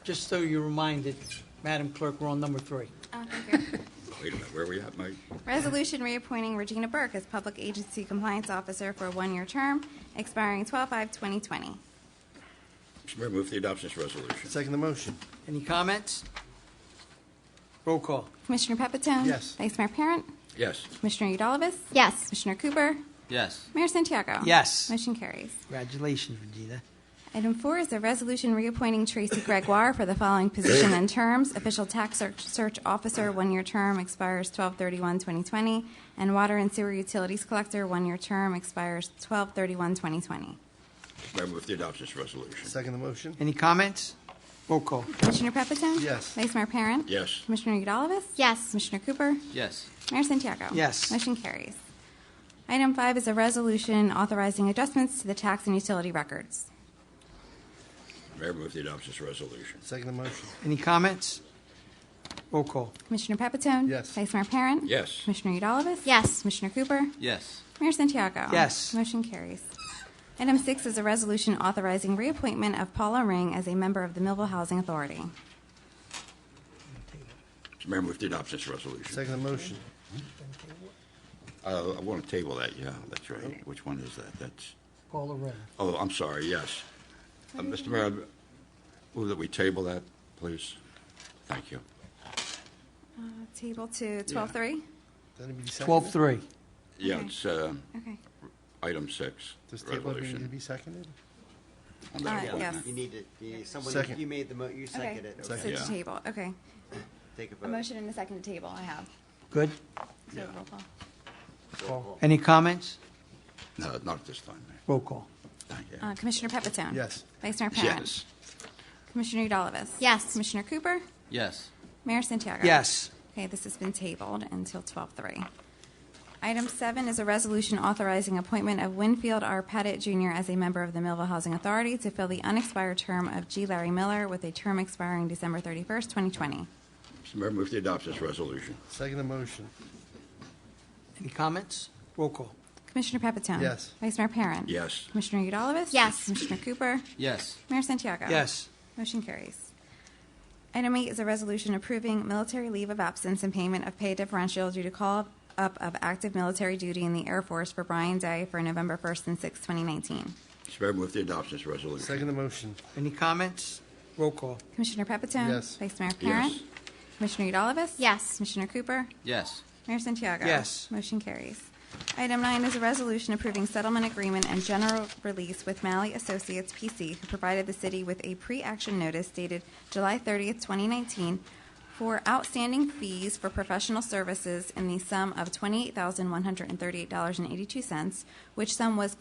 Just so you're reminded, Madam Clerk, we're on number 3. Oh, thank you. Wait a minute. Where are we at, Mike? Resolution reappointing Regina Burke as Public Agency Compliance Officer for a 1-year term, expiring 12/5/2020. Mr. Mayor, move the adoption of this resolution. Second the motion. Any comments? Roll call. Commissioner Pepitone? Yes. Vice Mayor Parent? Yes. Commissioner Udalvis? Yes. Commissioner Cooper? Yes. Mayor Santiago? Yes. Motion carries. Congratulations, Regina. Item 4 is a resolution reappointing Tracy Gregoire for the following position and terms. Official Tax Search Officer, 1-year term, expires 12/31/2020. And Water and Sewer Utilities Collector, 1-year term, expires 12/31/2020. Mr. Mayor, move the adoption of this resolution. Second the motion. Any comments? Roll call. Commissioner Pepitone? Yes. Vice Mayor Parent? Yes. Commissioner Udalvis? Yes. Commissioner Cooper? Yes. Mayor Santiago? Yes. Motion carries. Item 5 is a resolution authorizing adjustments to the tax and utility records. Mayor, move the adoption of this resolution. Second the motion. Any comments? Roll call. Commissioner Pepitone? Yes. Vice Mayor Parent? Yes. Commissioner Udalvis? Yes. Commissioner Cooper? Yes. Mayor Santiago? Yes. Motion carries. Item 6 is a resolution authorizing reappointment of Paula Ring as a member of the Millville Housing Authority. Mr. Mayor, move the adoption of this resolution. Second the motion. I want to table that. Yeah, that's right. Which one is that? That's. Paula Ring. Oh, I'm sorry. Yes. Mr. Mayor, I move that we table that, please. Thank you. Table to 12-3? Doesn't it be seconded? 12-3. Yeah, Okay. it's Okay. Item 6. Does table need to resolution be seconded? on that appointment. Yes. You need it. Someone. Second. You made the you Okay. seconded it. So Okay. to Yeah. table, okay. Take a A vote. motion and a second to table, I have. Good. So roll call. Roll call. Any comments? No, not at this time, Mayor. Roll call. Thank you. Commissioner Pepitone? Yes. Vice Mayor Parent? Yes. Commissioner Udalvis? Yes. Commissioner Cooper? Yes. Mayor Santiago? Yes. Okay, this has been tabled until 12-3. Item 7 is a resolution authorizing appointment of Winfield R. Pettit Jr. as a member of the Millville Housing Authority to fill the unexpired term of G. Larry Miller with a term expiring December 31st, 2020. Mr. Mayor, move the adoption of this resolution. Second the motion. Any comments? Roll call. Commissioner Pepitone? Yes. Vice Mayor Parent? Yes. Commissioner Udalvis? Yes. Commissioner Cooper? Yes. Mayor Santiago? Yes. Motion carries. Item 8 is a resolution approving military leave of absence and payment of pay differential due to call up of active military duty in the Air Force for Brian Day for November 1st and 6th, 2019. Mr. Mayor, move the adoption of this resolution. Second the motion. Any comments? Roll call. Commissioner Pepitone? Yes. Vice Mayor Parent? Yes. Commissioner Udalvis? Yes. Commissioner Cooper? Yes. Mayor Santiago? Yes. Motion carries. Item 9 is a resolution approving settlement agreement and general release with Malley Associates PC, who provided the city with a pre-action notice dated July 30th, 2019, for outstanding fees for professional services in the sum of $28,138.82, which sum was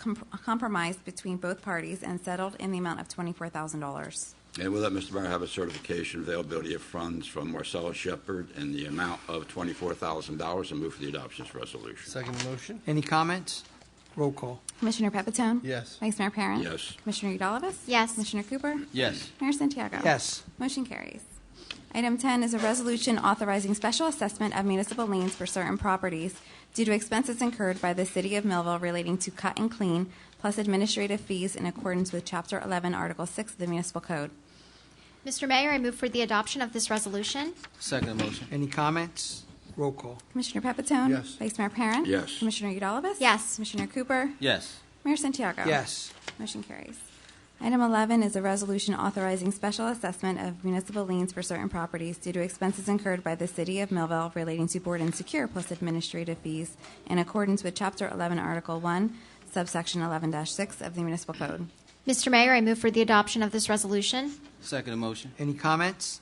compromised between both parties and settled in the amount of $24,000. And with that, Mr. Mayor, I have a certification availability of funds from Marcellus Shepard in the amount of $24,000 and move for the adoption of this resolution. Second motion? Any comments? Roll call. Commissioner Pepitone? Yes. Vice Mayor Parent? Yes. Commissioner Udalvis? Yes. Commissioner Cooper? Yes. Mayor Santiago? Yes. Motion carries. Item 10 is a resolution authorizing special assessment of municipal liens for certain properties due to expenses incurred by the City of Millville relating to cut and clean, plus administrative fees in accordance with Chapter 11, Article 6 of the Municipal Code. Mr. Mayor, I move for the adoption of this resolution. Second motion. Any comments? Roll call. Commissioner Pepitone? Yes. Vice Mayor Parent? Yes. Commissioner Udalvis? Yes. Commissioner Cooper? Yes. Mayor Santiago? Yes. Motion carries. Item 11 is a resolution authorizing special assessment of municipal liens for certain properties due to expenses incurred by the City of Millville relating to board and secure plus administrative fees in accordance with Chapter 11, Article 1, subsection 11-6 of the Municipal Code. Mr. Mayor, I move for the adoption of this resolution. Second motion. Any comments?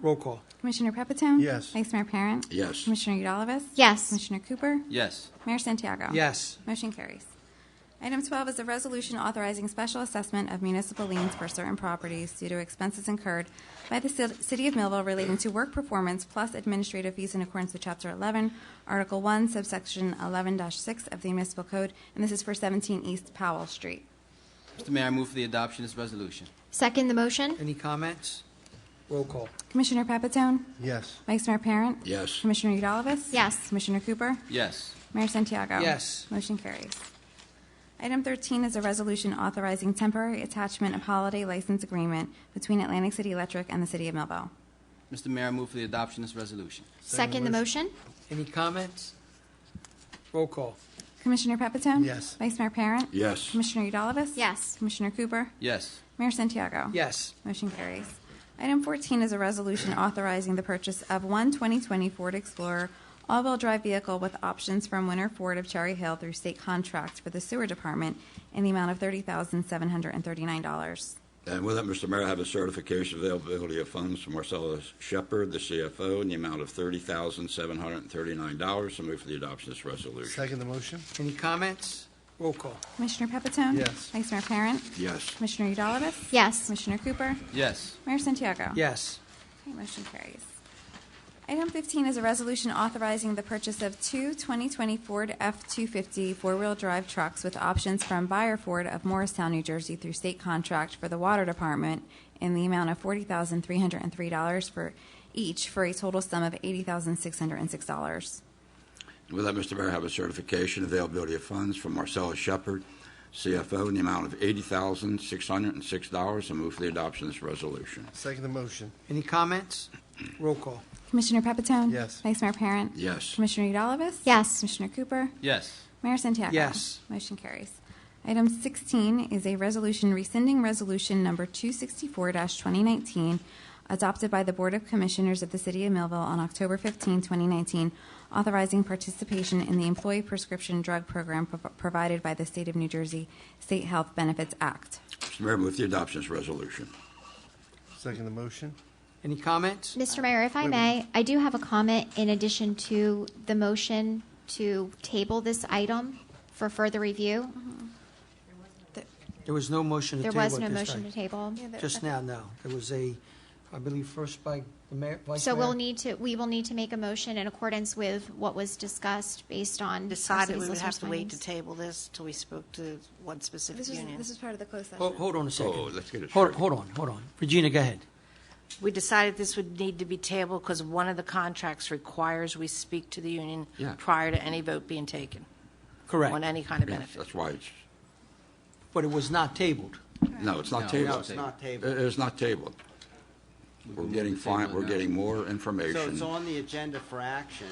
Roll call. Commissioner Pepitone? Yes. Vice Mayor Parent? Yes. Commissioner Udalvis? Yes. Commissioner Cooper? Yes. Mayor Santiago? Yes. Motion carries. Item 12 is a resolution authorizing special assessment of municipal liens for certain properties due to expenses incurred by the City of Millville relating to work performance plus administrative fees in accordance with Chapter 11, Article 1, subsection 11-6 of the Municipal Code, and this is for 17 East Powell Street. Mr. Mayor, I move for the adoption of this resolution. Second the motion. Any comments? Roll call. Commissioner Pepitone? Yes. Vice Mayor Parent? Yes. Commissioner Udalvis? Yes. Commissioner Cooper? Yes. Mayor Santiago? Yes. Motion carries. Item 13 is a resolution authorizing temporary attachment of holiday license agreement between Atlantic City Electric and the City of Millville. Mr. Mayor, I move for the adoption of this resolution. Second the motion. Any comments? Roll call. Commissioner Pepitone? Yes. Vice Mayor Parent? Yes. Commissioner Udalvis? Yes. Commissioner Cooper? Yes. Mayor Santiago? Yes. Motion carries. Item 14 is a resolution authorizing the purchase of one 2020 Ford Explorer all-wheel drive vehicle with options from Winter Ford of Cherry Hill through state contract for the sewer department in the amount of $30,739. And with that, Mr. Mayor, I have a certification availability of funds from Marcellus Shepard, the CFO, in the amount of $30,739. So move for the adoption of this resolution. Second the motion? Any comments? Roll call. Commissioner Pepitone? Yes. Vice Mayor Parent? Yes. Commissioner Udalvis? Yes. Commissioner Cooper? Yes. Mayor Santiago? Yes. Okay, motion carries. Item 15 is a resolution authorizing the purchase of two 2020 Ford F-250 four-wheel drive trucks with options from Buyer Ford of Morristown, New Jersey through state contract for the water department in the amount of $40,303 for each for a total sum of $80,606. With that, Mr. Mayor, I have a certification availability of funds from Marcellus Shepard, CFO, in the amount of $80,606. And move for the adoption of this resolution. Second the motion? Any comments? Roll call. Commissioner Pepitone? Yes. Vice Mayor Parent? Yes. Commissioner Udalvis? Yes. Commissioner Cooper? Yes. Mayor Santiago? Yes. Motion carries. Item 16 is a resolution rescinding resolution number 264-2019 adopted by the Board of Commissioners of the City of Millville on October 15, 2019, authorizing participation in the Employee Prescription Drug Program provided by the State of New Jersey State Health Benefits Act. Mr. Mayor, move the adoption of this resolution. Second the motion? Any comments? Mr. Mayor, if I may, I do have a comment in addition to the motion to table this item for further review. There was no motion to There table was at no this motion time. to table. Just now, no. There was a, I believe, first by the mayor, vice So mayor. we will need to make a motion in accordance with what was discussed based on Decided we would solicitor's have to wait to findings. table this till we spoke to one specific union. This is part of the closed session. Hold on a second. Oh, let's get it Hold straight. on. Regina, go ahead. We decided this would need to be tabled because one of the contracts requires we speak to the union Yeah. prior to any vote being taken Correct. on any kind of Yes, benefit. that's why it's, But it was not tabled. no, it's not No, tabled. No, it's not tabled. It is not tabled. We're getting we're getting more So information. it's on the agenda for action.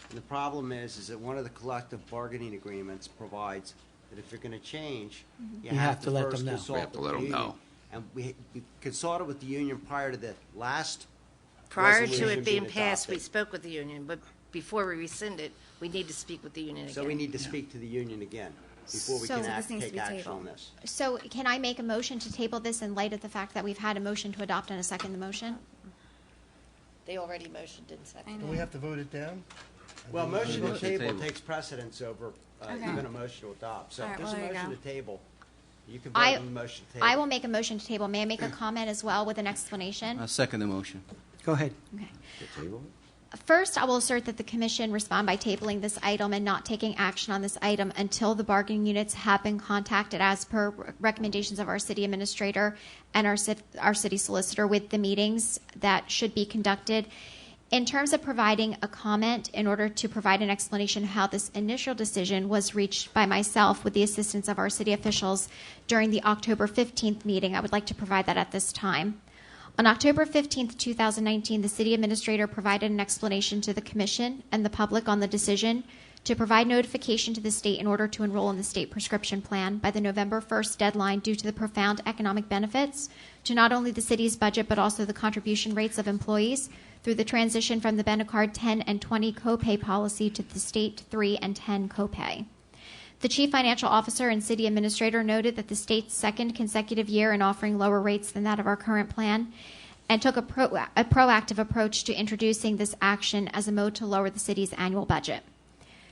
And the problem is that one of the collective bargaining agreements provides that if you're going to change, you have to let first them know. consult We have to with let the them union. know. And we consulted with the union prior to the last Prior to resolution it being passed, we adopted. spoke with the union, but before we rescind it, we need to speak with the union again. So we need to speak to the union again before we So can this needs to take be action tabled. on this. So can I make a motion to table this in light of the fact that we've had a motion to adopt and a second the motion? They already motioned and seconded. Do we have to vote it down? Well, motion to Motion to table table. takes precedence over Okay. even a motion to adopt. So All if right, there's a well, there you motion go. to table, You can vote I, on the motion to table. I will make a motion to table. May I make a comment as well with an explanation? I second the motion. Go ahead. Okay. First, I will assert that the Commission respond by tabling this item and not taking action on this item until the bargaining units have been contacted as per recommendations of our City Administrator and our City Solicitor with the meetings that should be conducted. In terms of providing a comment in order to provide an explanation how this initial decision was reached by myself with the assistance of our city officials during the October 15th meeting, I would like to provide that at this time. On October 15th, 2019, the City Administrator provided an explanation to the Commission and the public on the decision to provide notification to the state in order to enroll in the state prescription plan by the November 1st deadline due to the profound economic benefits to not only the city's budget but also the contribution rates of employees through the transition from the Benecard 10 and 20 copay policy to the state 3 and 10 copay. The Chief Financial Officer and City Administrator noted that the state's second consecutive year in offering lower rates than that of our current plan and took a proactive approach to introducing this action as a mode to lower the city's annual budget.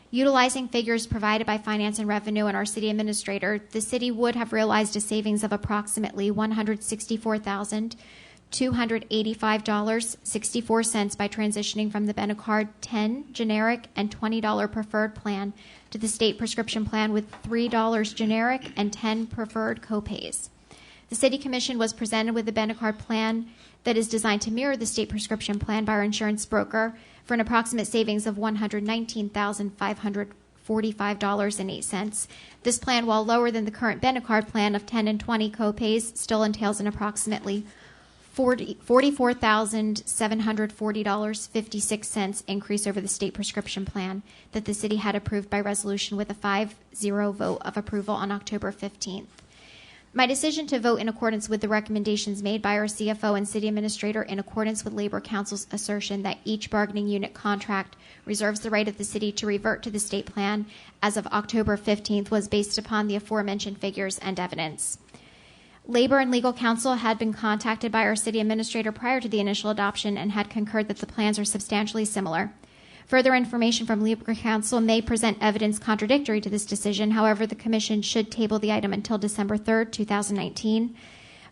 Utilizing figures provided by Finance and Revenue and our City Administrator, the city would have realized a savings of approximately $164,285.64 by transitioning from the Benecard 10 generic and $20 preferred plan to the state prescription plan with $3 generic and 10 preferred copays. The City Commission was presented with the Benecard plan that is designed to mirror the state prescription plan by our insurance broker for an approximate savings of $119,545.08. This plan, while lower than the current Benecard plan of 10 and 20 copays, still entails an approximately $44,740.56 increase over the state prescription plan that the city had approved by resolution with a 5-0 vote of approval on October 15th. My decision to vote in accordance with the recommendations made by our CFO and City Administrator in accordance with Labor Council's assertion that each bargaining unit contract reserves the right of the city to revert to the state plan as of October 15th was based upon the aforementioned figures and evidence. Labor and Legal Counsel had been contacted by our City Administrator prior to the initial adoption and had concurred that the plans are substantially similar. Further information from Labor Counsel may present evidence contradictory to this decision. However, the Commission should table the item until December 3rd, 2019.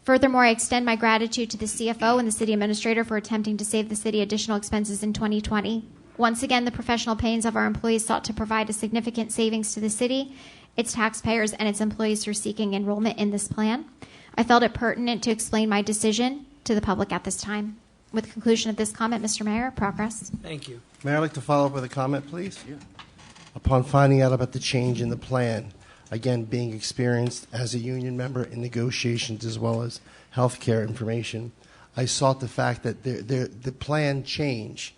Furthermore, I extend my gratitude to the CFO and the City Administrator for attempting to save the city additional expenses in 2020. Once again, the professional pains of our employees sought to provide a significant savings to the city, its taxpayers, and its employees through seeking enrollment in this plan. I felt it pertinent to explain my decision to the public at this time. With the conclusion of this comment, Mr. Mayor, progress. Thank you. May I like to follow up with a comment, please? Yeah. Upon finding out about the change in the plan, again, being experienced as a union member in negotiations as well as health care information, I sought the fact that the plan change,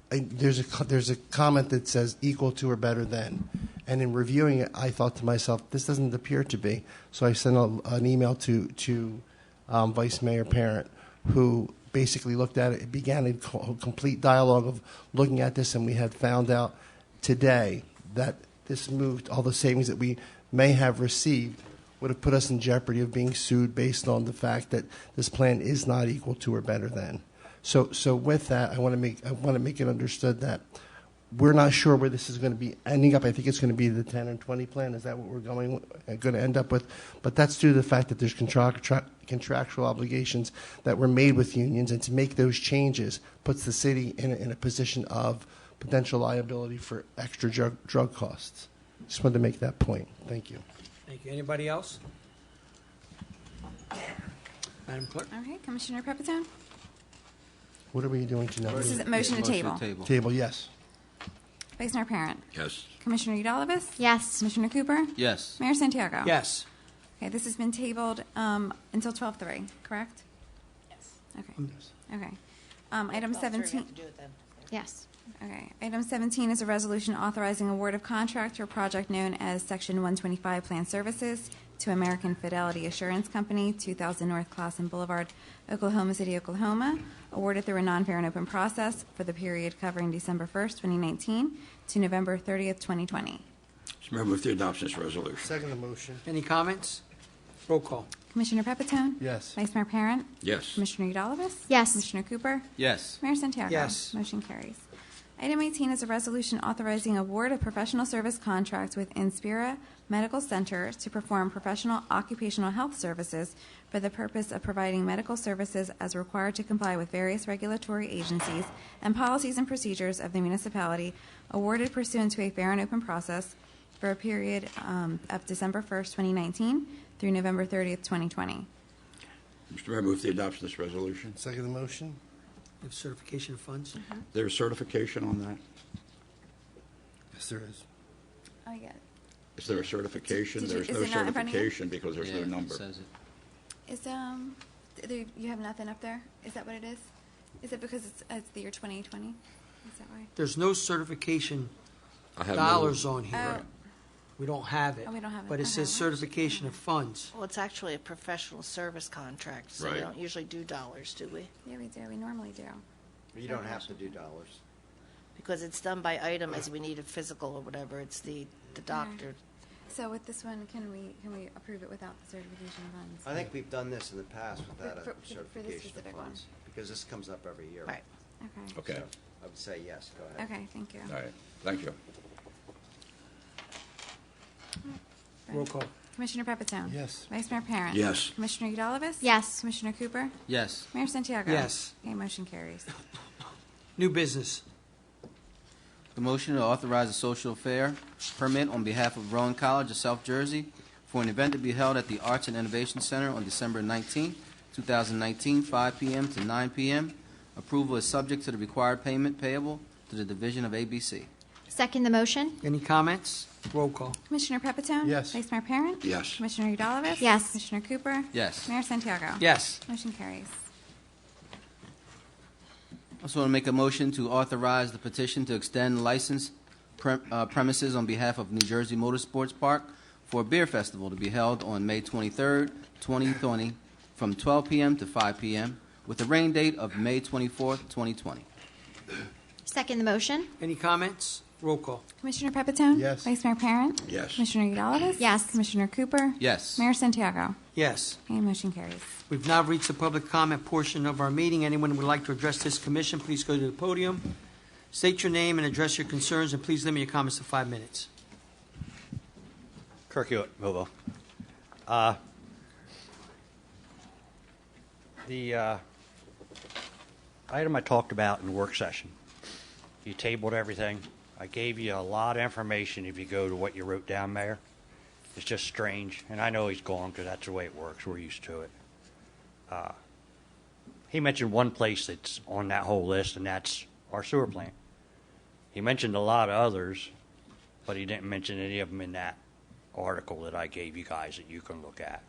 there's a comment that says equal to or better than. And in reviewing it, I thought to myself, this doesn't appear to be. So I sent an email to Vice Mayor Parent, who basically looked at it. It began a complete dialogue of looking at this, and we had found out today that this moved, all the savings that we may have received would have put us in jeopardy of being sued based on the fact that this plan is not equal to or better than. So with that, I want to make it understood that we're not sure where this is going to be ending up. I think it's going to be the 10 and 20 plan. Is that what we're going to end up with? But that's due to the fact that there's contractual obligations that were made with unions, and to make those changes puts the city in a position of potential liability for extra drug costs. Just wanted to make that point. Thank you. Thank you. Anybody else? Madam Clerk. All right, Commissioner Pepitone. What are we doing tonight? This is a motion to table. Table, yes. Vice Mayor Parent. Yes. Commissioner Udalvis. Yes. Commissioner Cooper. Yes. Mayor Santiago. Yes. Okay, this has been tabled until 12:03, correct? Yes. Okay. Okay. Item 17. Yes. Okay. Item 17 is a resolution authorizing award of contract to a project known as Section 125 Plan Services to American Fidelity Assurance Company, 2000 North Classen Boulevard, Oklahoma City, Oklahoma, awarded through a non-fair and open process for the period covering December 1st, 2019 to November 30th, 2020. Mr. Mayor, move the adoption of this resolution. Second the motion. Any comments? Roll call. Commissioner Pepitone? Yes. Vice Mayor Parent? Yes. Commissioner Udalvis? Yes. Commissioner Cooper? Yes. Mayor Santiago? Yes. Motion carries. Item 18 is a resolution authorizing award of professional service contracts with Inspira Medical Center to perform professional occupational health services for the purpose of providing medical services as required to comply with various regulatory agencies and policies and procedures of the municipality, awarded pursuant to a fair and open process for a period of December 1st, 2019 through November 30th, 2020. Mr. Mayor, move the adoption of this resolution. Second the motion. Of certification of funds? There's certification on that? Yes, there is. Oh, yeah. Is there a certification? Did you- There's is no it not in front of you? certification because there's no number. Is you have nothing up there? Is that what it is? Is it because it's the year 2020? Is that why? There's no certification I have dollars no- on here. Right. We don't have it. Oh, we don't have it. But it says Okay. certification of funds. Well, it's actually a professional service contract, so we Right. don't usually do dollars, do we? Yeah, we do. We normally do. You don't have to do dollars. Because it's done by item as we need a physical or whatever. It's the doctor. So with this one, can we approve it without the certification of funds? I think we've done this in the past without For a this certification of specific one. funds, because this comes up every year. Right. Okay. Okay. So I would say yes, go ahead. Okay, thank you. All right. Thank you. Roll call. Commissioner Pepitone? Yes. Vice Mayor Parent? Yes. Commissioner Eudalovich? Yes. Commissioner Cooper? Yes. Mayor Santiago? Yes. Okay, motion carries. New business. The motion to authorize a social fair permit on behalf of Rowan College of South Jersey for an event to be held at the Arts and Innovation Center on December 19, 2019, 5 p.m. to 9 p.m. Approval is subject to the required payment payable to the Division of ABC. Second the motion? Any comments? Roll call. Commissioner Pepitone? Yes. Vice Mayor Parent? Yes. Commissioner Eudalovich? Yes. Commissioner Cooper? Yes. Mayor Santiago? Yes. Motion carries. Also want to make a motion to authorize the petition to extend licensed premises on behalf of New Jersey Motorsports Park for a beer festival to be held on May 23rd, 2020, from 12 p.m. to 5 p.m., with a rain date of May 24th, 2020. Second the motion? Any comments? Roll call. Commissioner Pepitone? Yes. Vice Mayor Parent? Yes. Commissioner Eudalovich? Yes. Commissioner Cooper? Yes. Mayor Santiago? Yes. Okay, motion carries. We've now reached the public comment portion of our meeting. Anyone who would like to address this commission, please go to the podium. State your name and address your concerns, and please limit your comments to 5 minutes. Kirk Hewitt, Millville. The item I talked about in the work session, you tabled everything. I gave you a lot of information if you go to what you wrote down, Mayor. It's just strange, and I know he's gone because that's the way it works. We're used to it. He mentioned one place that's on that whole list, and that's our sewer plant. He mentioned a lot of others, but he didn't mention any of them in that article that I gave you guys that you can look at.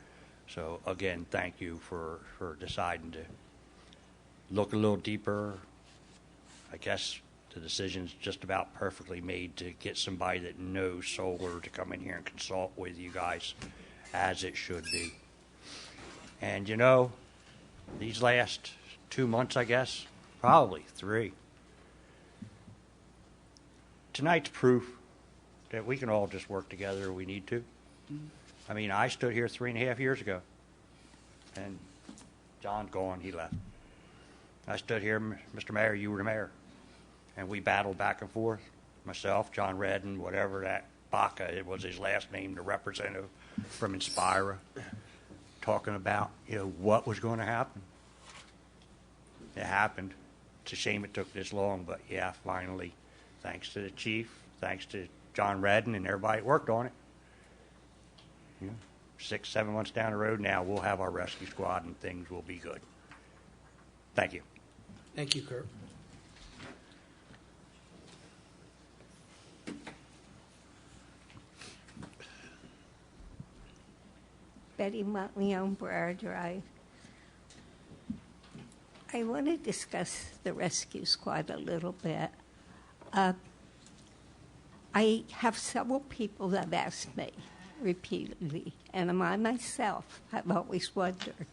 So, again, thank you for deciding to look a little deeper. I guess the decision's just about perfectly made to get somebody that knows solar to come in here and consult with you guys as it should be. And, you know, these last 2 months, I guess, probably 3, tonight's proof that we can all just work together if we need to. I mean, I stood here 3.5 years ago, and John's gone, he left. I stood here, Mr. Mayor, you were the mayor, and we battled back and forth. Myself, John Redden, whatever that Baca, it was his last name, the representative from Inspira, talking about, you know, what was going to happen. It happened. It's a shame it took this long, but yeah, finally, thanks to the chief, thanks to John Redden and everybody that worked on it. You know, 6, 7 months down the road now, we'll have our rescue squad and things will be good. Thank you. Thank you, Kurt. Betty Motley on Briar Drive. I want to discuss the rescue squad a little bit. I have several people that have asked me repeatedly, and I myself have always wondered.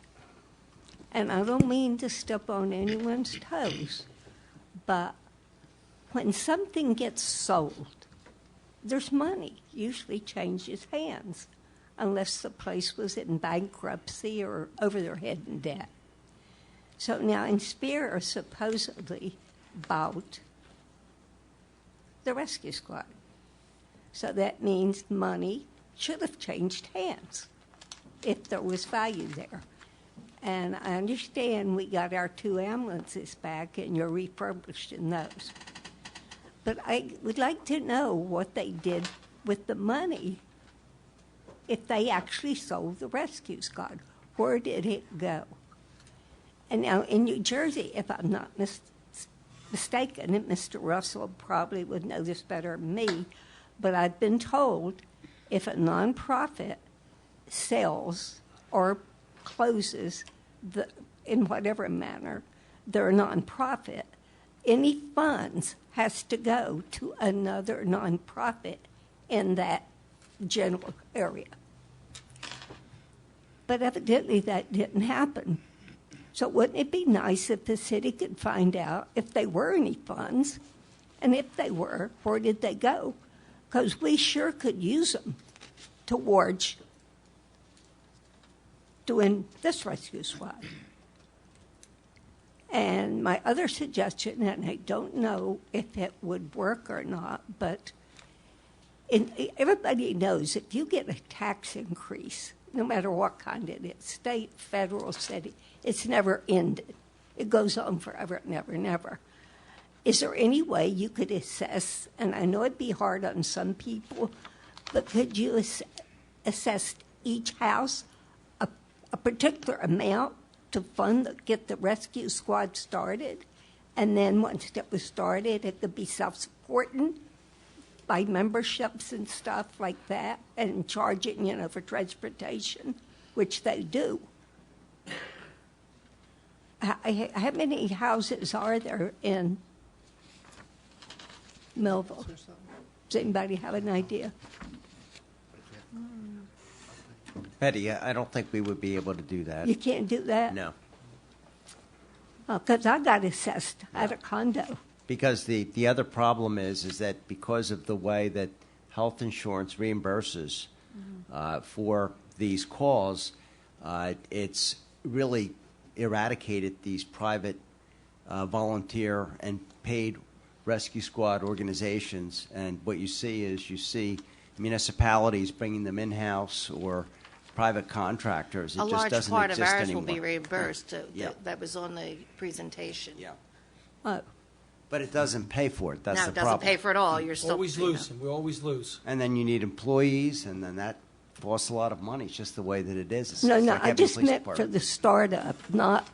And I don't mean to step on anyone's toes, but when something gets sold, there's money, usually changes hands, unless the place was in bankruptcy or over their head in debt. So now Inspira supposedly bought the rescue squad. So that means money should have changed hands if there was value there. And I understand we got our 2 ambulances back and you're refurbishing those. But I would like to know what they did with the money if they actually sold the rescue squad. Where did it go? And now in New Jersey, if I'm not mistaken, and Mr. Russell probably would know this better than me, but I've been told if a nonprofit sells or closes in whatever manner their nonprofit, any funds has to go to another nonprofit in that general area. But evidently that didn't happen. So wouldn't it be nice if the city could find out if there were any funds, and if they were, where did they go? Because we sure could use them towards doing this rescue squad. And my other suggestion, and I don't know if it would work or not, but everybody knows if you get a tax increase, no matter what kind it is, state, federal, city, it's never ended. It goes on forever, never, never. Is there any way you could assess, and I know it'd be hard on some people, but could you assess each house a particular amount to get the rescue squad started? And then once it was started, it could be self-supporting by memberships and stuff like that, and charging, for transportation, which they do. How many houses are there in Millville? Does anybody have an idea? Betty, I don't think we would be able to do that. You can't do that? No. Because I got assessed at a condo. Because the other problem is that because of the way that health insurance reimburses for these calls, it's really eradicated these private volunteer and paid rescue squad organizations. And what you see municipalities bringing them in-house or private contractors. A large part of ours will be anymore. reimbursed. Yeah. That was on the presentation. Yeah. But it doesn't pay for it. That's No, the it problem. doesn't pay for it all. You're still Always losing. We always lose. And then you need employees, and then that costs a lot of money. It's just the way that it is. It's No, like I having a just police meant for department. the startup, not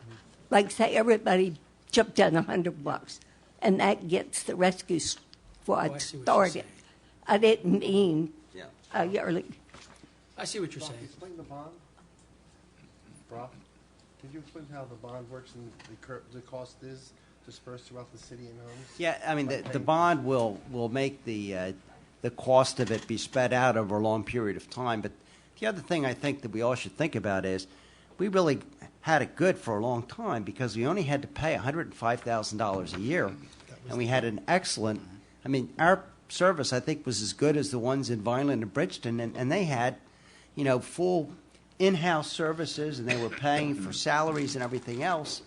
like say everybody chipped in $100, and that gets the rescue squad I see what you're started. saying. I didn't mean yearly. I see what you're saying. Explain the bond. Rob, could you explain how the bond works and the cost is dispersed throughout the city and homes? Yeah, I mean, the bond will make the cost of it be spread out over a long period of time. But the other thing I think that we all should think about is we really had it good for a long time because we only had to pay $105,000 a year, and we had an excellent. I mean, our service I think was as good as the ones in Vineland and Bridgeton, and they had, full in-house services, and they were paying for salaries and everything else.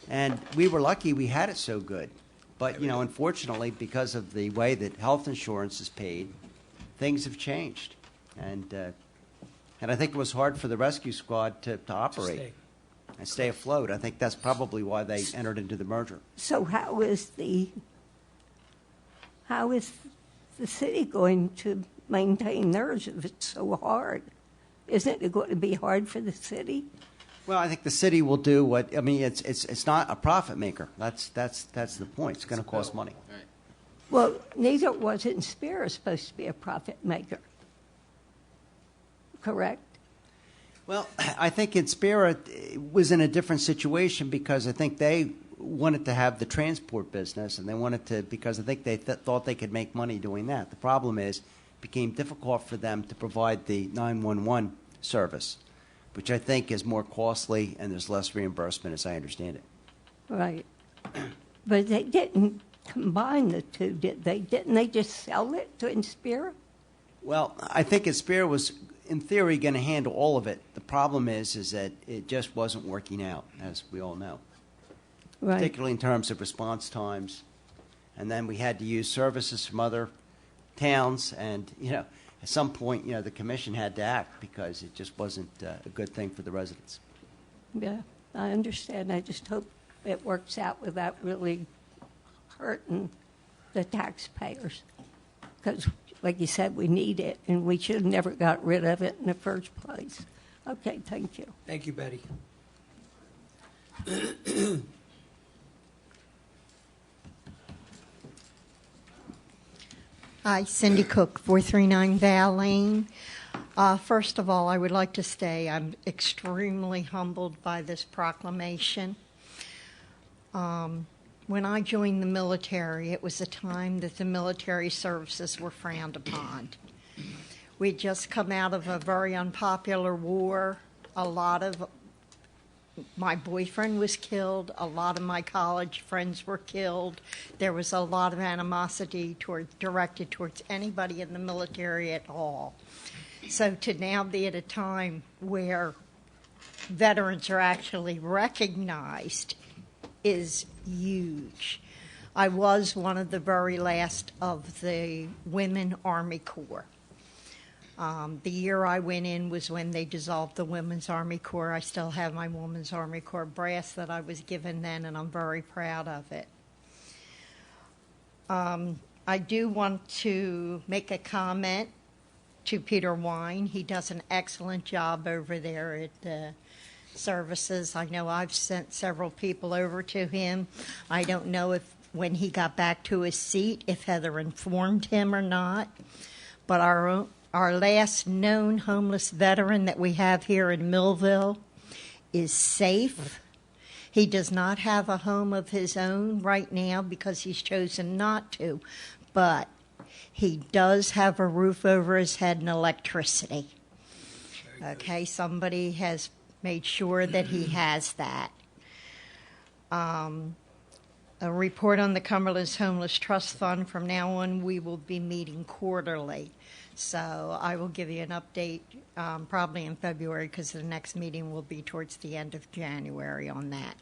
And we were lucky we had it so good. But, unfortunately, because of the way that health insurance is paid, things have changed. And I think it was hard for the rescue squad to operate and stay afloat. I think that's probably why they entered into the merger. So how is the city going to maintain theirs if it's so hard? Isn't it going to be hard for the city? Well, I think the city will do what. I mean, it's not a profit maker. That's the point. It's going to cost money. Well, neither wasn't Spear supposed to be a profit maker. Correct? Well, I think in Spirit was in a different situation because I think they wanted to have the transport business, and they wanted to because I think they thought they could make money doing that. The problem is it became difficult for them to provide the 911 service, which I think is more costly and there's less reimbursement, as I understand it. Right. But they didn't combine the two, did they? Didn't they just sell it to Inspira? Well, I think Inspira was, in theory, going to handle all of it. The problem is that it just wasn't working out, as we all know. Right. Particularly in terms of response times and then we had to use services from other towns, and, at some point, the commission had to act because it just wasn't a good thing for the residents. Yeah, I understand. I just hope it works out without really hurting the taxpayers. Because, like you said, we need it, and we should have never got rid of it in the first place. Okay, thank you. Thank you, Betty. Hi, Cindy Cook, 439 Val Lane. First of all, I would like to say I'm extremely humbled by this proclamation. When I joined the military, it was a time that the military services were frowned upon. We'd just come out of a very unpopular war. My boyfriend was killed. A lot of my college friends were killed. There was a lot of animosity directed towards anybody in the military at all. So to now be at a time where veterans are actually recognized is huge. I was one of the very last of the women Army Corps. The year I went in was when they dissolved the Women's Army Corps. I still have my Women's Army Corps brass that I was given then, and I'm very proud of it. I do want to make a comment to Peter Wine. He does an excellent job over there at services. I know I've sent several people over to him. I don't know if when he got back to his seat, if Heather informed him or not, but our last known homeless veteran that we have here in Millville is safe. He does not have a home of his own right now because he's chosen not to, but he does have a roof over his head and electricity. Okay, somebody has made sure that he has that. A report on the Cumberland's Homeless Trust Fund. From now on, we will be meeting quarterly. So I will give you an update probably in February because the next meeting will be towards the end of January on that.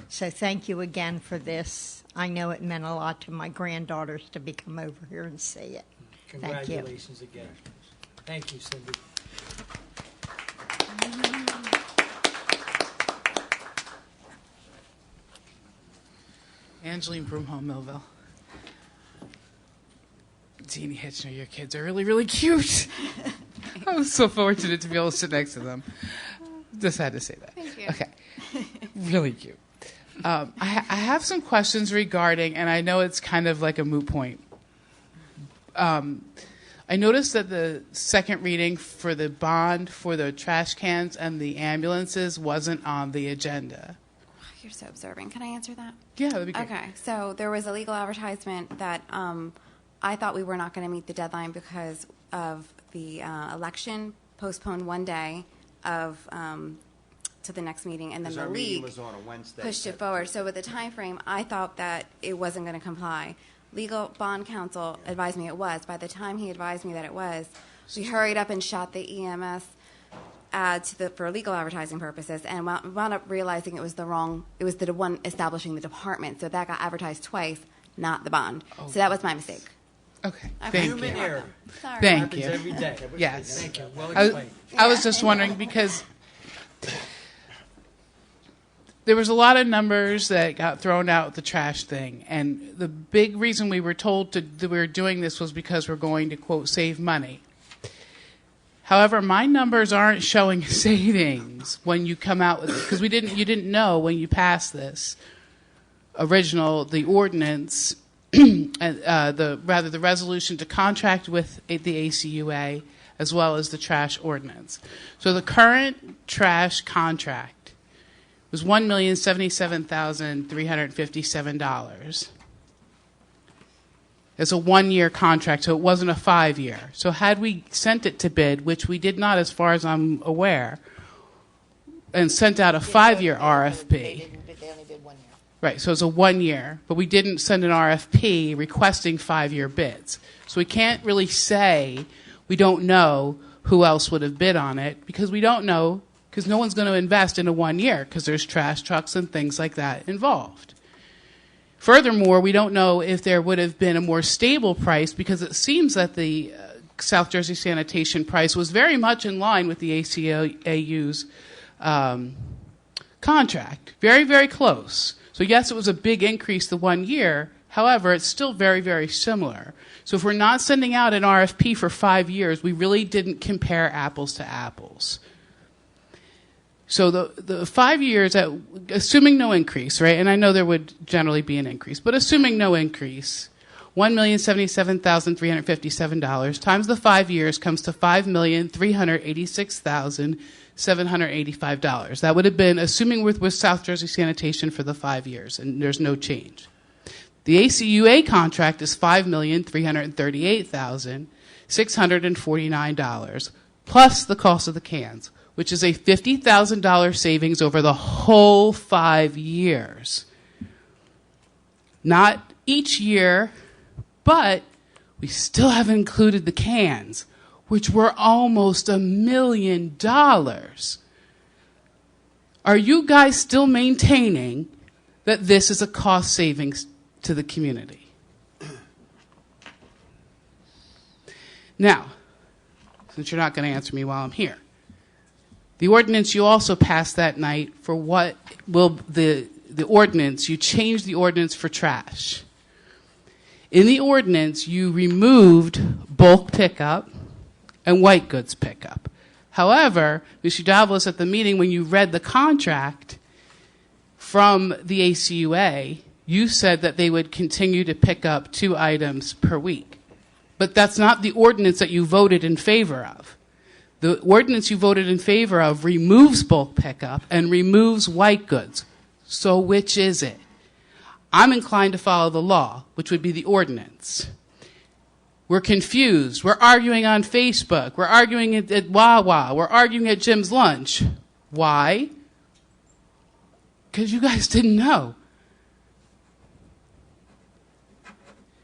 So thank you again for this. I know it meant a lot to my granddaughters to be come over here and see it. Thank you. Congratulations again. Thank you, Cindy. Angeline Broomhome, Millville. Jeannie Hitchner, your kids are really, really cute. I was so fortunate to be able to sit next to them. Just had to say that. Thank you. Okay. Really cute. I have some questions regarding, and I know it's kind of like a moot point. I noticed that the second reading for the bond for the trash cans and the ambulances wasn't on the agenda. You're so observant. Can I answer that? Yeah, that'd be great. Okay, so there was a legal advertisement that I thought we were not going to meet the deadline because of the election postponed one day of to the next meeting, and then the Our meeting league was on a Wednesday. pushed it forward. So with the time frame, I thought that it wasn't going to comply. Legal bond counsel advised me it was. By the time he advised me that it was, we hurried up and shot the EMS ad for legal advertising purposes, and wound up realizing it was the one establishing the department. So that got advertised twice, not the bond. So that was my mistake. Okay. Okay. Thank Human you. error. Sorry. Thank Happens you. every day. Yes. Thank you. Well I explained. was just wondering because there was a lot of numbers that got thrown out with the trash thing, and the big reason we were told that we were doing this was because we're going to, quote, save money. However, my numbers aren't showing savings when you come out with it, because you didn't know when you passed this the ordinance, the resolution to contract with the ACUA as well as the trash ordinance. So the current trash contract was $1,077,357. It's a 1-year contract, so it wasn't a 5-year. So had we sent it to bid, which we did not as far as I'm aware, and sent out a 5-year RFP. They only did 1 year. Right, so it's a 1 year, but we didn't send an RFP requesting 5-year bids. So we can't really say we don't know who else would have bid on it, because we don't know, because no one's going to invest in a 1 year, because there's trash trucks and things like that involved. Furthermore, we don't know if there would have been a more stable price because it seems that the South Jersey sanitation price was very much in line with the ACAU's contract. Very, very close. So yes, it was a big increase the 1 year. However, it's still very, very similar. So if we're not sending out an RFP for 5 years, we really didn't compare apples to apples. So the 5 years, assuming no increase, right? And I know there would generally be an increase, but assuming no increase, $1,077,357 times the 5 years comes to $5,386,785. That would have been assuming with South Jersey Sanitation for the 5 years, and there's no change. The ACUA contract is $5,338,649 plus the cost of the cans, which is a $50,000 savings over the whole 5 years. Not each year, but we still haven't included the cans, which were almost $1 million. Are you guys still maintaining that this is a cost savings to the community? Now, since you're not going to answer me while I'm here, the ordinance you also passed that night for what will the ordinance, you changed the ordinance for trash. In the ordinance, you removed bulk pickup and white goods pickup. However, Mr. Davos, at the meeting when you read the contract from the ACUA, you said that they would continue to pick up 2 items per week. But that's not the ordinance that you voted in favor of. The ordinance you voted in favor of removes bulk pickup and removes white goods. So which is it? I'm inclined to follow the law, which would be the ordinance. We're confused. We're arguing on Facebook. We're arguing at Wawa. We're arguing at Jim's lunch. Why? Because you guys didn't know.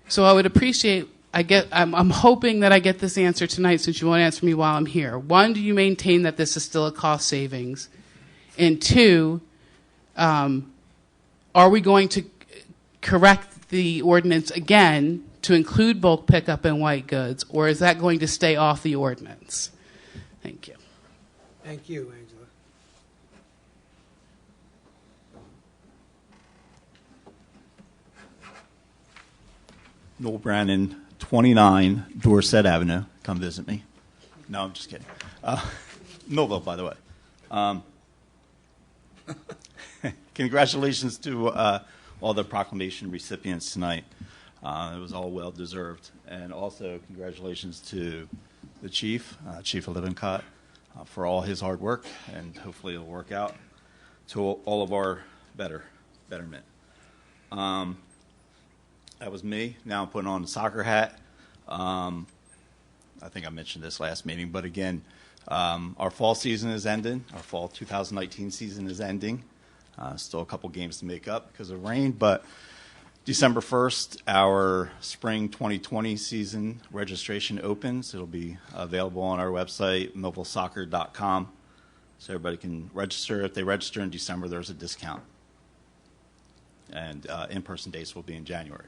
So I would appreciate, I'm hoping that I get this answer tonight since you won't answer me while I'm here. 1, do you maintain that this is still a cost savings? And 2, are we going to correct the ordinance again to include bulk pickup and white goods, or is that going to stay off the ordinance? Thank you. Thank you, Angela. Noel Brannon, 29 Dorset Avenue. Come visit me. No, I'm just kidding. Millville, by the way. Congratulations to all the proclamation recipients tonight. It was all well-deserved. And also congratulations to the Chief, Chief Lippincott, for all his hard work, and hopefully it'll work out to all of our betterment. That was me. Now I'm putting on the soccer hat. I think I mentioned this last meeting, but again, our fall season is ending. Our fall 2019 season is ending. Still a couple games to make up because of rain, but December 1st, our spring 2020 season registration opens. It'll be available on our website, millvillesoccer.com, so everybody can register. If they register in December, there's a discount. And in-person dates will be in January.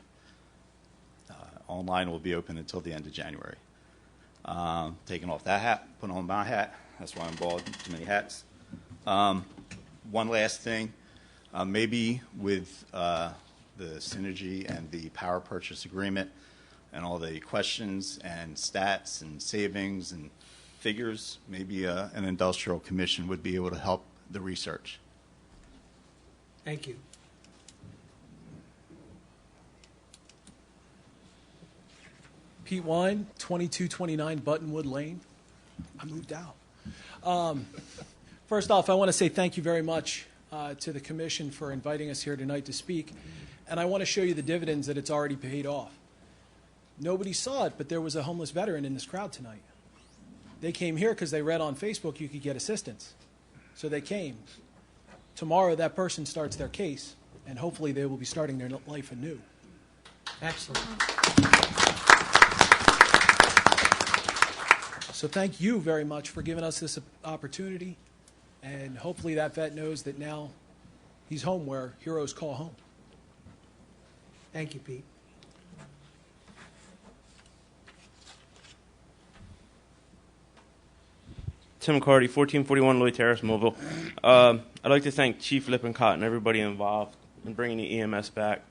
Online will be open until the end of January. Taking off that hat, putting on my hat. That's why I'm bald, too many hats. One last thing, maybe with the synergy and the power purchase agreement and all the questions and stats and savings and figures, maybe an industrial commission would be able to help the research. Thank you. Pete Wine, 2229 Buttonwood Lane. I moved out. First off, I want to say thank you very much to the commission for inviting us here tonight to speak. And I want to show you the dividends that it's already paid off. Nobody saw it, but there was a homeless veteran in this crowd tonight. They came here because they read on Facebook you could get assistance. So they came. Tomorrow that person starts their case, and hopefully they will be starting their life anew. Excellent. So thank you very much for giving us this opportunity, and hopefully that vet knows that now he's home where heroes call home. Thank you, Pete. Tim Cardy, 1441 Lloyd Terrace, Millville. I'd like to thank Chief Lippincott and everybody involved in bringing the EMS back.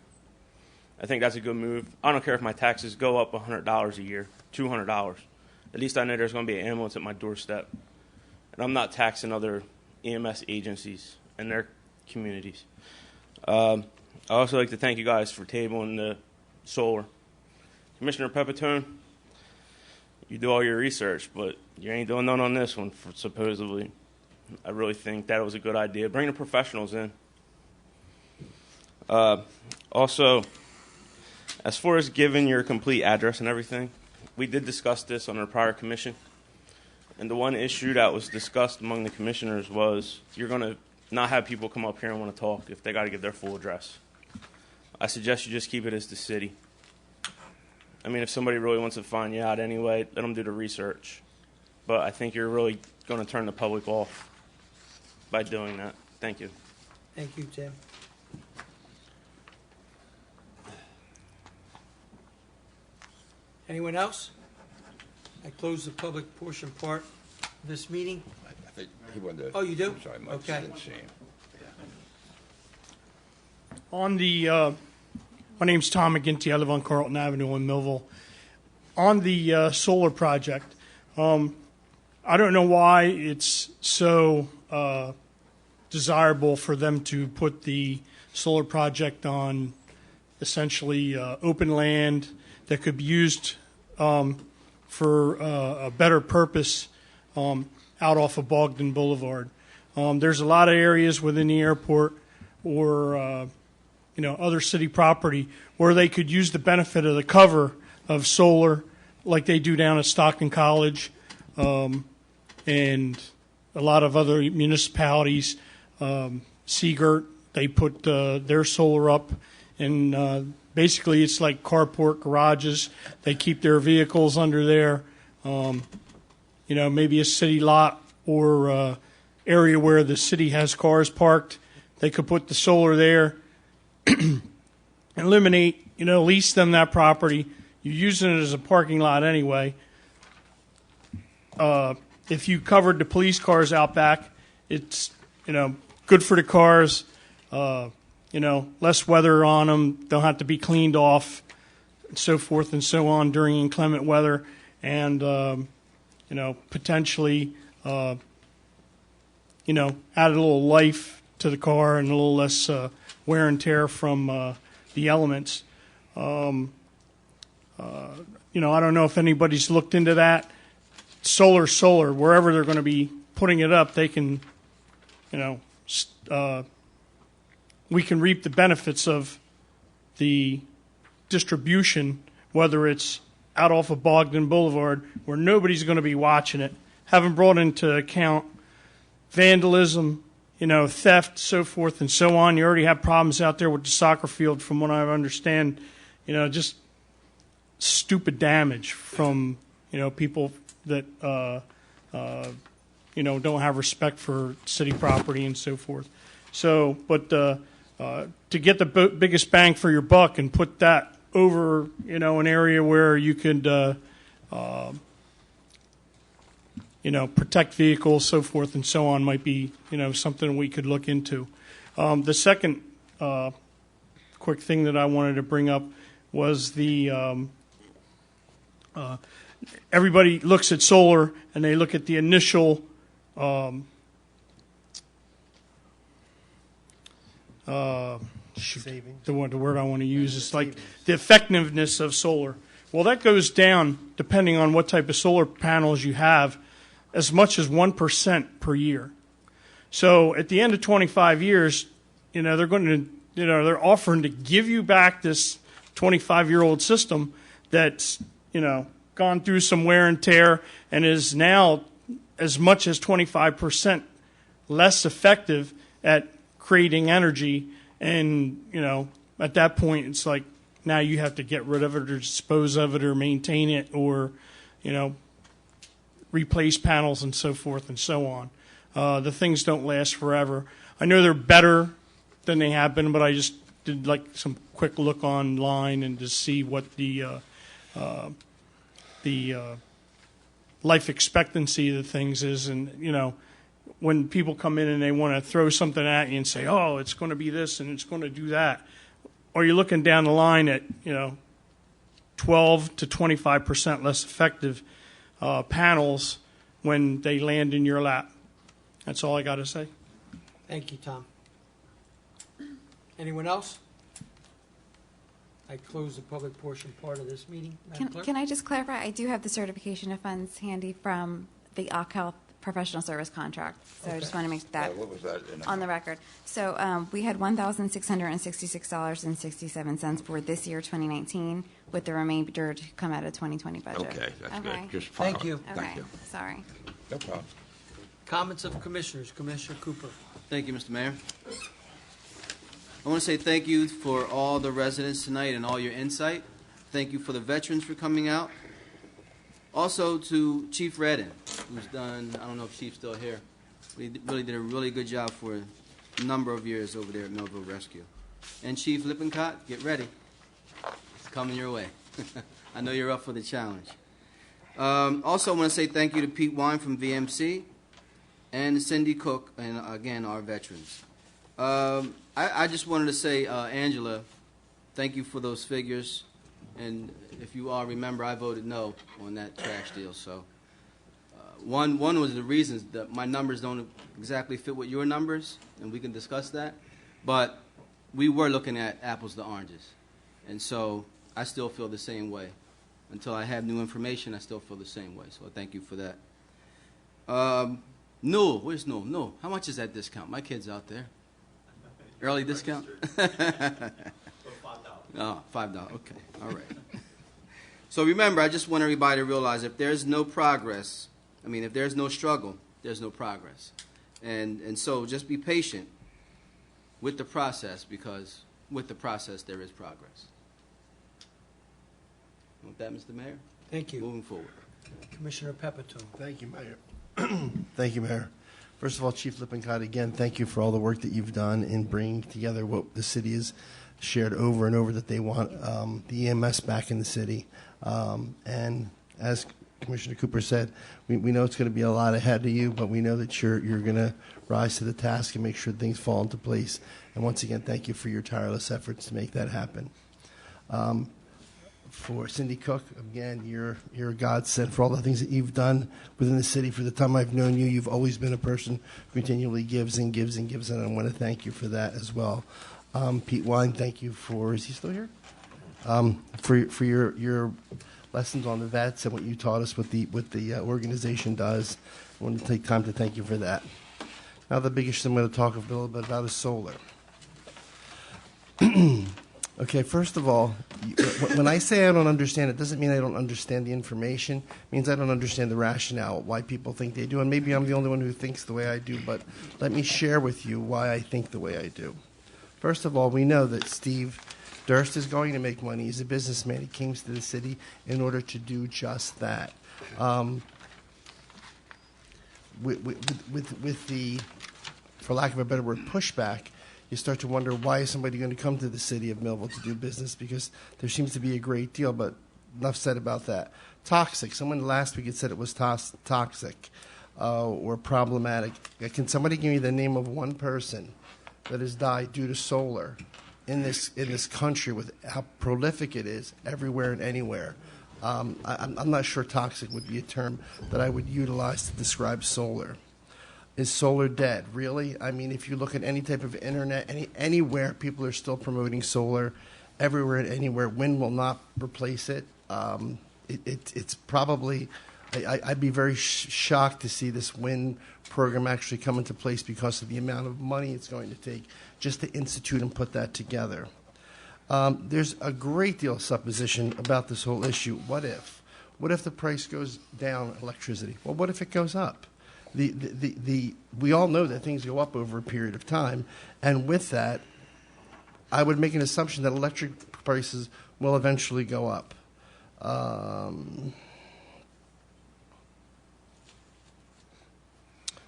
I think that's a good move. I don't care if my taxes go up $100 a year, $200. At least I know there's going to be an ambulance at my doorstep. And I'm not taxing other EMS agencies and their communities. I'd also like to thank you guys for tabling the solar. Commissioner Pepitone, you do all your research, but you ain't doing none on this one, supposedly. I really think that was a good idea. Bring the professionals in. Also, as far as giving your complete address and everything, we did discuss this on our prior commission. And the one issue that was discussed among the commissioners was you're going to not have people come up here and want to talk if they got to give their full address. I suggest you just keep it as the city. I mean, if somebody really wants to find you out anyway, let them do the research. But I think you're really going to turn the public off by doing that. Thank you. Thank you, Tim. Anyone else? I close the public portion part of this meeting. I think he wanted to. Oh, you do? I'm sorry, Mike. Okay. Didn't see him. On the, my name's Tom McGinty. I live on Carlton Avenue in Millville. On the solar project, I don't know why it's so desirable for them to put the solar project on essentially open land that could be used for a better purpose out off of Bogdan Boulevard. There's a lot of areas within the airport or other city property where they could use the benefit of the cover of solar like they do down at Stockton College and a lot of other municipalities. Seagirt, they put their solar up, and basically it's like carport garages. They keep their vehicles under there. Maybe a city lot or area where the city has cars parked. They could put the solar there, eliminate, lease them that property. You're using it as a parking lot anyway. If you covered the police cars out back, it's, good for the cars, less weather on them, don't have to be cleaned off, and so forth and so on during inclement weather, and, potentially, add a little life to the car and a little less wear and tear from the elements. I don't know if anybody's looked into that. Solar, wherever they're going to be putting it up, they can, we can reap the benefits of the distribution, whether it's out off of Bogdan Boulevard where nobody's going to be watching it, haven't brought into account vandalism, theft, so forth and so on. You already have problems out there with the soccer field, from what I understand, just stupid damage from, people that, don't have respect for city property and so forth. So, but to get the biggest bang for your buck and put that over, an area where you could, protect vehicles, so forth and so on, might be, something we could look into. The second quick thing that I wanted to bring up was the everybody looks at solar and they look at the initial the word I want to use is like the effectiveness of solar. Well, that goes down depending on what type of solar panels you have, as much as 1% per year. So at the end of 25 years, they're going to, they're offering to give you back this 25-year-old system that's, gone through some wear and tear and is now as much as 25% less effective at creating energy. And, at that point, it's like now you have to get rid of it or dispose of it or maintain it or, replace panels and so forth and so on. The things don't last forever. I know they're better than they have been, but I just did like some quick look online and to see what the life expectancy of the things is, and when people come in and they want to throw something at you and say, oh, it's going to be this and it's going to do that, or you're looking down the line at 12 to 25% less effective panels when they land in your lap. That's all I got to say. Thank you, Tom. Anyone else? I close the public portion part of this meeting. Madam Clerk? Can I just clarify? I do have the certification of funds handy from the Occ Health professional service contract. So I just want to make that What was that? on the record. So we had $1,666.67 for this year, 2019, with the remainder to come out of 2020 budget. Okay, that's Okay. good. Just Thank follow. you. Okay, Thank you. sorry. No problem. Comments of commissioners. Commissioner Cooper. Thank you, Mr. Mayor. I want to say thank you for all the residents tonight and all your insight. Thank you for the veterans for coming out. Also to Chief Redden, who's done, I don't know if Chief's still here, but he really did a really good job for a number of years over there at Millville Rescue. And Chief Lippincott, get ready. It's coming your way. I know you're up for the challenge. Also, I want to say thank you to Pete Wine from VMC and Cindy Cook, and again, our veterans. I just wanted to say, Angela, thank you for those figures. And if you all remember, I voted no on that trash deal. So one was the reasons that my numbers don't exactly fit with your numbers, and we can discuss that. But we were looking at apples to oranges. And so I still feel the same way. Until I have new information, I still feel the same way. So thank you for that. Newell, where's Newell? Newell, how much is that discount? My kid's out there. Early discount? Oh, $5. Okay, all right. So remember, I just want everybody to realize if there's no progress, if there's no struggle, there's no progress. And so just be patient with the process, because with the process there is progress. With that, Mr. Mayor? Thank you. Moving forward. Commissioner Pepitone. Thank you, Mayor. Thank you, Mayor. First of all, Chief Lippincott, again, thank you for all the work that you've done in bringing together what the city has shared over and over, that they want the EMS back in the city. And as Commissioner Cooper said, we know it's going to be a lot ahead of you, but we know that you're going to rise to the task and make sure things fall into place. And once again, thank you for your tireless efforts to make that happen. For Cindy Cook, again, you're a godsend for all the things that you've done within the city. For the time I've known you, you've always been a person who continually gives and gives and gives, and I want to thank you for that as well. Pete Wine, thank you for, is he still here? For your lessons on the vets and what you taught us, what the organization does. I want to take time to thank you for that. Now the biggest thing I'm going to talk a little bit about is solar. Okay, first of all, when I say I don't understand, it doesn't mean I don't understand the information. It means I don't understand the rationale, why people think they do. And maybe I'm the only one who thinks the way I do, but let me share with you why I think the way I do. First of all, we know that Steve Durst is going to make money. He's a businessman. He came to the city in order to do just that. With the, for lack of a better word, pushback, you start to wonder, why is somebody going to come to the city of Millville to do business? Because there seems to be a great deal, but enough said about that. Toxic. Someone last week had said it was toxic or problematic. Can somebody give me the name of one person that has died due to solar in this country, with how prolific it is everywhere and anywhere? I'm not sure toxic would be a term that I would utilize to describe solar. Is solar dead? Really? I mean, if you look at any type of internet, anywhere, people are still promoting solar. Everywhere and anywhere. Wind will not replace it. It's probably, I'd be very shocked to see this wind program actually come into place because of the amount of money it's going to take just to institute and put that together. There's a great deal of supposition about this whole issue. What if? What if the price goes down, electricity? Well, what if it goes up? We all know that things go up over a period of time, and with that, I would make an assumption that electric prices will eventually go up.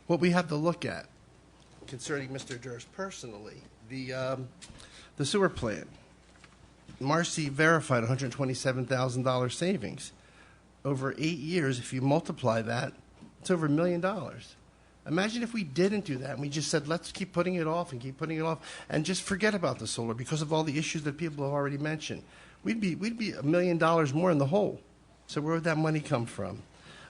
What we have to look at concerning Mr. Durst personally, the sewer plant. Marcy verified $127,000 savings. Over 8 years, if you multiply that, it's over $1 million. Imagine if we didn't do that and we just said, let's keep putting it off and keep putting it off and just forget about the solar because of all the issues that people have already mentioned. We'd be $1 million more in the hole. So where would that money come from?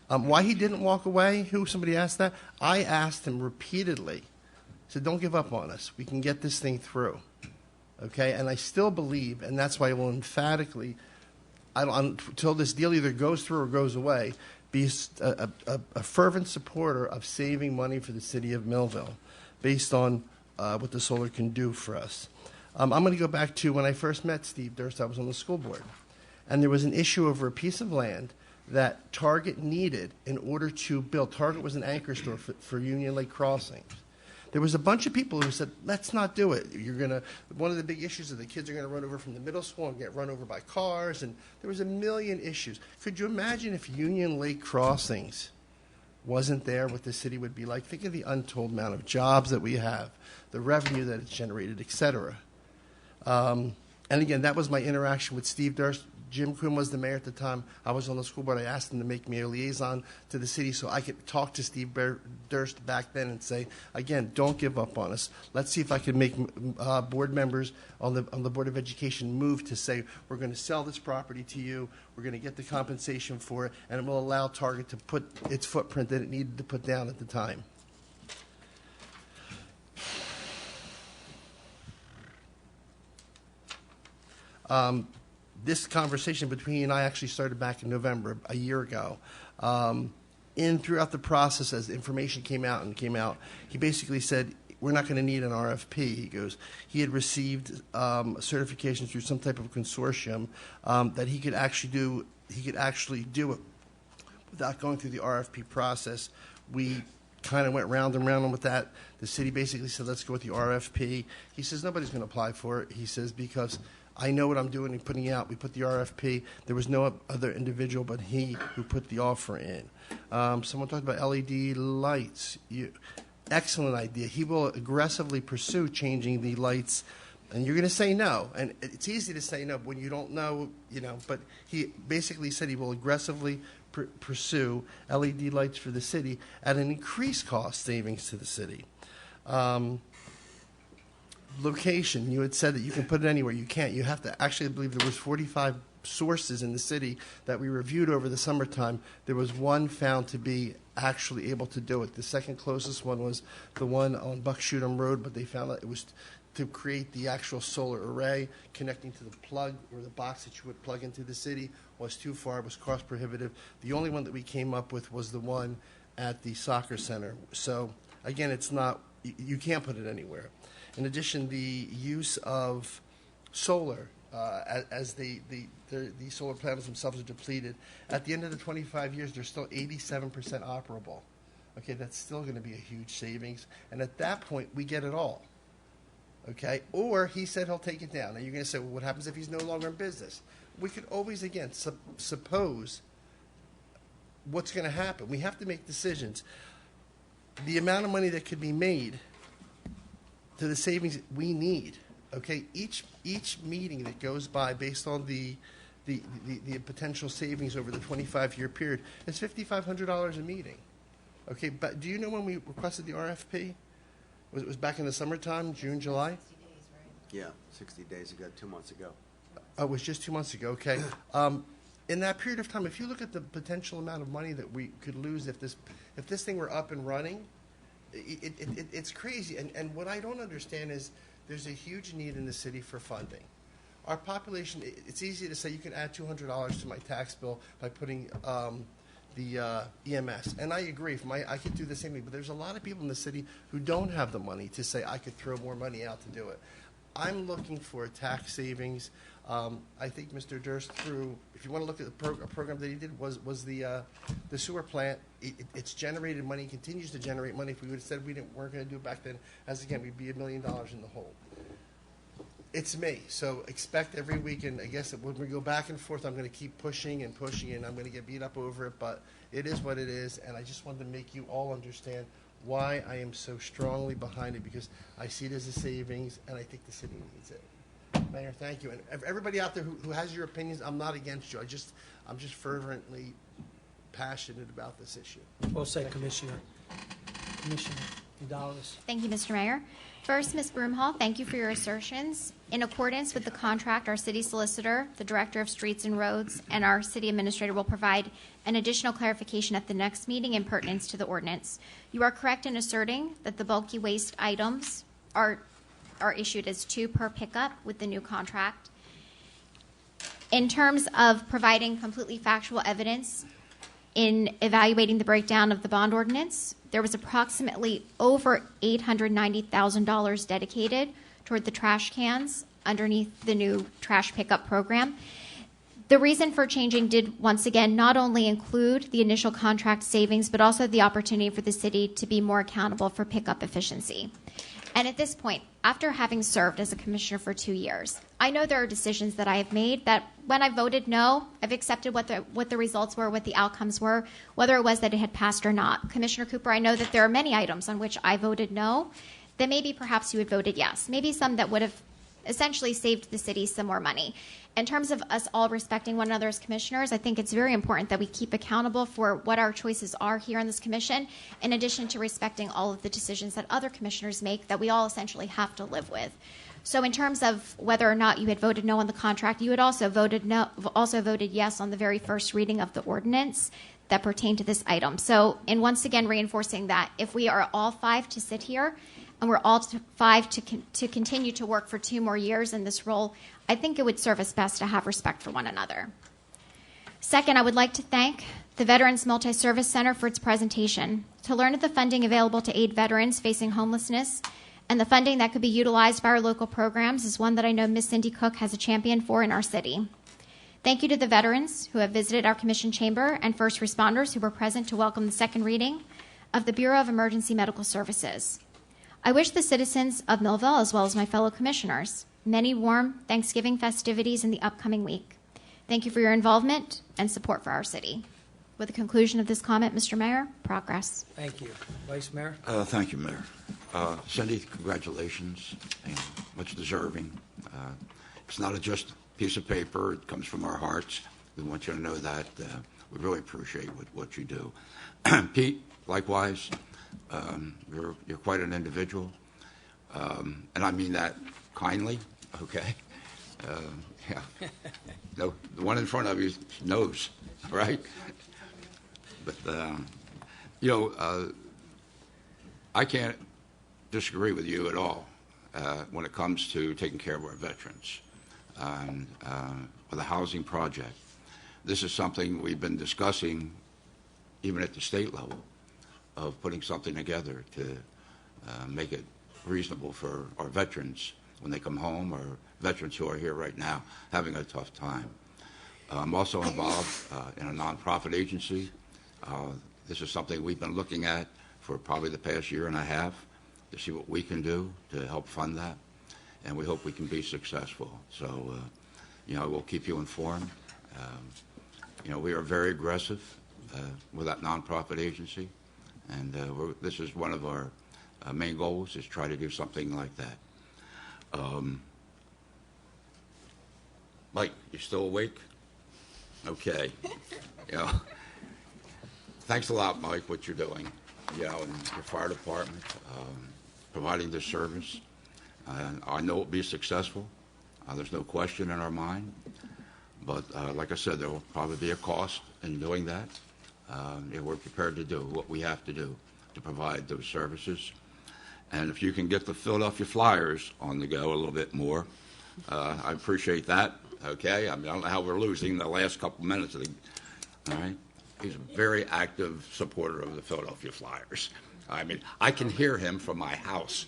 Why he didn't walk away? Somebody asked that? I asked him repeatedly. I said, don't give up on us. We can get this thing through. Okay? And I still believe, and that's why I will emphatically, until this deal either goes through or goes away, be a fervent supporter of saving money for the city of Millville based on what the solar can do for us. I'm going to go back to when I first met Steve Durst. I was on the school board. And there was an issue over a piece of land that Target needed in order to build. Target was an anchor store for Union Lake Crossings. There was a bunch of people who said, let's not do it. One of the big issues is the kids are going to run over from the middle school and get run over by cars. And there was a million issues. Could you imagine if Union Lake Crossings wasn't there, what the city would be like? Think of the untold amount of jobs that we have, the revenue that it's generated, et cetera. And again, that was my interaction with Steve Durst. Jim Quinn was the mayor at the time. I was on the school board. I asked him to make me a liaison to the city so I could talk to Steve Durst back then and say, again, don't give up on us. Let's see if I can make board members on the Board of Education move to say, we're going to sell this property to you, we're going to get the compensation for it, and it will allow Target to put its footprint that it needed to put down at the time. This conversation between he and I actually started back in November, a year ago. Throughout the process, as information came out, he basically said, we're not going to need an RFP. He goes, he had received certification through some type of consortium that he could actually do it without going through the RFP process. We kind of went round and round with that. The city basically said, let's go with the RFP. He says, nobody's going to apply for it. He says, because I know what I'm doing and putting out. We put the RFP. There was no other individual but he who put the offer in. Someone talked about LED lights. Excellent idea. He will aggressively pursue changing the lights. And you're going to say no. And it's easy to say no when you don't know, But he basically said he will aggressively pursue LED lights for the city at an increased cost savings to the city. Location, you had said that you can put it anywhere. You can't. You have to actually, I believe there was 45 sources in the city that we reviewed over the summertime. There was one found to be actually able to do it. The second closest one was the one on Buckshootum Road, but they found that it was to create the actual solar array connecting to the plug or the box that you would plug into the city was too far. It was cost prohibitive. The only one that we came up with was the one at the soccer center. So again, it's not, you can't put it anywhere. In addition, the use of solar, as the solar panels themselves are depleted, at the end of the 25 years, they're still 87% operable. Okay, that's still going to be a huge savings. And at that point, we get it all. Okay, or he said he'll take it down. Now you're going to say, well, what happens if he's no longer in business? We could always, again, suppose what's going to happen. We have to make decisions. The amount of money that could be made to the savings we need, okay? Each meeting that goes by based on the potential savings over the 25-year period is $5,500 a meeting, okay? But do you know when we requested the RFP? It was back in the summertime, June, July? 60 days, right? Yeah, 60 days ago, 2 months ago. It was just 2 months ago, okay. In that period of time, if you look at the potential amount of money that we could lose if this thing were up and running, it's crazy. And what I don't understand is there's a huge need in the city for funding. Our population, it's easy to say you can add $200 to my tax bill by putting the EMS. And I agree. I could do the same thing. But there's a lot of people in the city who don't have the money to say I could throw more money out to do it. I'm looking for tax savings. I think Mr. Durst if you want to look at a program that he did, was the sewer plant. It's generated money, continues to generate money. If we would have said weren't going to do it back then, we'd be $1 million in the hole. It's me, so expect every week, and I guess when we go back and forth, I'm going to keep pushing, and I'm going to get beat up over it, but it is what it is, and I just wanted to make you all understand why I am so strongly behind it, because I see it as a savings, and I think the city needs it. Mayor, thank you. And everybody out there who has your opinions, I'm not against you. I'm just fervently passionate about this issue. Well said, Commissioner. Commissioner Gonzalez. Thank you, Mr. Mayor. First, Ms. Broomhall, thank you for your assertions. In accordance with the contract, our city solicitor, the director of streets and roads, and our city administrator will provide an additional clarification at the next meeting in pertinence to the ordinance. You are correct in asserting that the bulky waste items are issued as 2 per pickup with the new contract. In terms of providing completely factual evidence in evaluating the breakdown of the bond ordinance, there was approximately over $890,000 dedicated toward the trash cans underneath the new trash pickup program. The reason for changing did once again not only include the initial contract savings, but also the opportunity for the city to be more accountable for pickup efficiency. And at this point, after having served as a commissioner for 2 years, I know there are decisions that I have made that when I voted no, I've accepted what the results were, what the outcomes were, whether it was that it had passed or not. Commissioner Cooper, I know that there are many items on which I voted no that maybe perhaps you had voted yes, maybe some that would have essentially saved the city some more money. In terms of us all respecting one another as commissioners, I think it's very important that we keep accountable for what our choices are here in this commission, in addition to respecting all of the decisions that other commissioners make that we all essentially have to live with. So in terms of whether or not you had voted no on the contract, you had also voted yes on the very first reading of the ordinance that pertained to this item. So in once again reinforcing that, if we are all 5 to sit here and we're all 5 to continue to work for 2 more years in this role, I think it would serve us best to have respect for one another. Second, I would like to thank the Veterans Multi-Service Center for its presentation. To learn of the funding available to aid veterans facing homelessness and the funding that could be utilized by our local programs is one that I know Ms. Cindy Cook has a champion for in our city. Thank you to the veterans who have visited our commission chamber and first responders who were present to welcome the second reading of the Bureau of Emergency Medical Services. I wish the citizens of Millville, as well as my fellow commissioners, many warm Thanksgiving festivities in the upcoming week. Thank you for your involvement and support for our city. With the conclusion of this comment, Mr. Mayor, progress. Thank you. Vice Mayor? Thank you, Mayor. Cindy, congratulations, and much deserving. It's not just a piece of paper. It comes from our hearts. We want you to know that. We really appreciate what you do. Pete, likewise, you're quite an individual, and I mean that kindly, okay? Yeah. No, the one in front of you knows, right? But, I can't disagree with you at all when it comes to taking care of our veterans. With the housing project, this is something we've been discussing even at the state level, of putting something together to make it reasonable for our veterans when they come home, or veterans who are here right now having a tough time. I'm also involved in a nonprofit agency. This is something we've been looking at for probably the past year and a half to see what we can do to help fund that, and we hope we can be successful. So, we'll keep you informed. We are very aggressive with that nonprofit agency, and this is one of our main goals, is try to do something like that. Mike, you still awake? Okay. Thanks a lot, Mike, what you're doing, and your fire department, providing this service. I know it'll be successful. There's no question in our mind. But like I said, there will probably be a cost in doing that. We're prepared to do what we have to do to provide those services. And if you can get the Philadelphia Flyers on the go a little bit more, I appreciate that. Okay? I don't know how we're losing the last couple minutes of the. All right? He's a very active supporter of the Philadelphia Flyers. I mean, I can hear him from my house.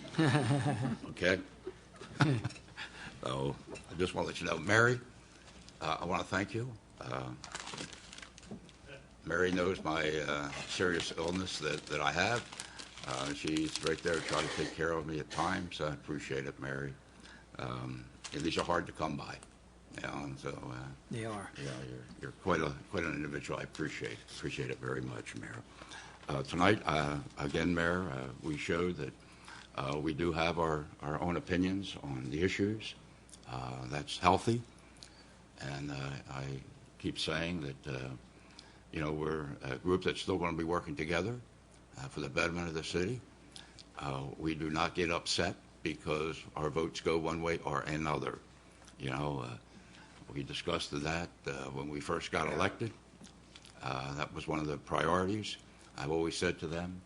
Okay? So I just want to let you know. Mary, I want to thank you. Mary knows my serious illness that I have. She's right there trying to take care of me at times. I appreciate it, Mary. These are hard to come by. And so they are. You're quite an individual. I appreciate it very much, Mayor. Tonight, again, Mayor, we showed that we do have our own opinions on the issues. That's healthy. And I keep saying that, we're a group that's still going to be working together for the betterment of the city. We do not get upset because our votes go one way or another. We discussed that when we first got elected. That was one of the priorities. I've always said to them,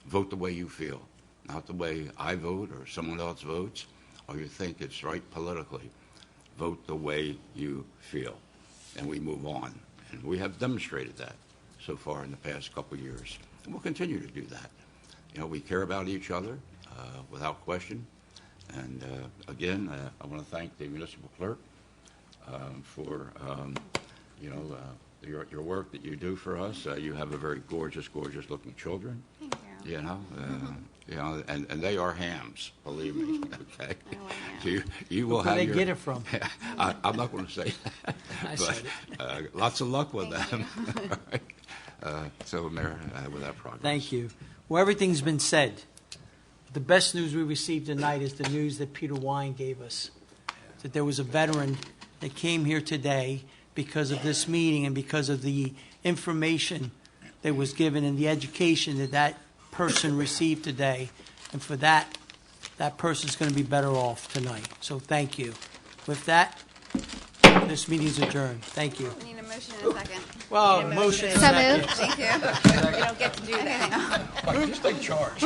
vote the way you feel, not the way I vote or someone else votes, or you think it's right politically. Vote the way you feel, and we move on. And we have demonstrated that so far in the past couple of years, and we'll continue to do that. We care about each other without question. And again, I want to thank the municipal clerk for your work that you do for us. You have a very gorgeous, gorgeous looking children. Thank you. And they are hams, believe me. Okay. So you will Where have they your, get it from? I'm not going to say that. I but, said it. Lots of luck with them. So, Mayor, with that progress. Thank you. Well, everything's been said. The best news we received tonight is the news that Peter Wine gave us, that there was a veteran that came here today because of this meeting and because of the information that was given and the education that that person received today. And for that, that person's going to be better off tonight. So thank you. With that, this meeting is adjourned. Thank you. We need a motion and a second. Well, motion and a So second. moved. Thank you. We don't get to do that. Who's in charge?